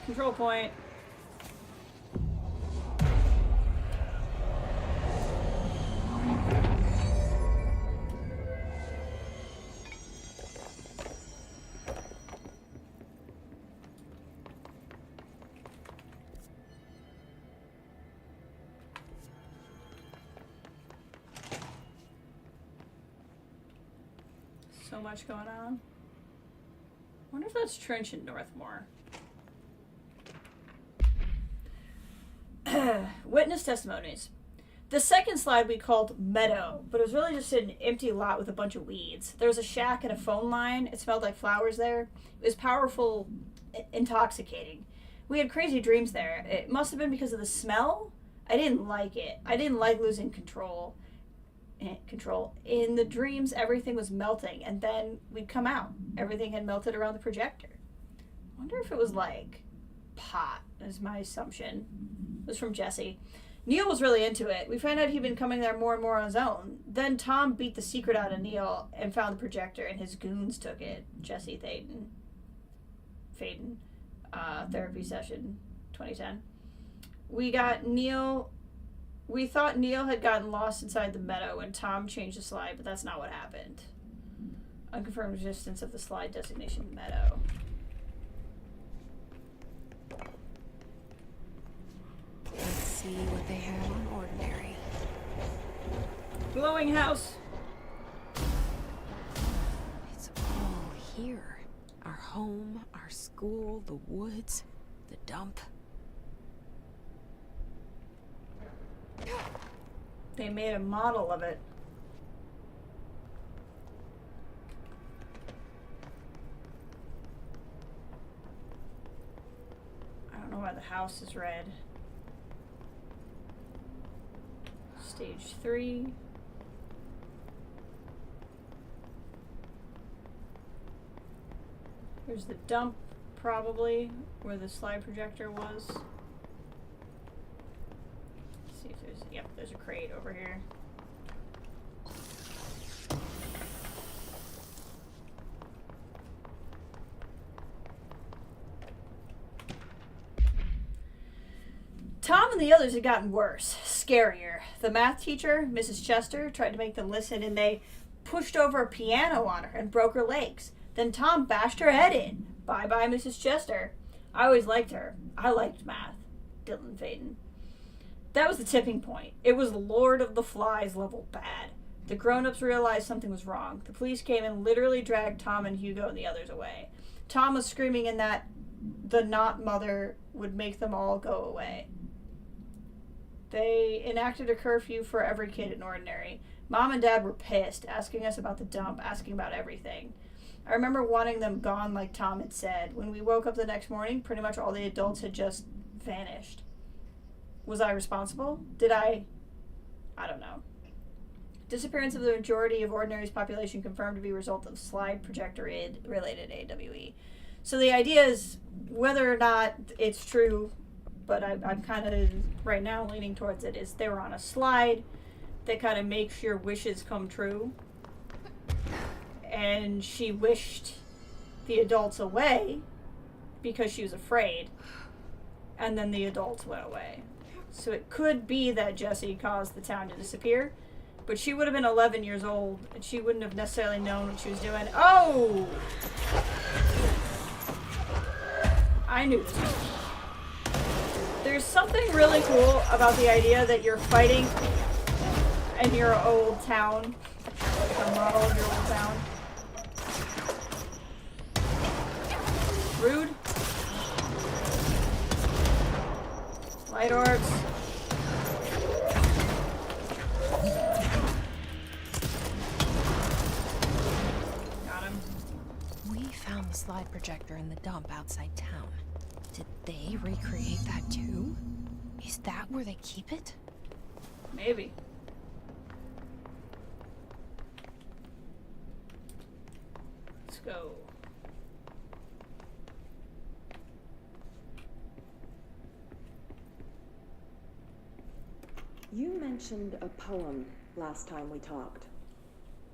Control point. So much going on. I wonder if that's Trench and Northmore. Witness testimonies. The second slide we called Meadow, but it was really just an empty lot with a bunch of weeds. There was a shack and a phone line. It smelled like flowers there. It was powerful, intoxicating. We had crazy dreams there. It must have been because of the smell. I didn't like it. I didn't like losing control. In the dreams, everything was melting, and then we'd come out. Everything had melted around the projector. I wonder if it was like pot, is my assumption. It was from Jesse. Neil was really into it. We found out he'd been coming there more and more on his own. Then Tom beat the secret out of Neil and found the projector, and his goons took it. Jesse Faden. Therapy session 2010. We thought Neil had gotten lost inside the meadow and Tom changed the slide, but that's not what happened. Unconfirmed existence of the slide designation meadow. Let's see what they have on ordinary. Glowing house. It's all here. Our home, our school, the woods, the dump. They made a model of it. I don't know why the house is red. Stage 3. Here's the dump, probably, where the slide projector was. Let's see if there's, yep, there's a crate over here. Tom and the others had gotten worse, scarier. The math teacher, Mrs. Chester, tried to make them listen, and they pushed over a piano on her and broke her legs. Then Tom bashed her head in. Bye-bye, Mrs. Chester. I always liked her. I liked math. Dylan Faden. That was the tipping point. It was Lord of the Flies level bad. The grown-ups realized something was wrong. The police came and literally dragged Tom and Hugo and the others away. Tom was screaming in that the not mother would make them all go away. They enacted a curfew for every kid in Ordinary. Mom and Dad were pissed, asking us about the dump, asking about everything. I remember wanting them gone like Tom had said. When we woke up the next morning, pretty much all the adults had just vanished. Was I responsible? Did I don't know. Disappearance of the majority of Ordinary's population confirmed to be a result of slide projector-related AWE. So the idea is, whether or not it's true, but I'm kind of, right now, leaning towards it, is they were on a slide that kind of makes your wishes come true. And she wished the adults away because she was afraid. And then the adults went away. So it could be that Jessie caused the town to disappear. But she would have been 11 years old, and she wouldn't have necessarily known what she was doing. Oh! I knew this. There's something really cool about the idea that you're fighting in your old town. Like a model of your old town. Rude. Light orbs. Got him. We found the slide projector in the dump outside town. Did they recreate that too? Is that where they keep it? Maybe. Let's go. You mentioned a poem last time we talked.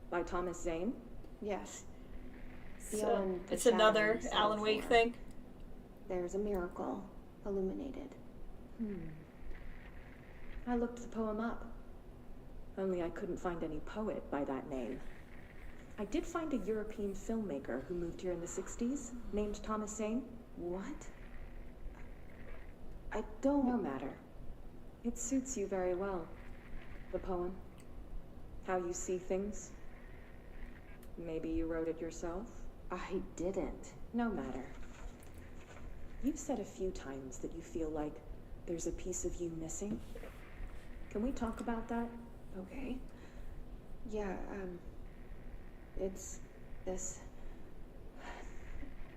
By Thomas Zane? Yes. So it's another Alan Wake thing. There's a miracle illuminated. I looked the poem up. Only I couldn't find any poet by that name. I did find a European filmmaker who moved here in the 60s, named Thomas Zane. What? I don't... No matter. It suits you very well. The poem. How you see things. Maybe you wrote it yourself? I didn't. No matter. You've said a few times that you feel like there's a piece of you missing. Can we talk about that? Okay. Yeah, it's this.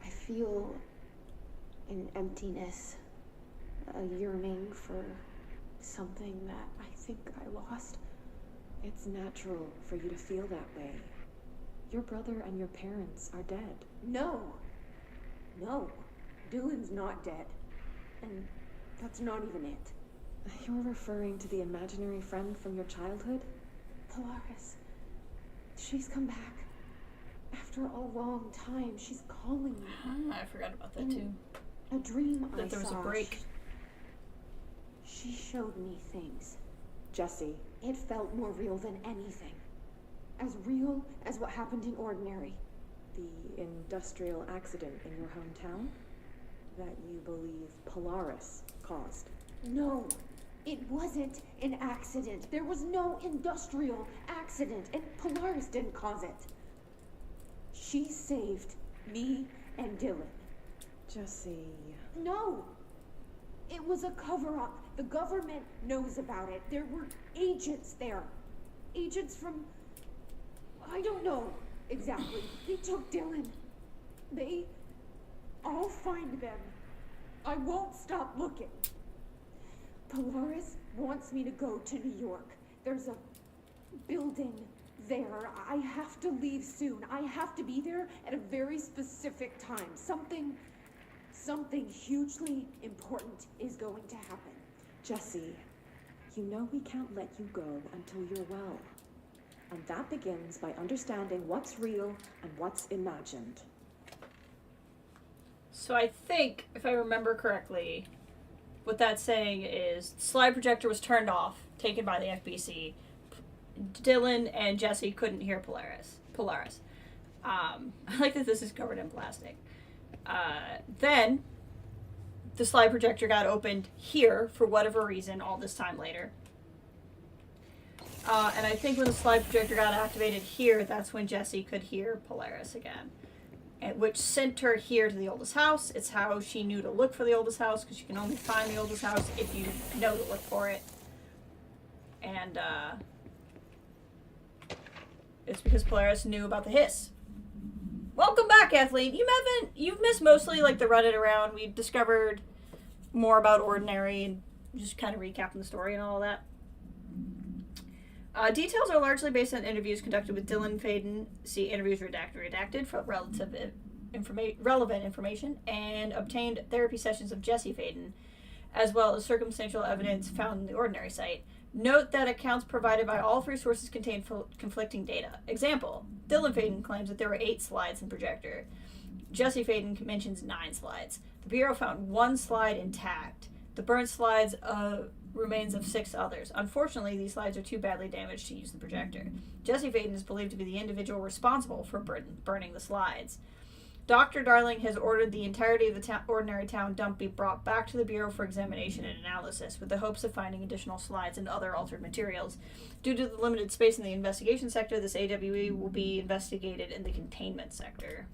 I feel an emptiness, a yearning for something that I think I lost. It's natural for you to feel that way. Your brother and your parents are dead. No. No. Dylan's not dead. And that's not even it. You're referring to the imaginary friend from your childhood? Polaris. She's come back. After a long time, she's calling me. I forgot about that too. A dream I That there was a saw. break. She showed me things. Jesse. It felt more real than anything. As real as what happened in Ordinary. The industrial accident in your hometown? That you believe Polaris caused? No, it wasn't an accident. There was no industrial accident, and Polaris didn't cause it. She saved me and Dylan. Jesse. No! It was a cover-up. The government knows about it. There were agents there. Agents from... I don't know exactly. They took Dylan. I'll find them. I won't stop looking. Polaris wants me to go to New York. There's a building there. I have to leave soon. I have to be there at a very specific time. Something hugely important is going to happen. Jesse, you know we can't let you go until you're well. And that begins by understanding what's real and what's imagined. So I think, if I remember correctly, what that's saying is the slide projector was turned off, taken by the FBC. Dylan and Jesse couldn't hear Polaris. I like that this is covered in plastic. Then the slide projector got opened here for whatever reason all this time later. And I think when the slide projector got activated here, that's when Jesse could hear Polaris again. Which sent her here to the oldest house. It's how she knew to look for the oldest house, because you can only find the oldest house if you know to look for it. And it's because Polaris knew about the hiss. Welcome back, Kathleen. You've missed mostly like the Reddit around. We discovered more about Ordinary and just kind of recapping the story and all that. Details are largely based on interviews conducted with Dylan Faden. See interviews redacted for relevant information, and obtained therapy sessions of Jesse Faden, as well as circumstantial evidence found in the Ordinary site. Note that accounts provided by all three sources contain conflicting data. Example, Dylan Faden claims that there were 8 slides in Projector. Jesse Faden mentions 9 slides. The Bureau found 1 slide intact. The burnt slides remains of 6 others. Unfortunately, these slides are too badly damaged to use the projector. Jesse Faden is believed to be the individual responsible for burning the slides. Dr. Darling has ordered the entirety of the Ordinary Town dump be brought back to the Bureau for examination and analysis, with the hopes of finding additional slides and other altered materials. Due to the limited space in the investigation sector, this AWE will be investigated in the containment sector.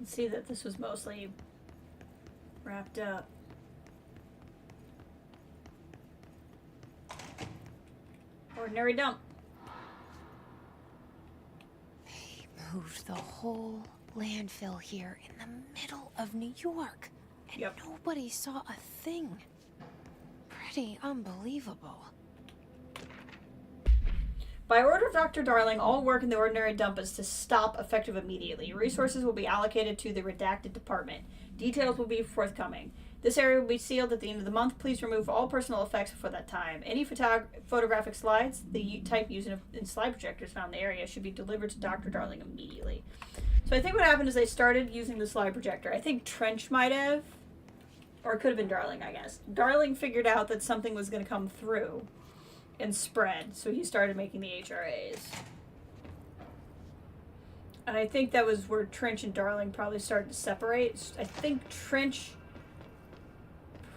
See that this was mostly wrapped up. Ordinary dump. They moved the whole landfill here in the middle of New York, and nobody saw a thing. Pretty unbelievable. By order of Dr. Darling, all work in the Ordinary dump is to stop effective immediately. Resources will be allocated to the redacted department. Details will be forthcoming. This area will be sealed at the end of the month. Please remove all personal effects before that time. Any photographic slides, the type used in slide projectors found in the area, should be delivered to Dr. Darling immediately. So I think what happened is they started using the slide projector. I think Trench might have, or it could have been Darling, I guess. Darling figured out that something was going to come through and spread, so he started making the HRAs. And I think that was where Trench and Darling probably started to separate. I think Trench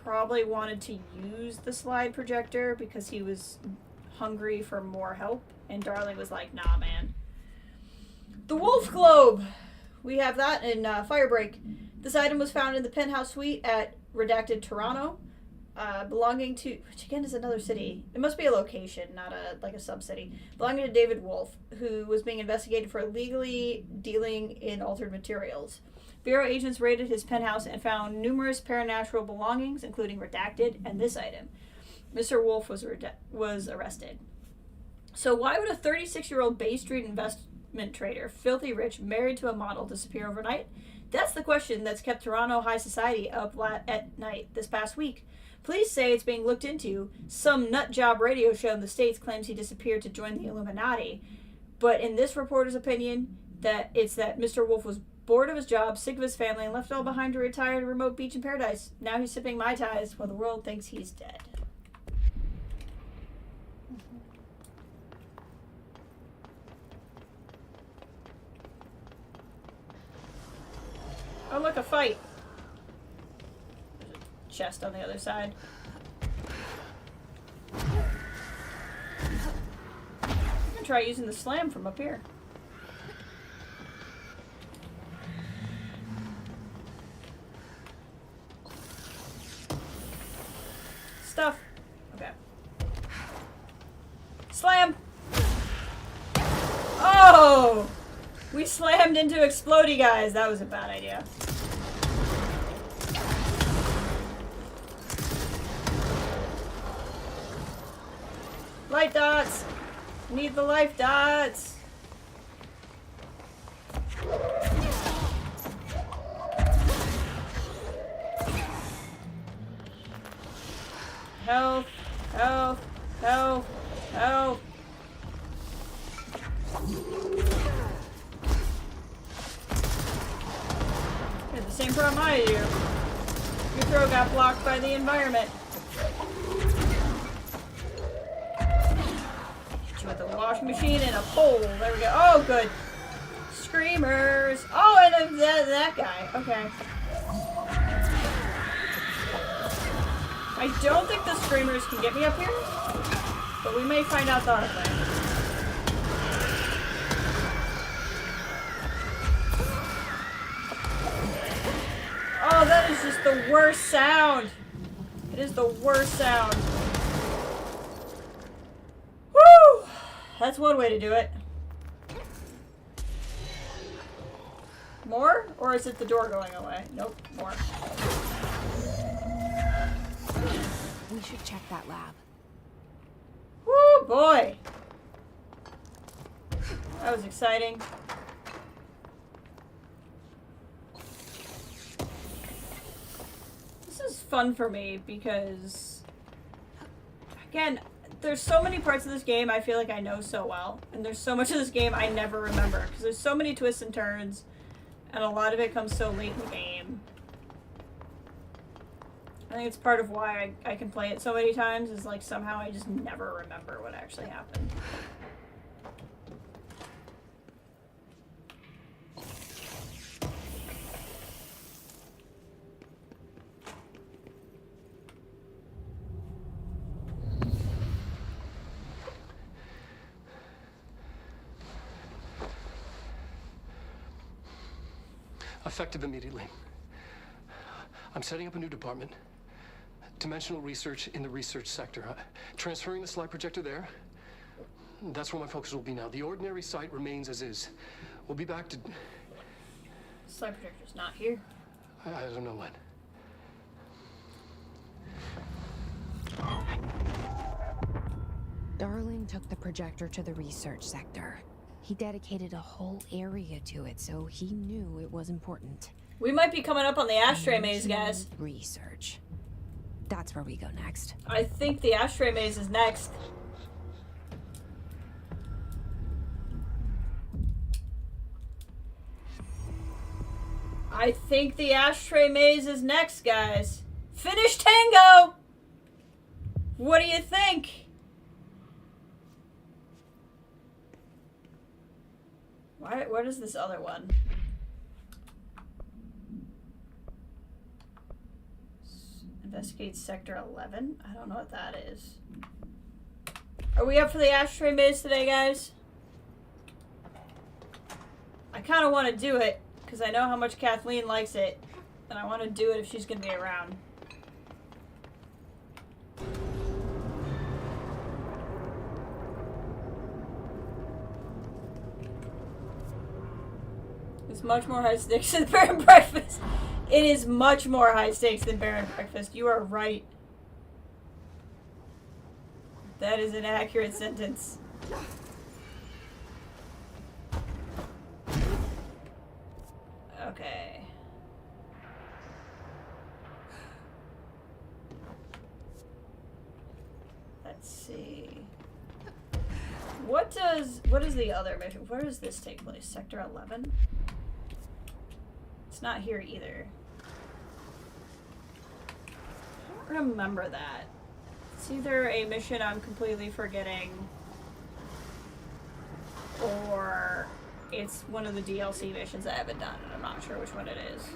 probably wanted to use the slide projector because he was hungry for more help, and Darling was like, nah, man. The Wolf Globe! We have that in Firebreak. This item was found in the penthouse suite at Redacted Toronto, belonging to, which again is another city. It must be a location, not a sub-city. Belonging to David Wolf, who was being investigated for illegally dealing in altered materials. Bureau agents raided his penthouse and found numerous paranatural belongings, including Redacted and this item. Mr. Wolf was arrested. So why would a 36-year-old Bay Street investment trader, filthy rich, married to a model, disappear overnight? That's the question that's kept Toronto high society up at night this past week. Police say it's being looked into. Some nutjob radio show in the States claims he disappeared to join the Illuminati. But in this reporter's opinion, that Mr. Wolf was bored of his job, sick of his family, and left it all behind to retire to a remote beach in paradise. Now he's sipping Mai Tais while the world thinks he's dead. Oh, look, a fight. There's a chest on the other side. I'm gonna try using the slam from up here. Stuff. Okay. Slam! Oh! We slammed into explodey guys. That was a bad idea. Light dots! Need the life dots! Health, health, health, health. You had the same problem I do. Your throw got blocked by the environment. Hit you with a washing machine and a pole. There we go. Oh, good. Screamers. Oh, and that guy. Okay. I don't think the screamers can get me up here, but we may find out the hard way. Oh, that is just the worst sound. It is the worst sound. Woo! That's one way to do it. More? Or is it the door going away? Nope, more. We should check that lab. Woo, boy! That was exciting. This is fun for me because, again, there's so many parts of this game I feel like I know so well, and there's so much of this game I never remember because there's so many twists and turns, and a lot of it comes so late in the game. I think it's part of why I can play it so many times, is like somehow I just never remember what actually happened. Effective immediately. I'm setting up a new department. Dimensional research in the research sector. Transferring the slide projector there. That's where my focus will be now. The ordinary site remains as is. We'll be back to... Slide projector's not here. I don't know when. Darling took the projector to the research sector. He dedicated a whole area to it, so he knew it was important. We might be coming up on the ashtray maze, guys. Research. That's where we go next. I think the ashtray maze is next. I think the ashtray maze is next, guys. Finish Tango! What do you think? What is this other one? Investigate Sector 11? I don't know what that is. Are we up for the ashtray maze today, guys? I kind of want to do it, because I know how much Kathleen likes it, and I want to do it if she's going to be around. It's much more high stakes than Bear and Breakfast. It is much more high stakes than Bear and Breakfast. You are right. That is an accurate sentence. Okay. Let's see. What is the other mission? Where does this take place? Sector 11? It's not here either. I don't remember that. It's either a mission I'm completely forgetting, or it's one of the DLC missions I haven't done, and I'm not sure which one it is.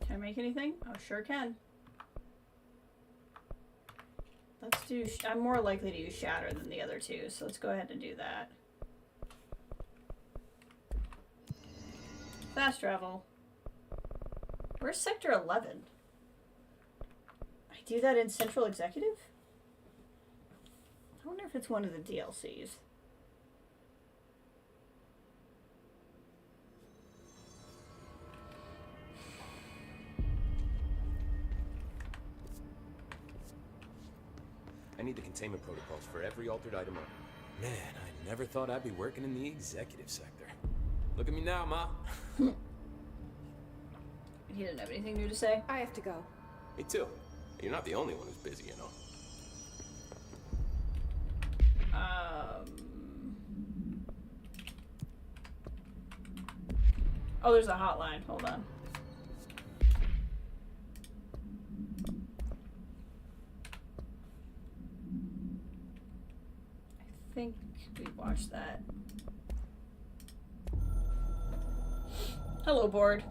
Can I make anything? Oh, sure can. Let's do... I'm more likely to use Shatter than the other two, so let's go ahead and do that. Fast travel. Where's Sector 11? I do that in Central Executive? I wonder if it's one of the DLCs. I need the containment protocols for every altered item. Man, I never thought I'd be working in the executive sector. Look at me now, Ma. He didn't have anything new to say? I have to go. Me too. You're not the only one who's busy, you know. Oh, there's a hotline. Hold on. I think we watched that. Hello, board.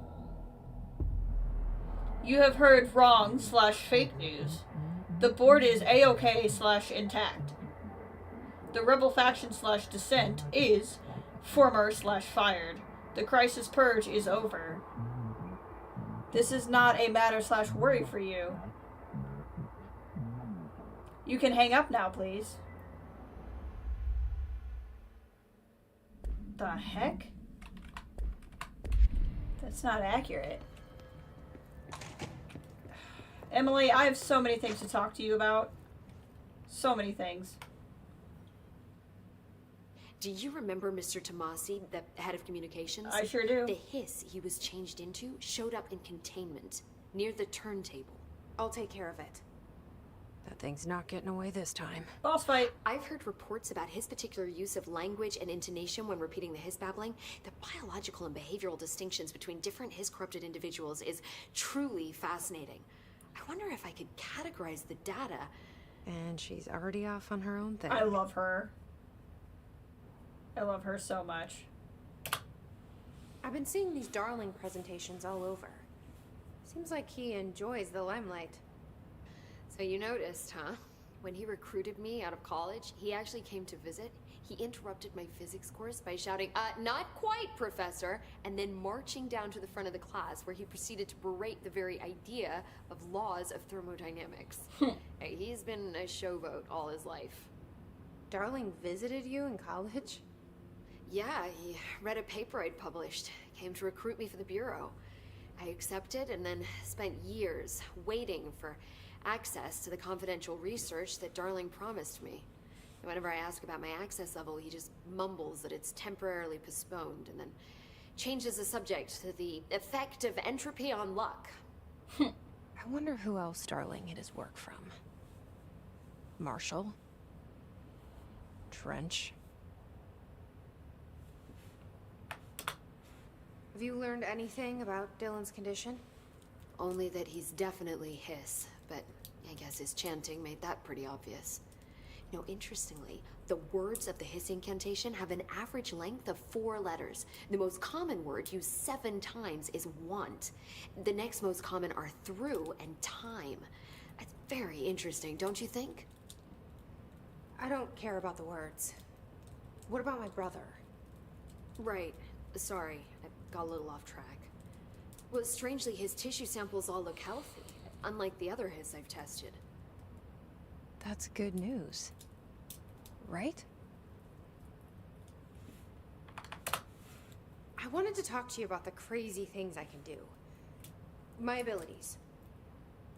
You have heard wrong/fake news. The board is A-OK/intact. The rebel faction/dissent is former/fired. The crisis purge is over. This is not a matter/worry for you. You can hang up now, please. The heck? That's not accurate. Emily, I have so many things to talk to you about. So many things. Do you remember Mr. Tomasi, the head of communications? I sure do. The hiss he was changed into showed up in containment, near the turntable. I'll take care of it. That thing's not getting away this time. Boss fight. I've heard reports about his particular use of language and intonation when repeating the hiss babbling. The biological and behavioral distinctions between different hiss-corrupted individuals is truly fascinating. I wonder if I could categorize the data. And she's already off on her own thing. I love her. I love her so much. I've been seeing these Darling presentations all over. Seems like he enjoys the limelight. So you noticed, huh? When he recruited me out of college, he actually came to visit. He interrupted my physics course by shouting, not quite, Professor, and then marching down to the front of the class where he proceeded to berate the very idea of laws of thermodynamics. Hey, he's been a showboat all his life. Darling visited you in college? Yeah, he read a paper I'd published, came to recruit me for the Bureau. I accepted and then spent years waiting for access to the confidential research that Darling promised me. And whenever I ask about my access level, he just mumbles that it's temporarily postponed and then changes the subject to the effect of entropy on luck. I wonder who else Darling hid his work from. Marshall? Trench? Have you learned anything about Dylan's condition? Only that he's definitely hiss, but I guess his chanting made that pretty obvious. You know, interestingly, the words of the hiss incantation have an average length of 4 letters. The most common word used 7 times is want. The next most common are through and time. That's very interesting, don't you think? I don't care about the words. What about my brother? Right. Sorry, I got a little off track. Well, strangely, his tissue samples all look healthy, unlike the other hiss I've tested. That's good news. Right? I wanted to talk to you about the crazy things I can do. My abilities.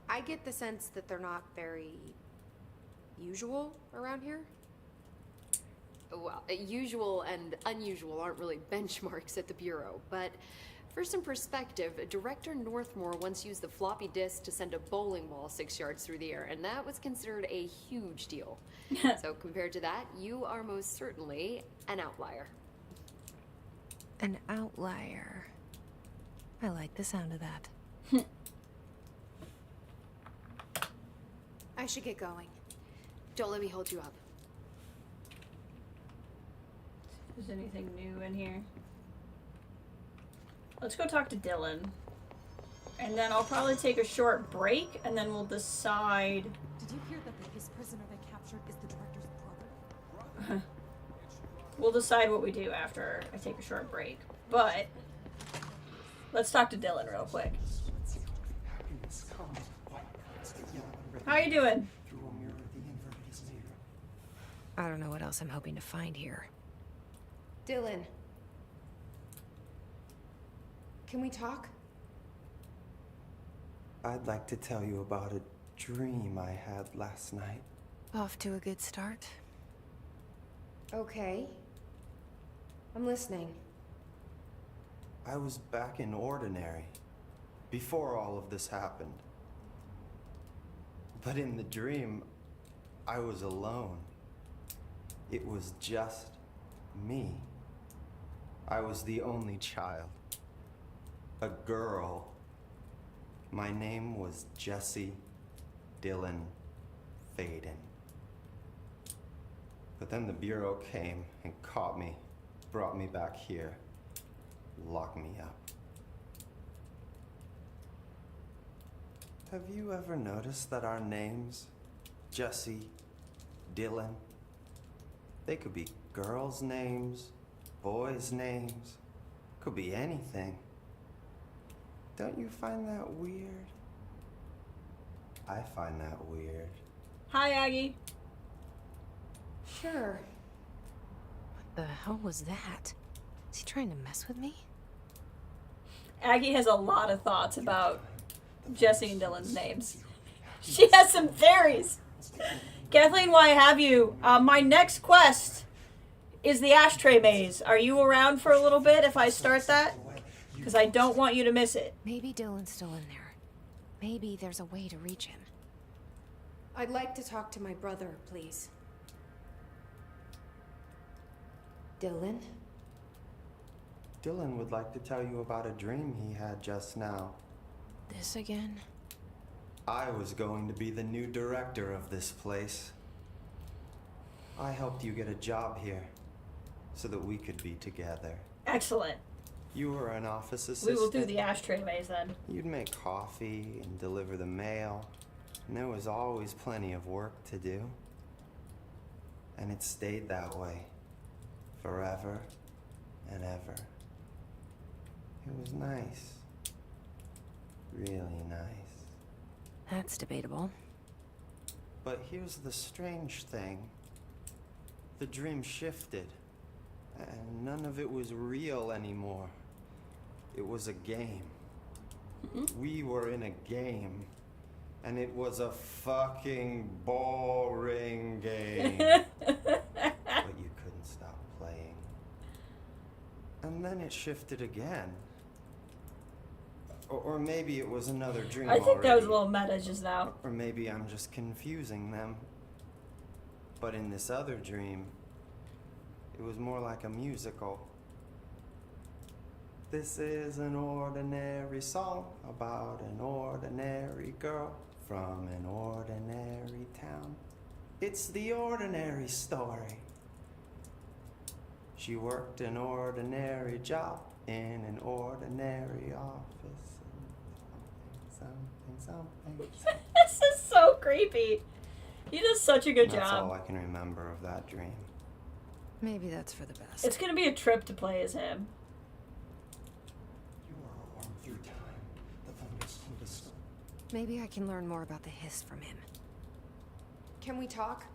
I get the sense that they're not very usual around here. Well, usual and unusual aren't really benchmarks at the Bureau, but for some perspective, Director Northmore once used the floppy disk to send a bowling ball 6 yards through the air, and that was considered a huge deal. So compared to that, you are most certainly an outlier. An outlier. I like the sound of that. I should get going. Don't let me hold you up. Is there anything new in here? Let's go talk to Dylan. And then I'll probably take a short break, and then we'll decide... Did you hear that his prisoner they captured is the director's brother? We'll decide what we do after I take a short break. But let's talk to Dylan real quick. How you doing? I don't know what else I'm hoping to find here. Dylan. Can we talk? I'd like to tell you about a dream I had last night. Off to a good start. Okay. I'm listening. I was back in Ordinary, before all of this happened. But in the dream, I was alone. It was just me. I was the only child. A girl. My name was Jesse Dylan Faden. But then the Bureau came and caught me, brought me back here, locked me up. Have you ever noticed that our names, Jesse, Dylan, they could be girls' names, boys' names, could be anything. Don't you find that weird? I find that weird. Hi, Aggie. Sure. What the hell was that? Is he trying to mess with me? Aggie has a lot of thoughts about Jesse and Dylan's names. She has some theories. Kathleen, why have you? My next quest is the ashtray maze. Are you around for a little bit if I start that? Because I don't want you to miss it. Maybe Dylan's still in there. Maybe there's a way to reach him. I'd like to talk to my brother, please. Dylan? Dylan would like to tell you about a dream he had just now. This again? I was going to be the new director of this place. I helped you get a job here so that we could be together. Excellent. You were an office assistant. We will do the ashtray maze then. You'd make coffee and deliver the mail, and there was always plenty of work to do. And it stayed that way, forever and ever. It was nice. Really nice. That's debatable. But here's the strange thing. The dream shifted, and none of it was real anymore. It was a game. We were in a game, and it was a fucking boring game. But you couldn't stop playing. And then it shifted again. Or maybe it was another dream I think that was a already. little meta just now. Or maybe I'm just confusing them. But in this other dream, it was more like a musical. This is an ordinary song about an ordinary girl from an ordinary town. It's the ordinary story. She worked an ordinary job in an ordinary office. Something. This is so creepy. He does such a good That's job. all I can remember of that dream. Maybe that's for the best. It's gonna be a trip to play as him. You are warm through time. The fungus of the storm. Maybe I can learn more about the hiss from him. Can we talk?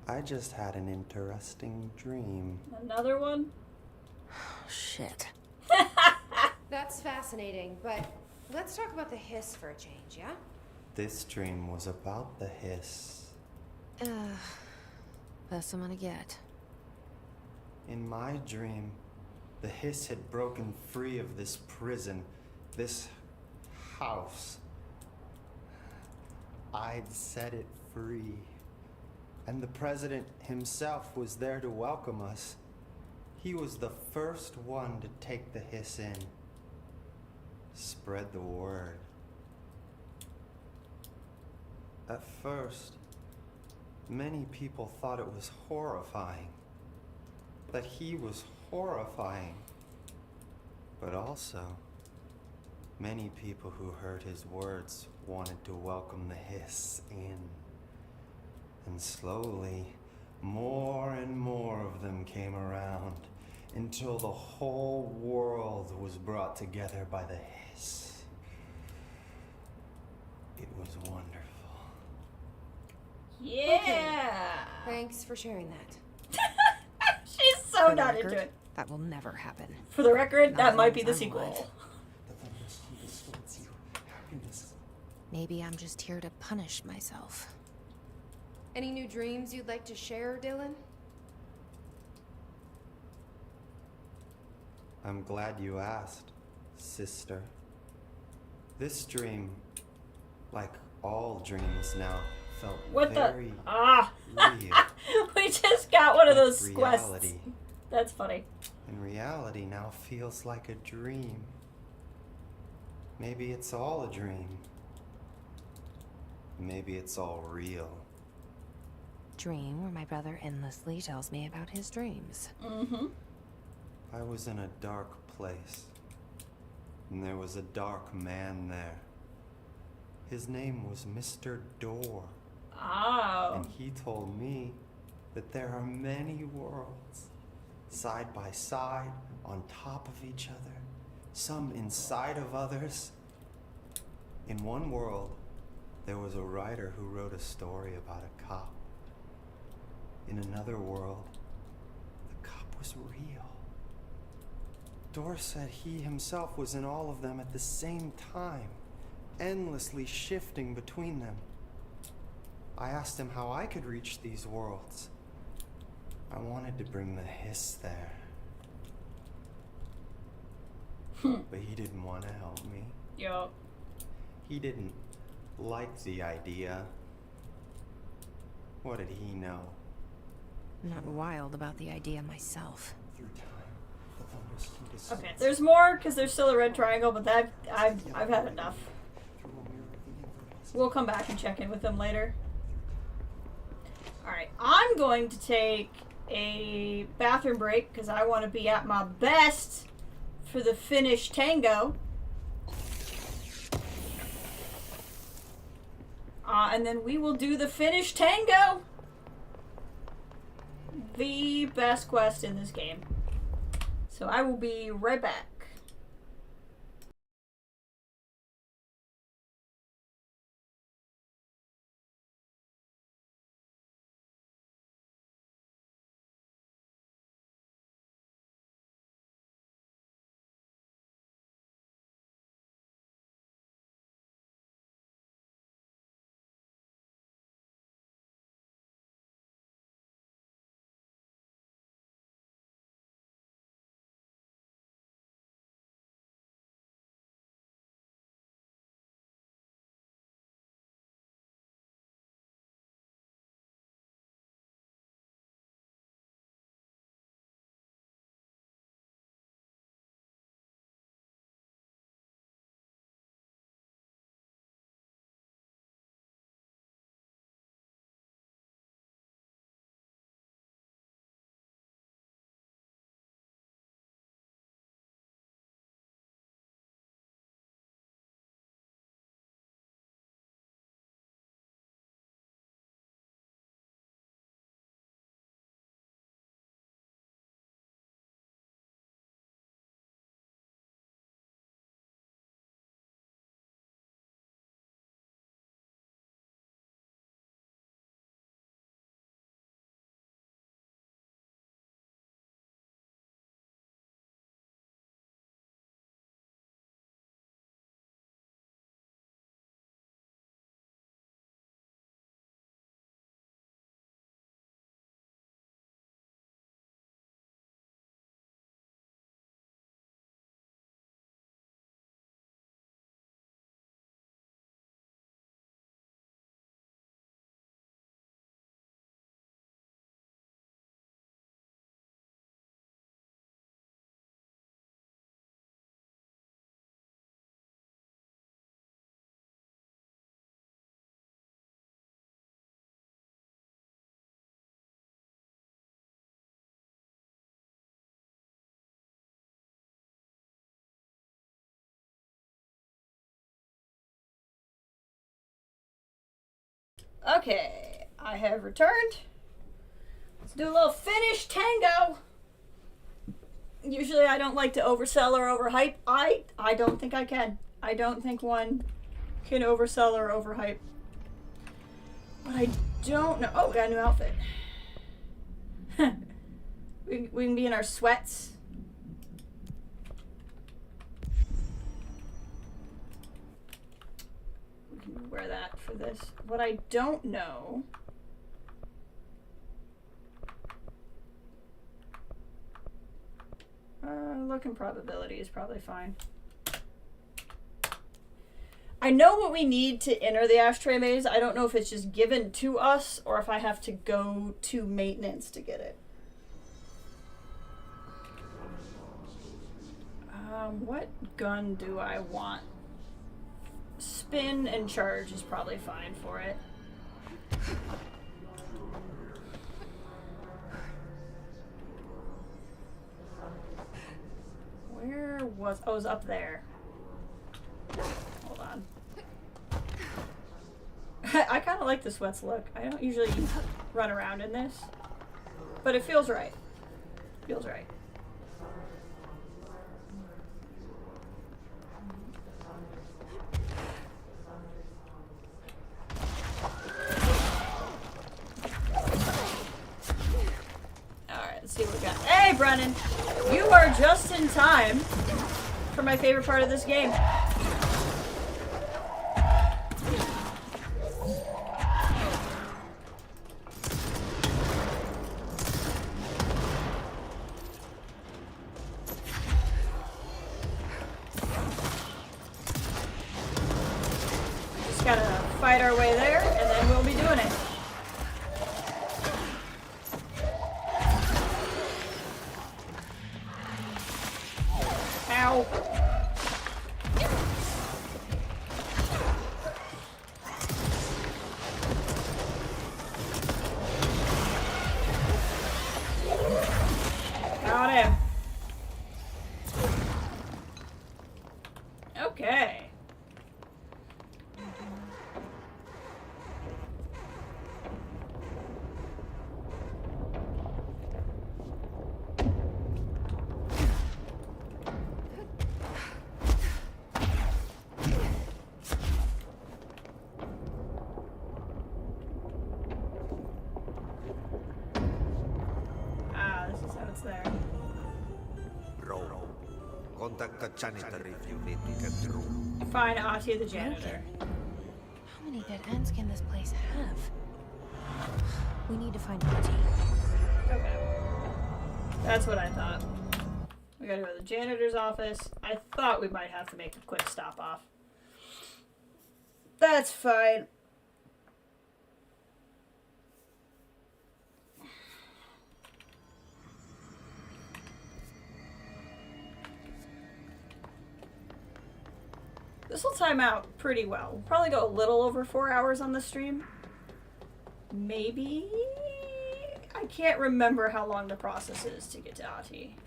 I just had an interesting dream. Another one? Shit. That's fascinating, but let's talk about the hiss for a change, yeah? This dream was about the hiss. Best I'm gonna get. In my dream, the hiss had broken free of this prison, this house. I'd set it free. And the president himself was there to welcome us. He was the first one to take the hiss in. Spread the word. At first, many people thought it was horrifying. That he was horrifying. But also, many people who heard his words wanted to welcome the hiss in. And slowly, more and more of them came around until the whole world was brought together by the hiss. It was wonderful. Yeah! Okay. Thanks for sharing that. She's so not into it. That will never happen. For the record, Not that as might long be as the I'm sequel. alive. Maybe I'm just here to punish myself. Any new dreams you'd like to share, Dylan? I'm glad you asked, sister. This dream, like all dreams now, felt What very the? Ah! real. We just got one of Like those quests. reality. That's funny. And reality now feels like a dream. Maybe it's all a dream. Maybe it's all real. Dream where my brother endlessly tells me about his dreams. Mm-hmm. I was in a dark place, and there was a dark man there. His name was Mr. Door. Oh. And he told me that there are many worlds, side by side, on top of each other, some inside of others. In one world, there was a writer who wrote a story about a cop. In another world, the cop was real. Dor said he himself was in all of them at the same time, endlessly shifting between them. I asked him how I could reach these worlds. I wanted to bring the hiss there. But he didn't want to help me. Yo. He didn't like the idea. What did he know? I'm not wild about the idea myself. Okay, there's more because there's still a red triangle, but that I've had enough. We'll come back and check in with them later. Alright, I'm going to take a bathroom break because I want to be at my best for the finished tango. And then we will do the finished tango. The best quest in this game. So I will be right back. Okay, I have returned. Let's do a little finish tango. Usually I don't like to oversell or overhype. I don't think I can. I don't think one can oversell or overhype. But I don't know. Oh, got a new outfit. we can be in our sweats. We can wear that for this. What I don't know... look and probability is probably fine. I know what we need to enter the ashtray maze. I don't know if it's just given to us or if I have to go to maintenance to get it. What gun do I want? Spin and charge is probably fine for it. Where was... Oh, it was up there. Hold on. I kind of like the sweats look. I don't usually run around in this. But it feels right. Feels right. Alright, let's see what we got. Hey, Brennan! You are just in time for my favorite part of this game. Just gotta fight our way there, and then we'll be doing it. Ow. Got him. Okay. There. Bro, contact the janitor if you need to get through. Find Ati the janitor. How many dead ends can this place have? We need to find Ati. Okay. That's what I thought. We gotta go to the janitor's office. I thought we might have to make a quick stop off. That's fine. This will time out pretty well. We'll probably go a little over 4 hours on the stream. Maybe? I can't remember how long the process is to get to Ati.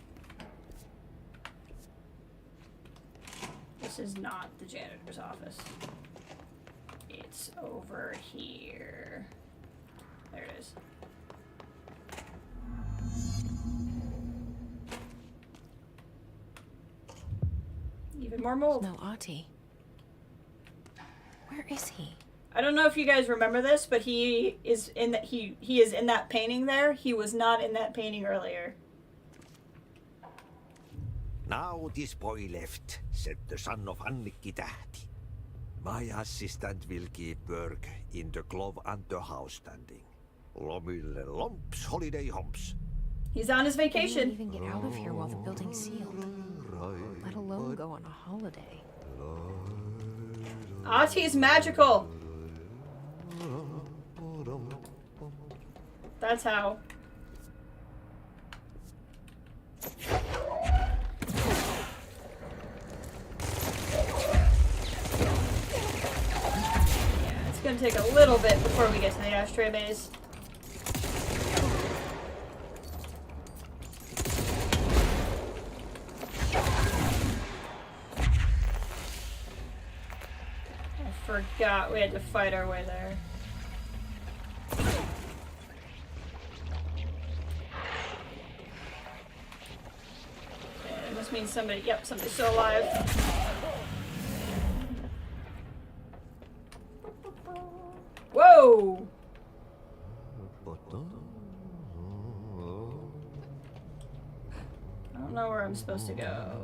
This is not the janitor's office. It's over here. There it is. Even more mold. No Ati. Where is he? I don't know if you guys remember this, but he is in that he is in that painting there. He was not in that painting earlier. Now this boy left, said the son of Annikki Tähti. My assistant will keep work in the glove and the house standing. Lomille lomps, holiday humps. He's on his vacation. We can't even get out of here while the building's sealed. Let alone go on a holiday. Ati's magical. That's how. Yeah, it's gonna take a little bit before we get to the ashtray maze. Forgot we had to fight our way there. This means somebody, yep, somebody's still alive. Whoa! I don't know where I'm supposed to go.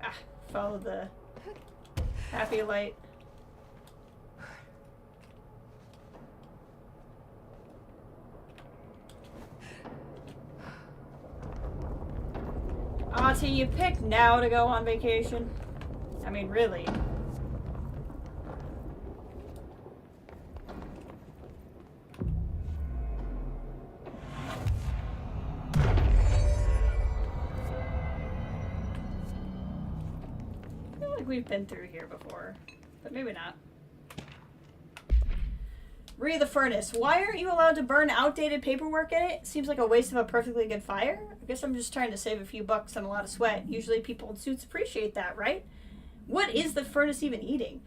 Ah, follow the happy light. Auntie, you picked now to go on vacation? I mean, really. I feel like we've been through here before, but maybe not. Re the furnace. Why aren't you allowed to burn outdated paperwork in it? Seems like a waste of a perfectly good fire. I guess I'm just trying to save a few bucks and a lot of sweat. Usually people in suits appreciate that, right? What is the furnace even eating?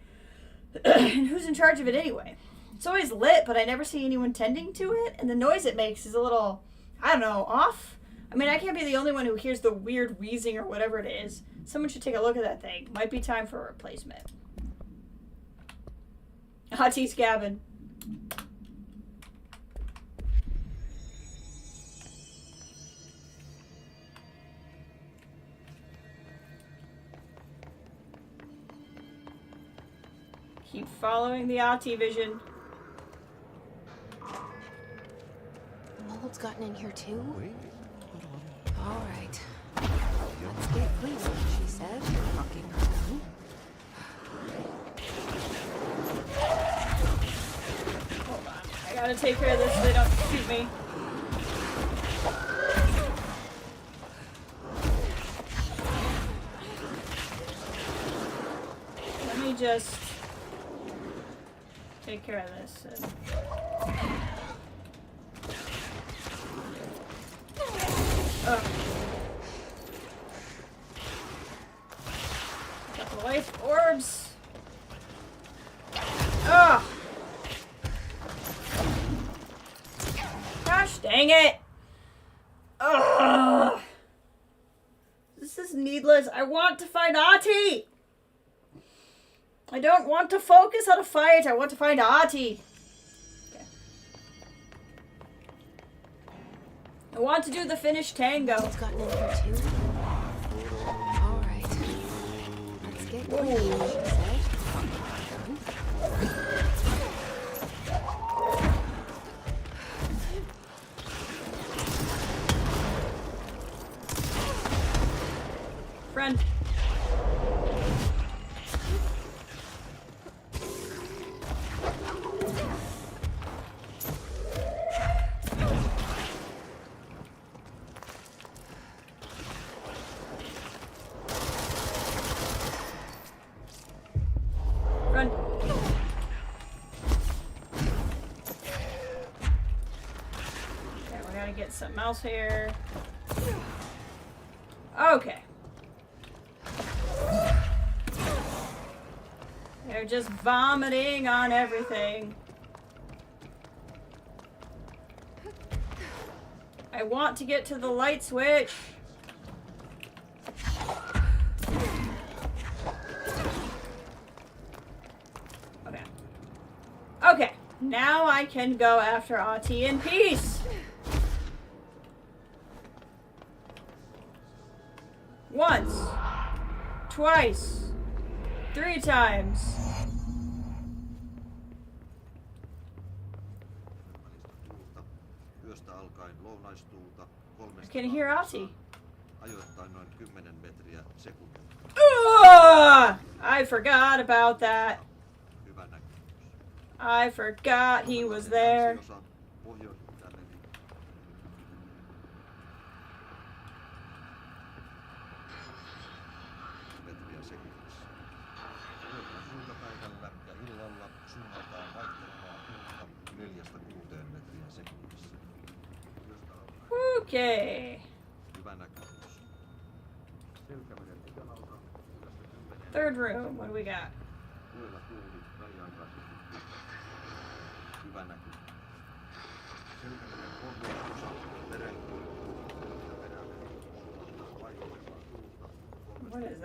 And who's in charge of it anyway? It's always lit, but I never see anyone tending to it, and the noise it makes is a little, I don't know, off? I mean, I can't be the only one who hears the weird wheezing or whatever it is. Someone should take a look at that thing. Might be time for a replacement. Auntie's cabin. Keep following the Ati vision. Mold's gotten in here too? All right. Let's get clean, she said, rocking her down. Hold on. I gotta take care of this so they don't shoot me. Let me just take care of this. Couple life orbs. Ugh. Gosh dang it. Ugh. This is needless. I want to find Ati. I don't want to focus on a fight. I want to find Ati. Okay. I want to do the Finnish tango. It's gotten in here too. All right. Let's get clean, she said. Friend. Run. Okay, we gotta get something else here. Okay. They're just vomiting on everything. I want to get to the light switch. Okay. Okay. Now I can go after Ati in peace. Once. Twice. 3 times. I can hear Ati. I forgot about that. I forgot he was there. Okay. Third room, what do we got?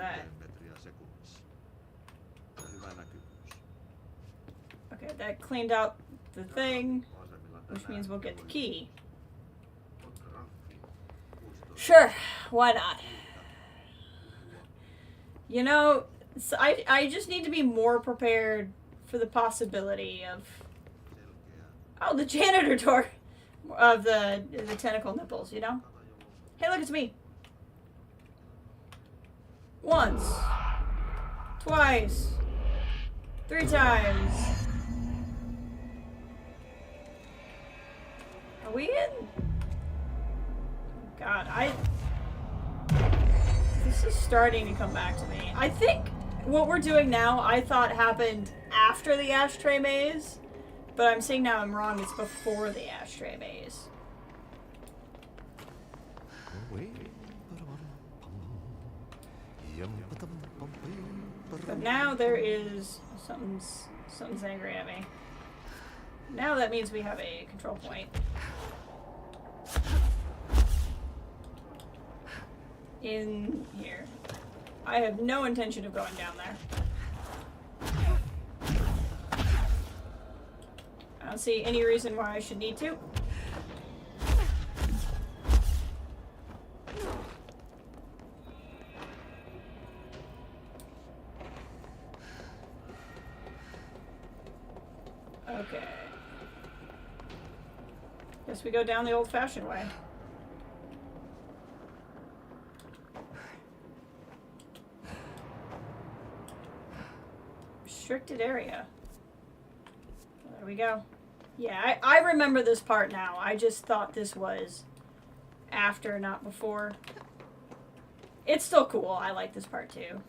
that? Okay, that cleaned out the thing, which means we'll get the key. Sure, why not? You know, so I just need to be more prepared for the possibility of... Oh, the janitor door of the tentacle nipples, you know? Hey, look, it's me. Once. Twice. 3 times. Are we in? God, this is starting to come back to me. I think what we're doing now, I thought happened after the ashtray maze, but I'm seeing now I'm wrong. It's before the ashtray maze. But now there is something's angry at me. Now that means we have a control point. In here. I have no intention of going down there. I don't see any reason why I should need to. Okay. Guess we go down the old-fashioned way. Restricted area. There we go. Yeah, I remember this part now. I just thought this was after, not before. It's still cool. I like this part too.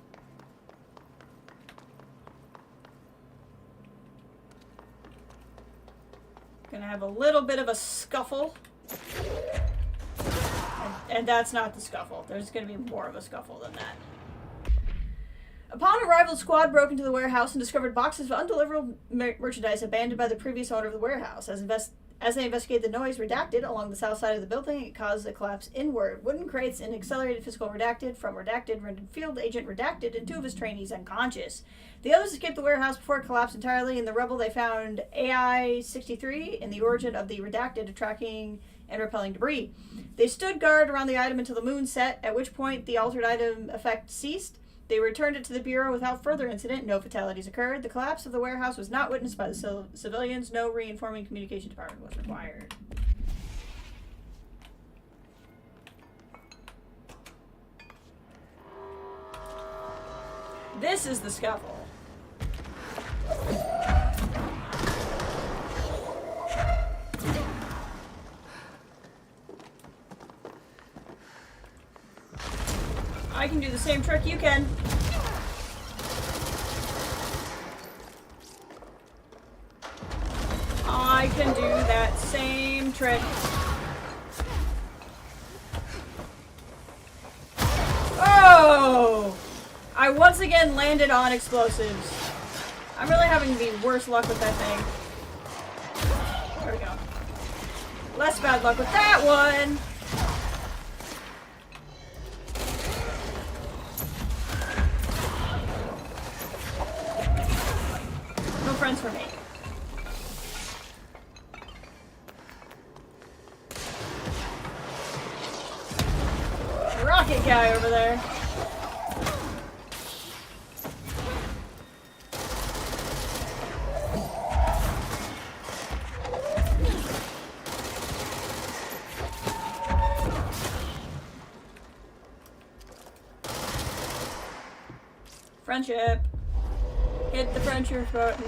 Gonna have a little bit of a scuffle. And that's not the scuffle. There's gonna be more of a scuffle than that. Upon arrival, the squad broke into the warehouse and discovered boxes of undeliverable merchandise abandoned by the previous owner of the warehouse. As they investigated the noise redacted along the south side of the building, it caused a collapse inward. Wooden crates and accelerated physical redacted from redacted, rendered field agent redacted, and 2 of his trainees unconscious. The others escaped the warehouse before it collapsed entirely. In the rubble, they found AI-63 in the origin of the redacted, attracting and repelling debris. They stood guard around the item until the moon set, at which point the altered item effect ceased. They returned it to the Bureau without further incident. No fatalities occurred. The collapse of the warehouse was not witnessed by the civilians. No reinforming communication department was required. This is the scuffle. I can do the same trick you can. I can do that same trick. Oh! I once again landed on explosives. I'm really having the worst luck with that thing. There we go. Less bad luck with that one. No friends for me. Rocket guy over there. Friendship. Hit the friendship button.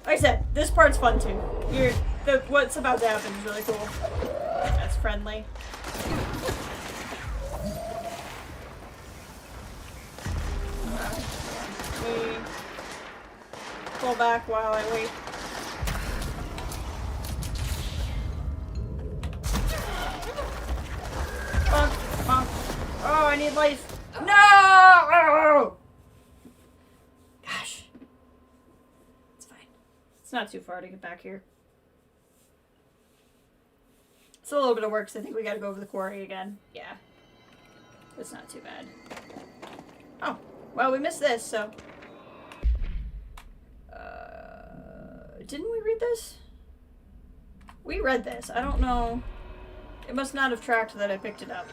Like I said, this part's fun too. What's about to happen is really cool. That's friendly. We pull back while I wait. Bonk, bonk. Oh, I need life. No! Gosh. It's fine. It's not too far to get back here. It's a little bit of work, so I think we gotta go over the quarry again. Yeah. It's not too bad. Oh, well, we missed this, so... didn't we read this? We read this. I don't know. It must not have tracked that I picked it up.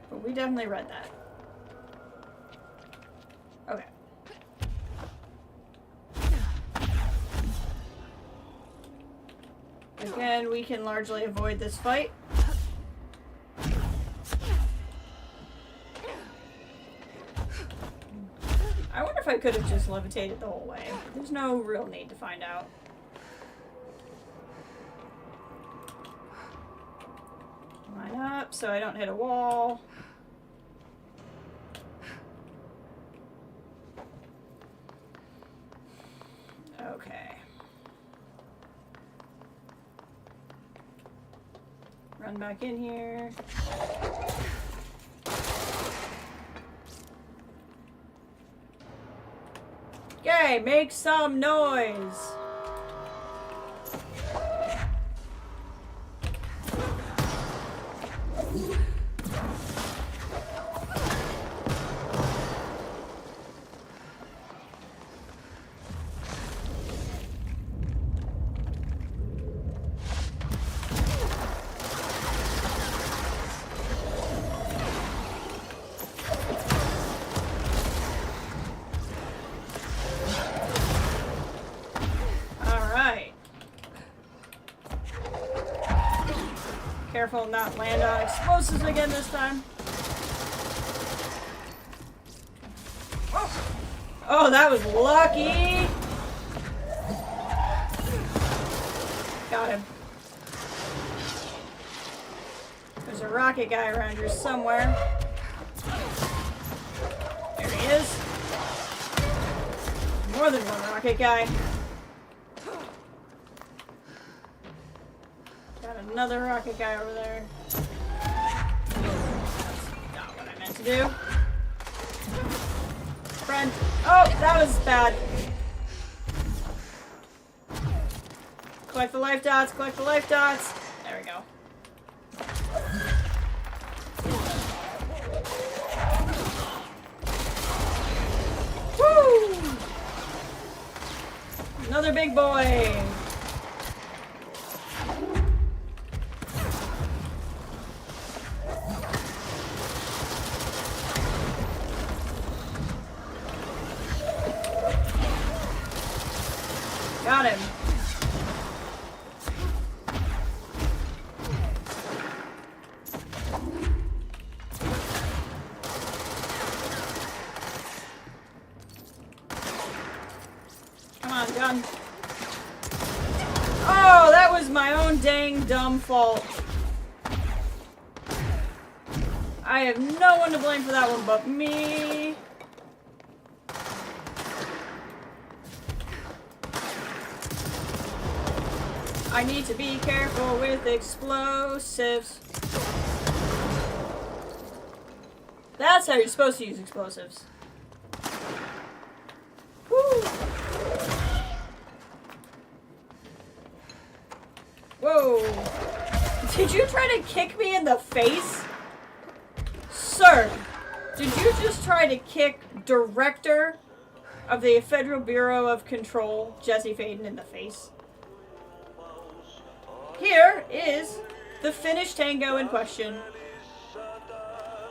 But we definitely read that. Okay. Again, we can largely avoid this fight. I wonder if I could have just levitated the whole way. There's no real need to find out. Line up so I don't hit a wall. Okay. Run back in here. Okay, make some noise. Careful not land on explosives again this time. Oh, that was lucky. Got him. There's a rocket guy around here somewhere. There he is. More than one rocket guy. Another rocket guy over there. That's not what I meant to do. Friend. Oh, that was bad. Collect the life dots, collect the life dots. There we go. Woo! Another big boy. Got him. Come on, gun. Oh, that was my own dang dumb fault. I have no one to blame for that one but me. I need to be careful with explosives. That's how you're supposed to use explosives. Woo! Whoa! Did you try to kick me in the face? Sir, did you just try to kick Director of the Federal Bureau of Control, Jesse Faden, in the face? Here is the finished tango in question.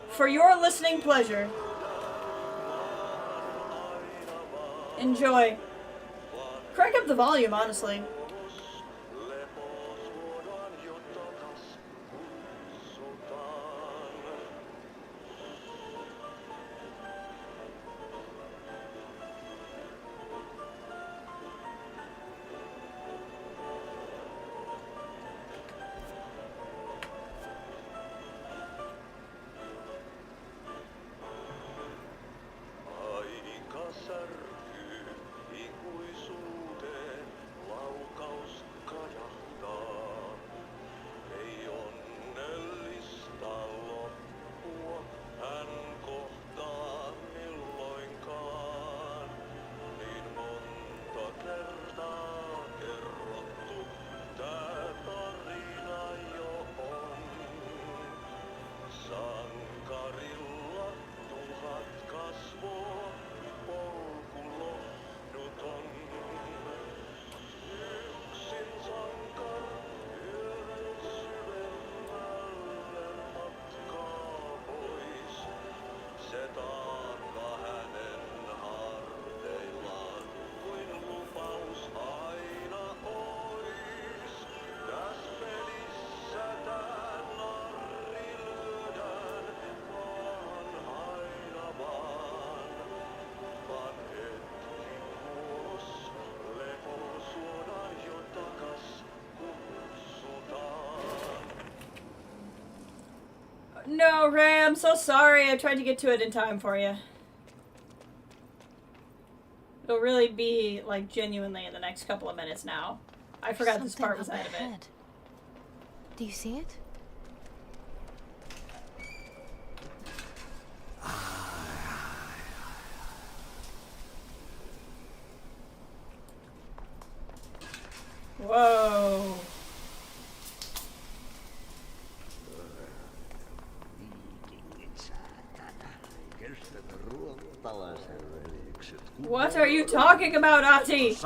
For your listening pleasure, enjoy. Crank up the volume, honestly. No, Ray, I'm so sorry. I tried to get to it in time for you. It'll really be, like, genuinely in the next couple of minutes now. I forgot this part was out of it. Do you see it? Whoa. What are you talking about, Ahti? Hey,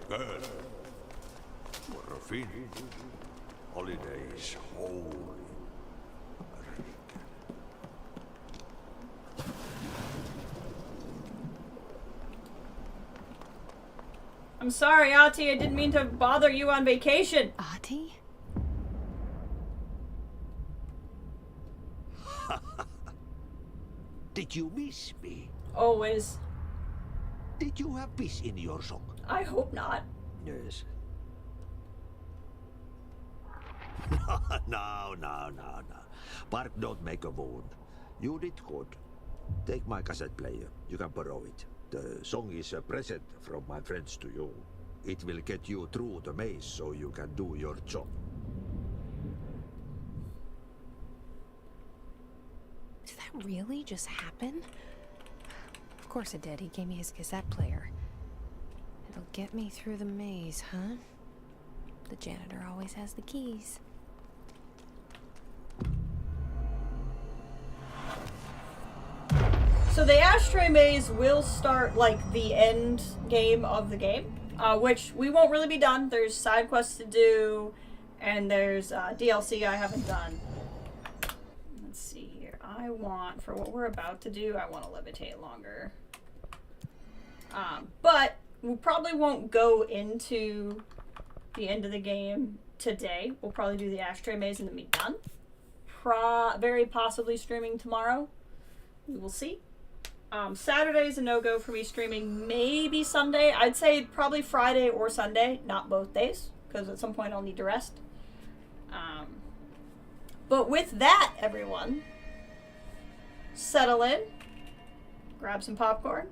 girl. For a fin. Holidays holy. I'm sorry, Ahti. I didn't mean to bother you on vacation. Ahti? Did you miss me? Always. Did you have peace in your song? I hope not. Yes. No. Bark don't make a wound. You did good. Take my cassette player. You can borrow it. The song is a present from my friends to you. It will get you through the maze so you can do your job. Did that really just happen? Of course it did. He gave me his cassette player. It'll get me through the maze, huh? The janitor always has the keys. So the ashtray maze will start, like, the end game of the game, which we won't really be done. There's side quests to do, and there's DLC I haven't done. Let's see here. I want, for what we're about to do, I want to levitate longer. But we probably won't go into the end of the game today. We'll probably do the ashtray maze and then be done. Very possibly streaming tomorrow. We will see. Saturday's a no-go for me streaming, maybe Sunday. I'd say probably Friday or Sunday, not both days, because at some point I'll need to rest. But with that, everyone, settle in, grab some popcorn.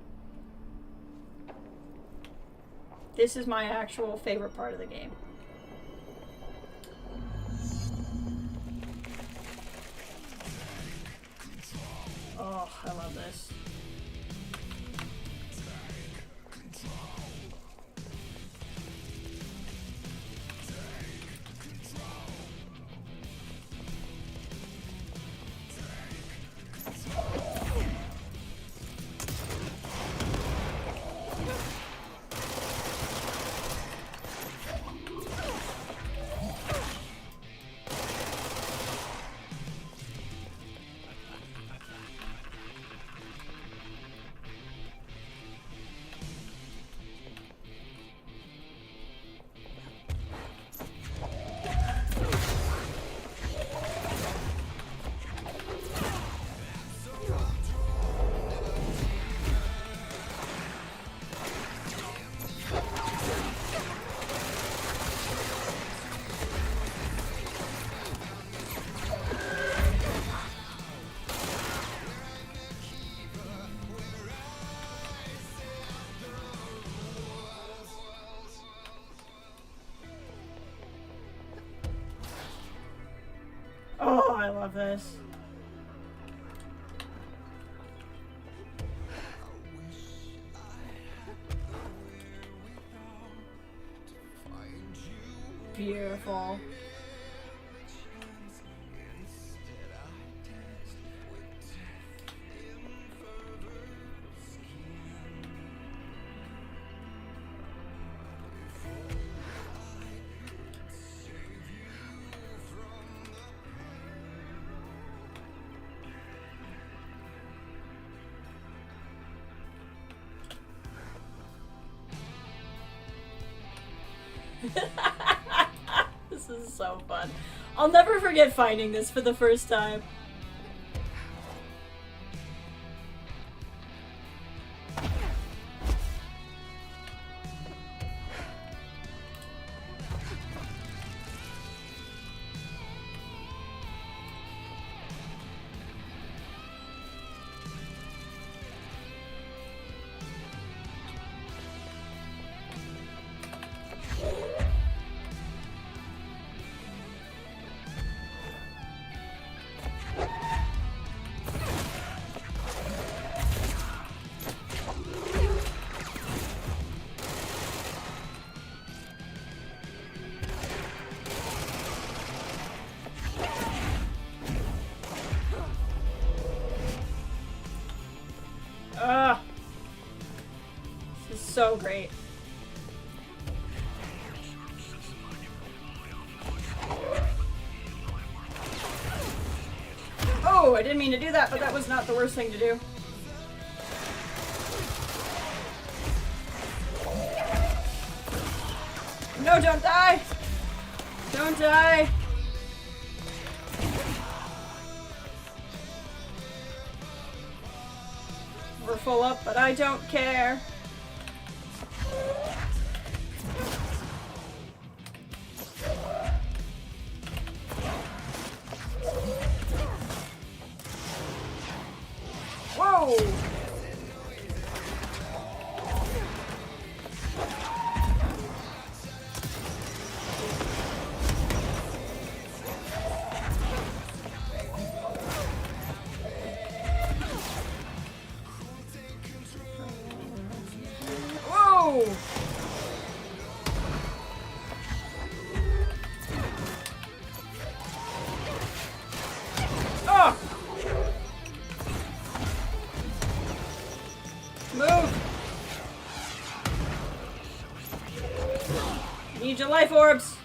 This is my actual favorite part of the game. Oh, I love this. Oh, I love this. Beautiful. This is so fun. I'll never forget finding this for the first time. so great. Oh, I didn't mean to do that, but that was not the worst thing to do. No, don't die! Don't die! We're full up, but I don't care. Whoa! Whoa! Oh! Move! Need your life orbs!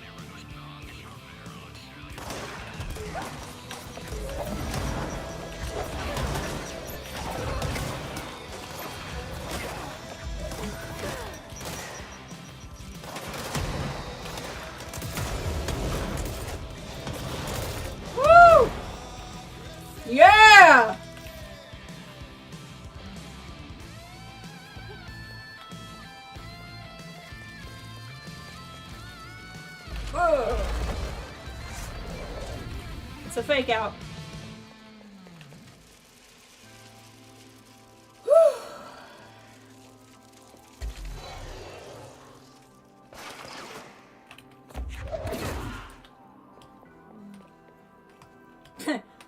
Woo! Yeah! Whoa. It's a fake out.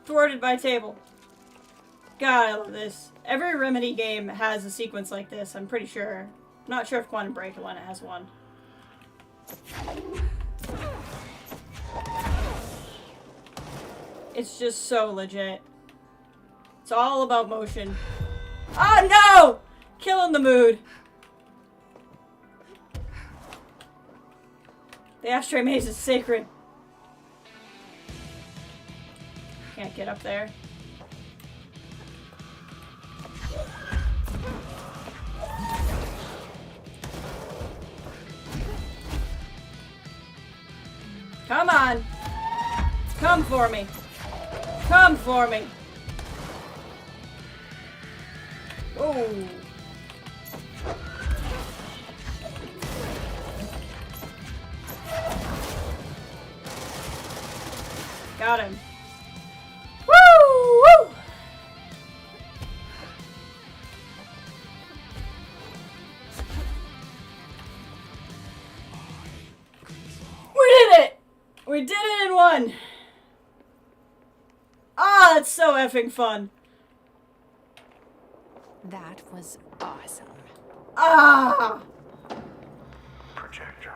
Thwarted by table. God, I love this. Every Remedy game has a sequence like this, I'm pretty sure. I'm not sure if Quantum Break one has one. It's just so legit. It's all about motion. Oh no! Killing the mood. The ashtray maze is sacred. Can't get up there. Come on. Come for me. Come for me. Oh. Got him. Woo! Woo! We did it! We did it in one! Ah, that's so effing fun. That was awesome. Ah! Projector.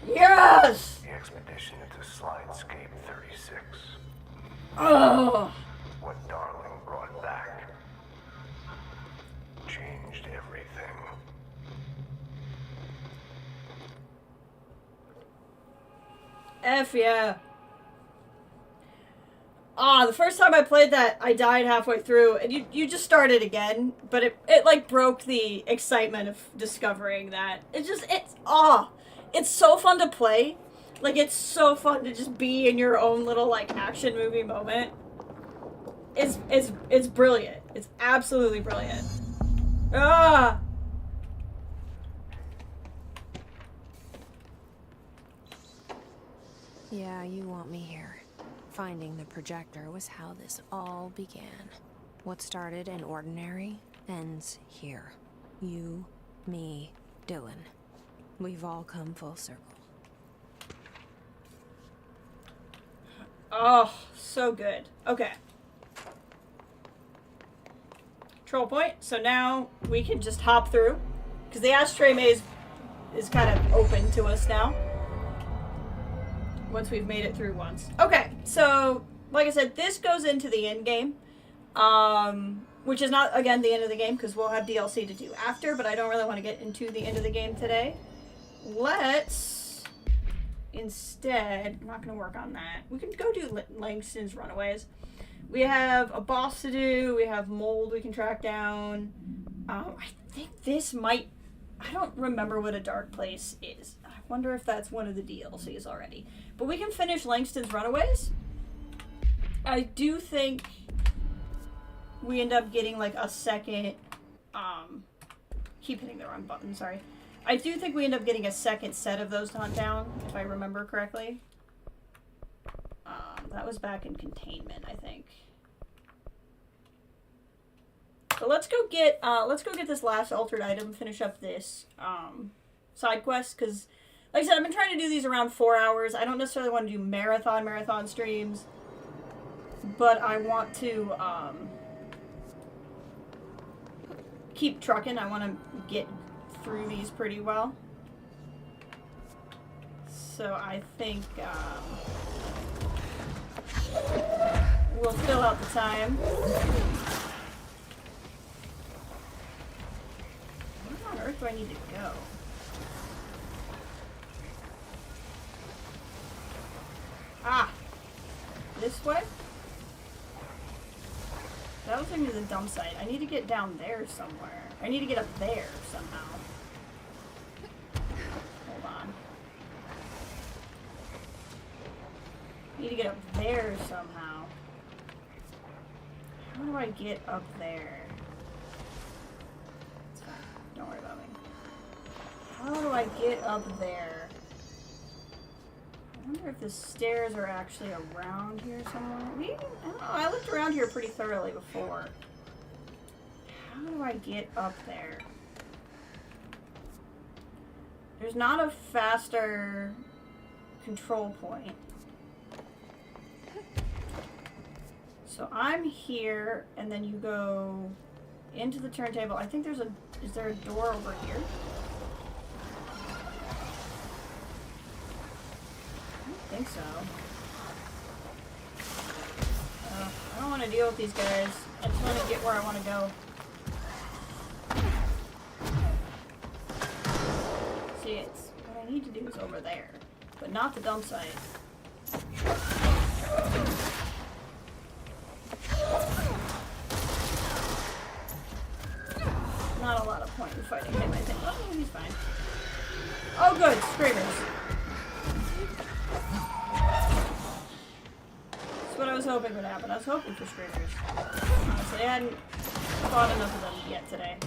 Yes! The expedition into Slidescape 36. Oh! What Darling brought back changed everything. F yeah. Ah, the first time I played that, I died halfway through, and you just started again, but it like broke the excitement of discovering that. It's so fun to play. Like, it's so fun to just be in your own little, like, action movie moment. It's brilliant. It's absolutely brilliant. Ah! Yeah, you want me here. Finding the projector was how this all began. What started in ordinary ends here. You, me, Dylan. We've all come full circle. Oh, so good. Okay. Control point. So now we can just hop through. Because the ashtray maze is kind of open to us now. Once we've made it through once. Okay, so, like I said, this goes into the end game. which is not, again, the end of the game, because we'll have DLC to do after, but I don't really want to get into the end of the game today. Let's instead, I'm not going to work on that. We can go do Langston's Runaways. We have a boss to do, we have mold we can track down. I think this might, I don't remember what a dark place is. I wonder if that's one of the DLCs already. But we can finish Langston's Runaways. I do think we end up getting like a second, keep hitting the wrong button, sorry. I do think we end up getting a second set of those to hunt down, if I remember correctly. That was back in Containment, I think. So let's go get this last altered item, finish up this side quest, because like I said, I've been trying to do these around 4 hours. I don't necessarily want to do marathon streams, but I want to keep trucking. I want to get through these pretty well. So I think we'll fill out the time. Where on earth do I need to go? Ah! This way? That'll take me to the dump site. I need to get down there somewhere. I need to get up there somehow. Hold on. I need to get up there somehow. How do I get up there? It's fine. Don't worry about me. How do I get up there? I wonder if the stairs are actually around here somewhere. Maybe? I don't know. I looked around here pretty thoroughly before. How do I get up there? There's not a faster control point. So I'm here, and then you go into the turntable. I think there's a... Is there a door over here? I think so. I don't want to deal with these guys. I just want to get where I want to go. See, it's what I need to do is over there, but not the dump site. Not a lot of point in fighting him, I think. Oh, he's fine. Oh, good, screamers. That's what I was hoping would happen. I was hoping for screamers. Honestly, I hadn't fought enough of them yet today.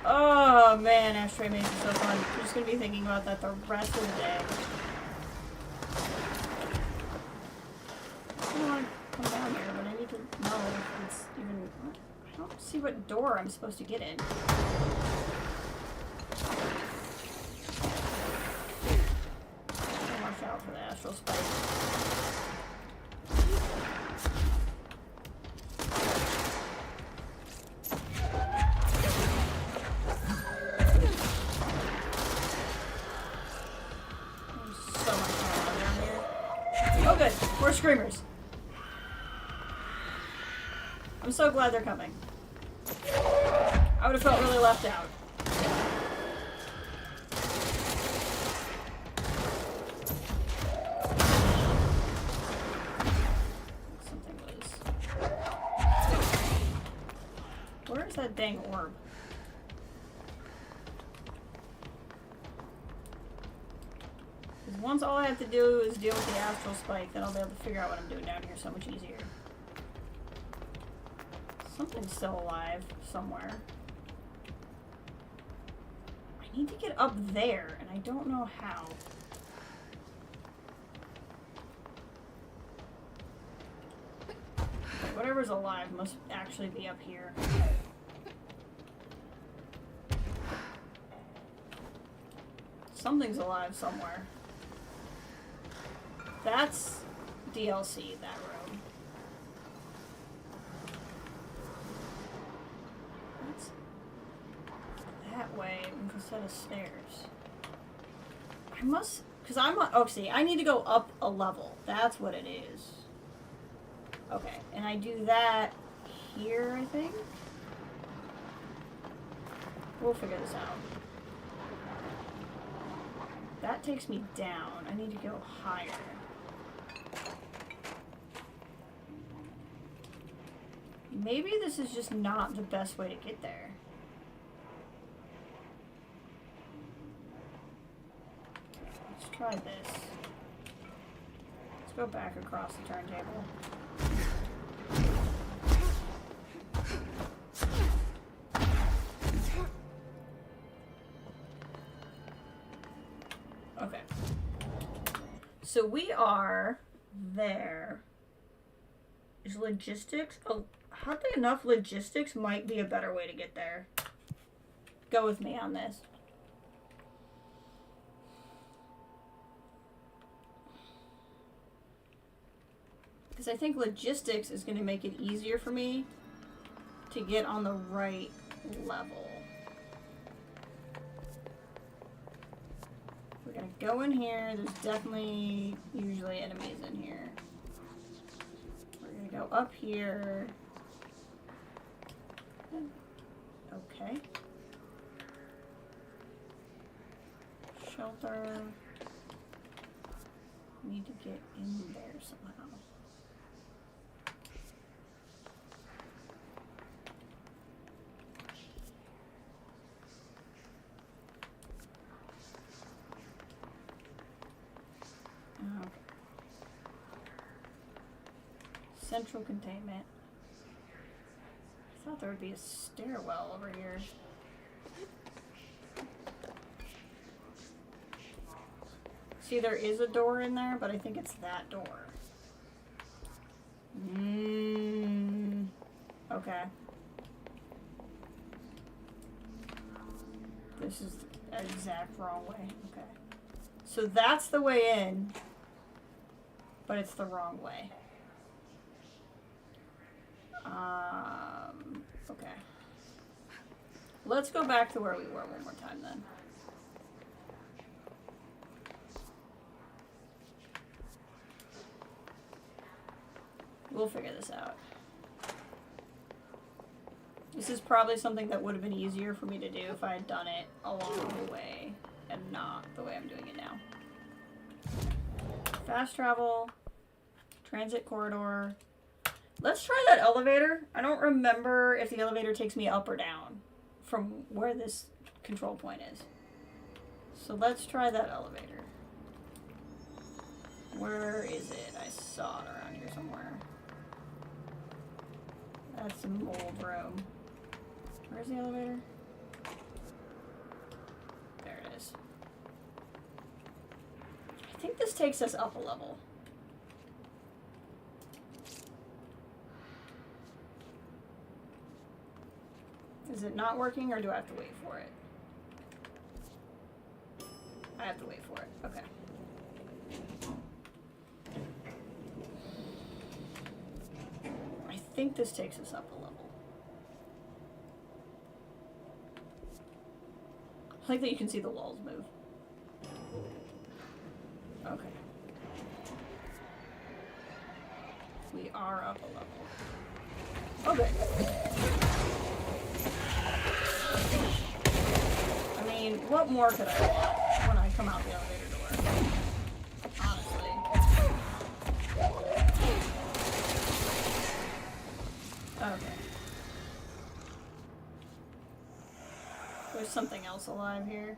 Oh man, Ashtray Maze is so fun. I'm just gonna be thinking about that the rest of the day. I don't want to come down here, but I need to know if it's even... I don't see what door I'm supposed to get in. Watch out for the astral spike. More screamers. I'm so glad they're coming. I would have felt really left out. Something was... Where's that dang orb? Once all I have to do is deal with the astral spike, then I'll be able to figure out what I'm doing down here so much easier. Something's still alive somewhere. I need to get up there, and I don't know how. Okay, whatever's alive must actually be up here. Something's alive somewhere. That's DLC, that room. That's that way with a set of stairs. I must, because I'm on, oh, see, I need to go up a level. That's what it is. Okay, and I do that here, I think. We'll figure this out. That takes me down. I need to go higher. Maybe this is just not the best way to get there. Let's try this. Let's go back across the turntable. Okay. So we are there. Is logistics? Oh, oddly enough, logistics might be a better way to get there. Go with me on this. Because I think logistics is going to make it easier for me to get on the right level. We're going to go in here. There's definitely usually enemies in here. We're going to go up here. Okay. Shelter. Need to get in there somehow. Okay. Central containment. I thought there would be a stairwell over here. See, there is a door in there, but I think it's that door. Okay. This is the exact wrong way. Okay. So that's the way in, but it's the wrong way. Okay. Let's go back to where we were one more time then. We'll figure this out. This is probably something that would have been easier for me to do if I had done it along the way and not the way I'm doing it now. Fast travel, transit corridor. Let's try that elevator. I don't remember if the elevator takes me up or down from where this control point is. So let's try that elevator. Where is it? I saw it around here somewhere. That's an old room. Where's the elevator? There it is. I think this takes us up a level. Is it not working, or do I have to wait for it? I have to wait for it. Okay. I think this takes us up a level. I like that you can see the walls move. Okay. We are up a level. Okay. I mean, what more could I want when I come out the elevator door? Honestly. Okay. There's something else alive here.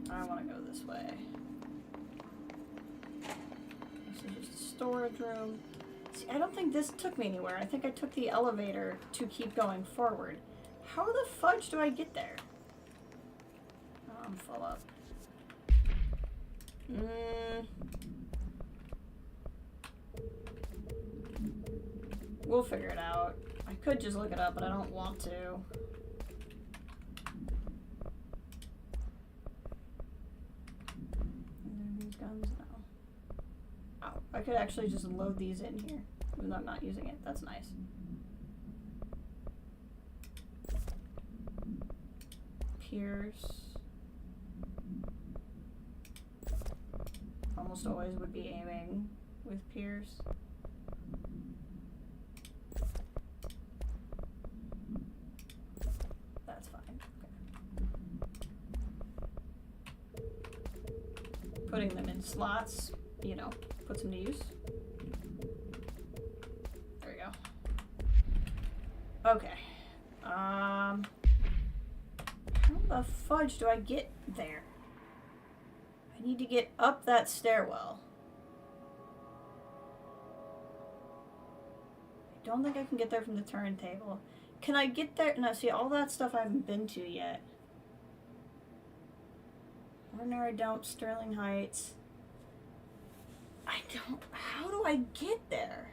I want to go this way. This is just a storage room. See, I don't think this took me anywhere. I think I took the elevator to keep going forward. How the fudge do I get there? Oh, I'm full up. We'll figure it out. I could just look it up, but I don't want to. These guns now. Oh, I could actually just load these in here, even though I'm not using it. That's nice. Pierce. almost always would be aiming with Pierce. That's fine. Okay. Putting them in slots, you know, puts them to use. There we go. Okay. How the fudge do I get there? I need to get up that stairwell. I don't think I can get there from the turntable. Can I get there? No, see, all that stuff I haven't been to yet. Ordinary Dump, Sterling Heights. I don't... How do I get there?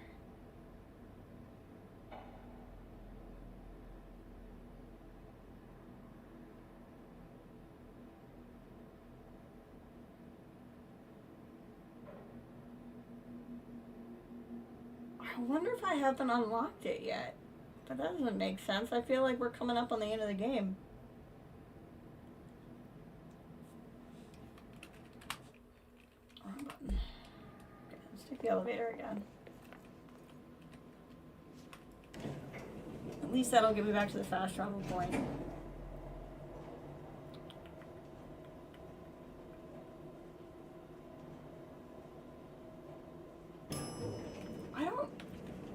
I wonder if I haven't unlocked it yet. But that doesn't make sense. I feel like we're coming up on the end of the game. Wrong button. Okay, let's take the elevator again. At least that'll get me back to the fast travel point.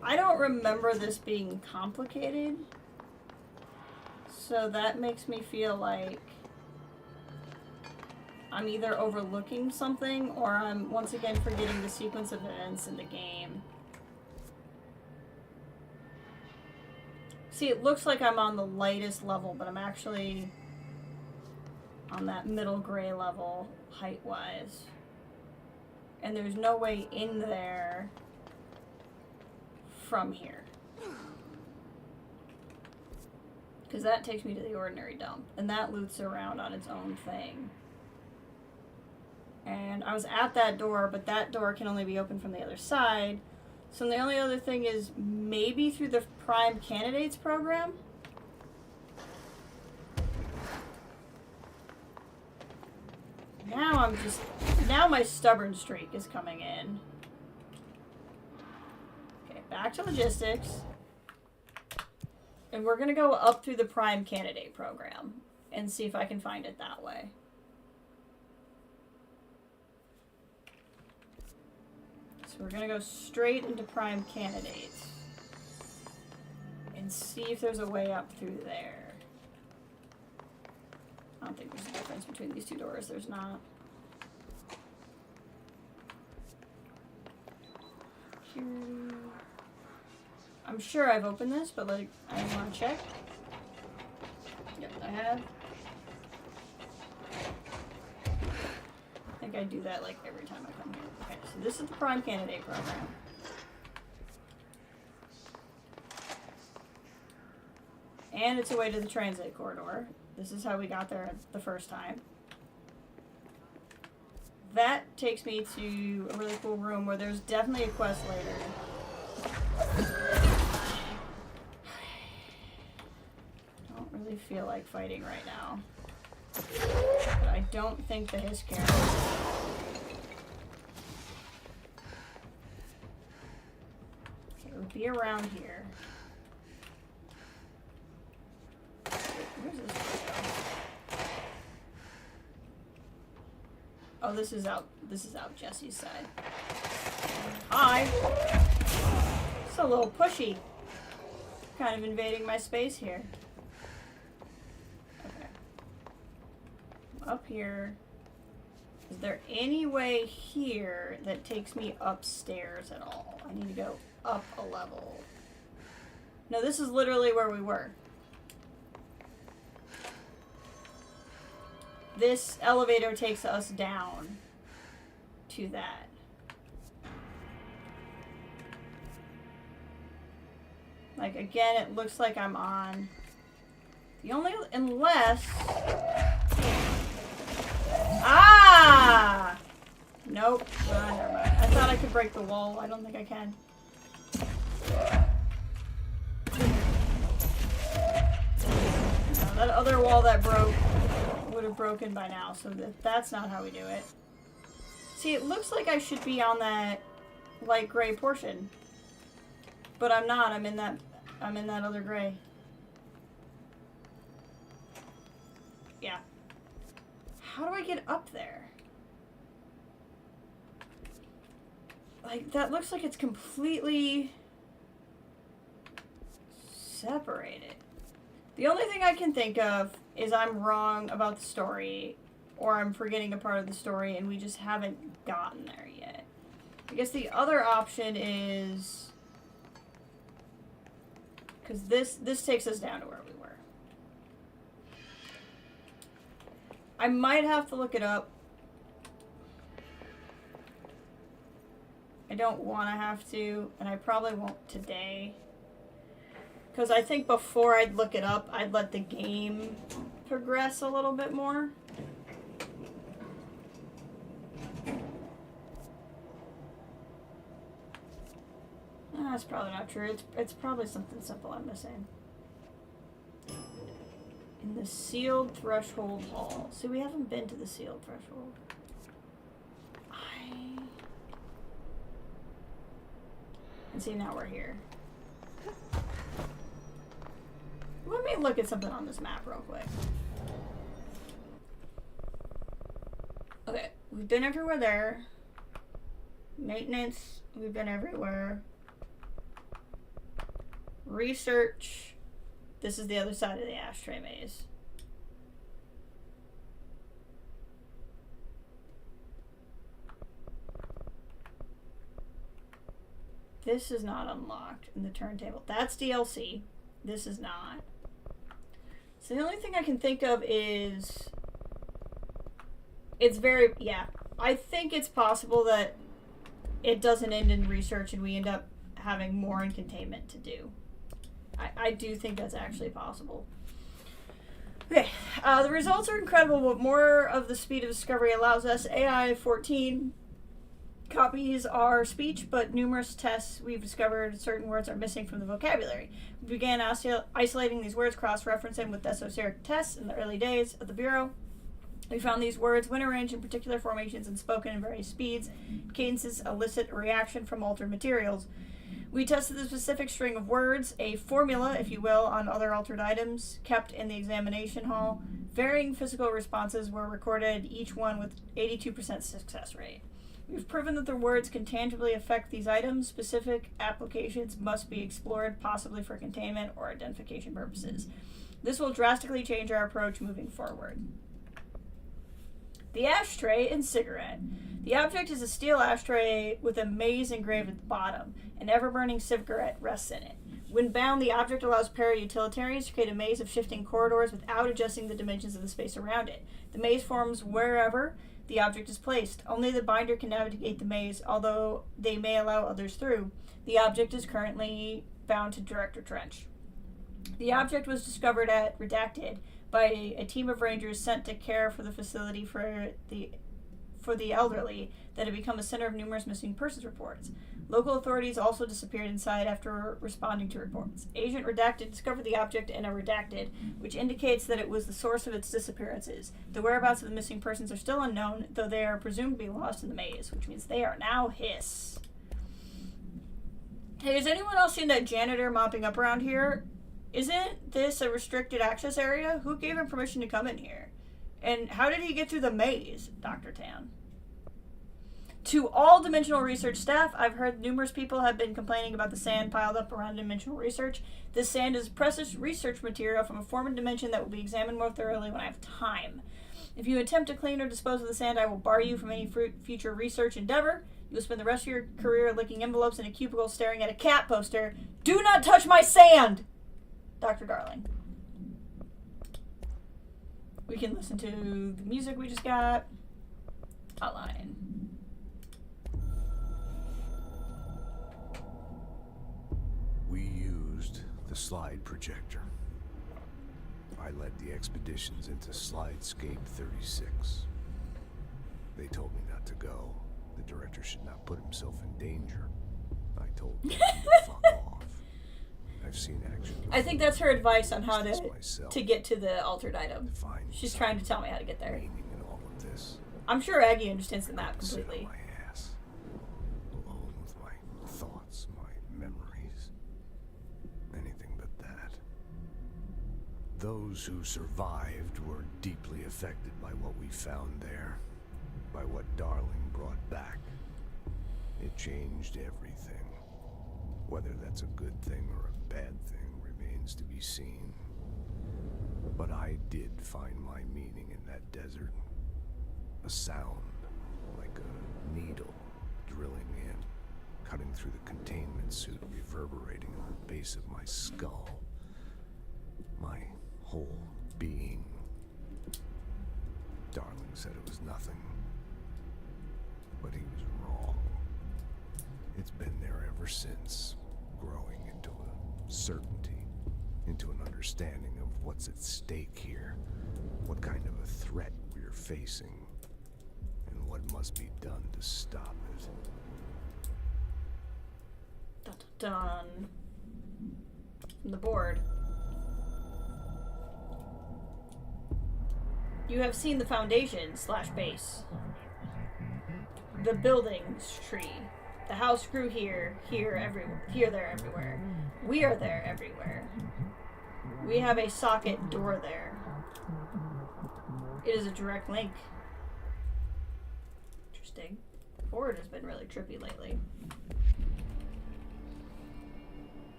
I don't remember this being complicated, so that makes me feel like I'm either overlooking something or I'm once again forgetting the sequence of events in the game. See, it looks like I'm on the lightest level, but I'm actually on that middle gray level height-wise. And there's no way in there from here. Because that takes me to the ordinary dump. And that loops around on its own thing. And I was at that door, but that door can only be opened from the other side. So the only other thing is maybe through the Prime Candidates program? Now my stubborn streak is coming in. Back to logistics. And we're going to go up through the Prime Candidate program and see if I can find it that way. So we're going to go straight into Prime Candidates and see if there's a way up through there. I don't think there's a difference between these two doors. There's not. I'm sure I've opened this, but like, I want to check. Yep, I have. I think I do that like every time I come here. Okay, so this is the Prime Candidate program. And it's a way to the transit corridor. This is how we got there the first time. That takes me to a really cool room where there's definitely a quest later. Really feel like fighting right now. But I don't think the Hiss Karen. Okay, it would be around here. Where's this go? Oh, this is out Jesse's side. Hi! It's a little pushy. Kind of invading my space here. Up here. Is there any way here that takes me upstairs at all? I need to go up a level. No, this is literally where we were. This elevator takes us down to that. Like, again, it looks like I'm on the only, unless... Ah! Nope. Never mind. I thought I could break the wall. I don't think I can. No, that other wall that broke would have broken by now, so that's not how we do it. See, it looks like I should be on that light gray portion. But I'm not. I'm in that other gray. Yeah. How do I get up there? Like, that looks like it's completely separated. The only thing I can think of is I'm wrong about the story, or I'm forgetting a part of the story and we just haven't gotten there yet. I guess the other option is... because this takes us down to where we were. I might have to look it up. I don't want to have to, and I probably won't today. Because I think before I'd look it up, I'd let the game progress a little bit more. That's probably not true. It's probably something simple I'm missing. In the sealed threshold hall. See, we haven't been to the sealed threshold. And see, now we're here. Let me look at something on this map real quick. Okay, we've been everywhere there. Maintenance, we've been everywhere. Research, this is the other side of the ashtray maze. This is not unlocked in the turntable. That's DLC. This is not. So the only thing I can think of is... it's very... yeah. I think it's possible that it doesn't end in research and we end up having more in containment to do. I do think that's actually possible. Okay. The results are incredible, but more of the speed of discovery allows us. AI 14 copies our speech, but numerous tests we've discovered certain words are missing from the vocabulary. We began isolating these words, cross-referencing with esoteric tests in the early days of the Bureau. We found these words, when arranged in particular formations and spoken in various speeds, cadences elicit a reaction from altered materials. We tested the specific string of words, a formula, if you will, on other altered items kept in the examination hall. Varying physical responses were recorded, each one with 82% success rate. We've proven that the words can tangibly affect these items. Specific applications must be explored, possibly for containment or identification purposes. This will drastically change our approach moving forward. The ashtray and cigarette. The object is a steel ashtray with a maze engraved at the bottom. An ever-burning cigarette rests in it. When bound, the object allows para-utilitarians to create a maze of shifting corridors without adjusting the dimensions of the space around it. The maze forms wherever the object is placed. Only the binder can navigate the maze, although they may allow others through. The object is currently bound to Director Trench. The object was discovered at Redacted by a team of rangers sent to care for the facility for the elderly that had become a center of numerous missing persons reports. Local authorities also disappeared inside after responding to reports. Agent Redacted discovered the object in a Redacted, which indicates that it was the source of its disappearances. The whereabouts of the missing persons are still unknown, though they are presumed to be lost in the maze, which means they are now Hiss. Hey, has anyone else seen that janitor mopping up around here? Isn't this a restricted access area? Who gave him permission to come in here? And how did he get through the maze, Dr. Tan? To all dimensional research staff, I've heard numerous people have been complaining about the sand piled up around dimensional research. This sand is precious research material from a former dimension that will be examined more thoroughly when I have time. If you attempt to clean or dispose of the sand, I will bar you from any future research endeavor. You will spend the rest of your career licking envelopes in a cubicle staring at a cat poster. Do not touch my sand! Dr. Darling. We can listen to the music we just got. Outline. We used the slide projector. I led the expeditions into Slidescape 36. They told me not to go. The director should not put himself in danger. I told them to fuck off. I've seen action before. I think that's her advice on how to get to the altered item. She's trying to tell me how to get there. In all of this. I'm sure Aggie understands the map Sit on completely. my ass, alone with my thoughts, my memories. Anything but that. Those who survived were deeply affected by what we found there, by what Darling brought back. It changed everything. Whether that's a good thing or a bad thing remains to be seen. But I did find my meaning in that desert. A sound, like a needle drilling in, cutting through the containment suit, reverberating on the base of my skull. My whole being. Darling said it was nothing, but he was wrong. It's been there ever since, growing into a certainty, into an understanding of what's at stake here, what kind of a threat we're facing, and what must be done to stop it. Dun, dun, dun. From the board. You have seen the foundation / base. The building's tree. The house grew here, everywhere, there, everywhere. We are there everywhere. We have a socket door there. It is a direct link. Interesting. Board has been really trippy lately.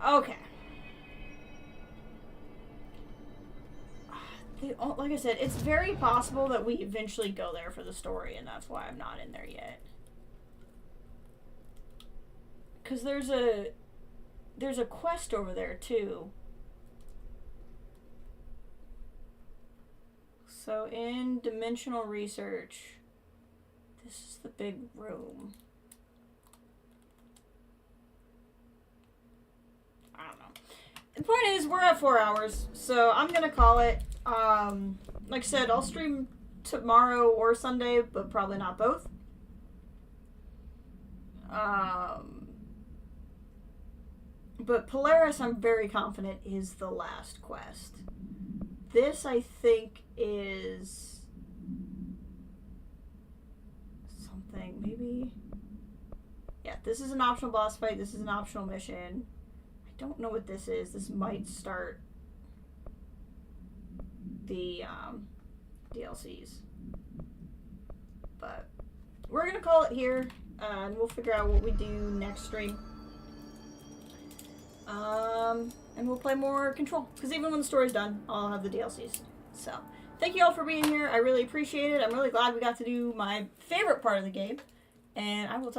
Okay. Like I said, it's very possible that we eventually go there for the story, and that's why I'm not in there yet. Because there's a quest over there too. So in dimensional research, this is the big room. I don't know. The point is, we're at 4 hours, so I'm gonna call it. Like I said, I'll stream tomorrow or Sunday, but probably not both. But Polaris, I'm very confident, is the last quest. This, I think, is something, maybe? Yeah, this is an optional boss fight. This is an optional mission. I don't know what this is. This might start the DLCs. But we're going to call it here, and we'll figure out what we do next stream. And we'll play more Control, because even when the story's done, I'll have the DLCs. So, thank you all for being here. I really appreciate it. I'm really glad we got to do my favorite part of the game, and I will talk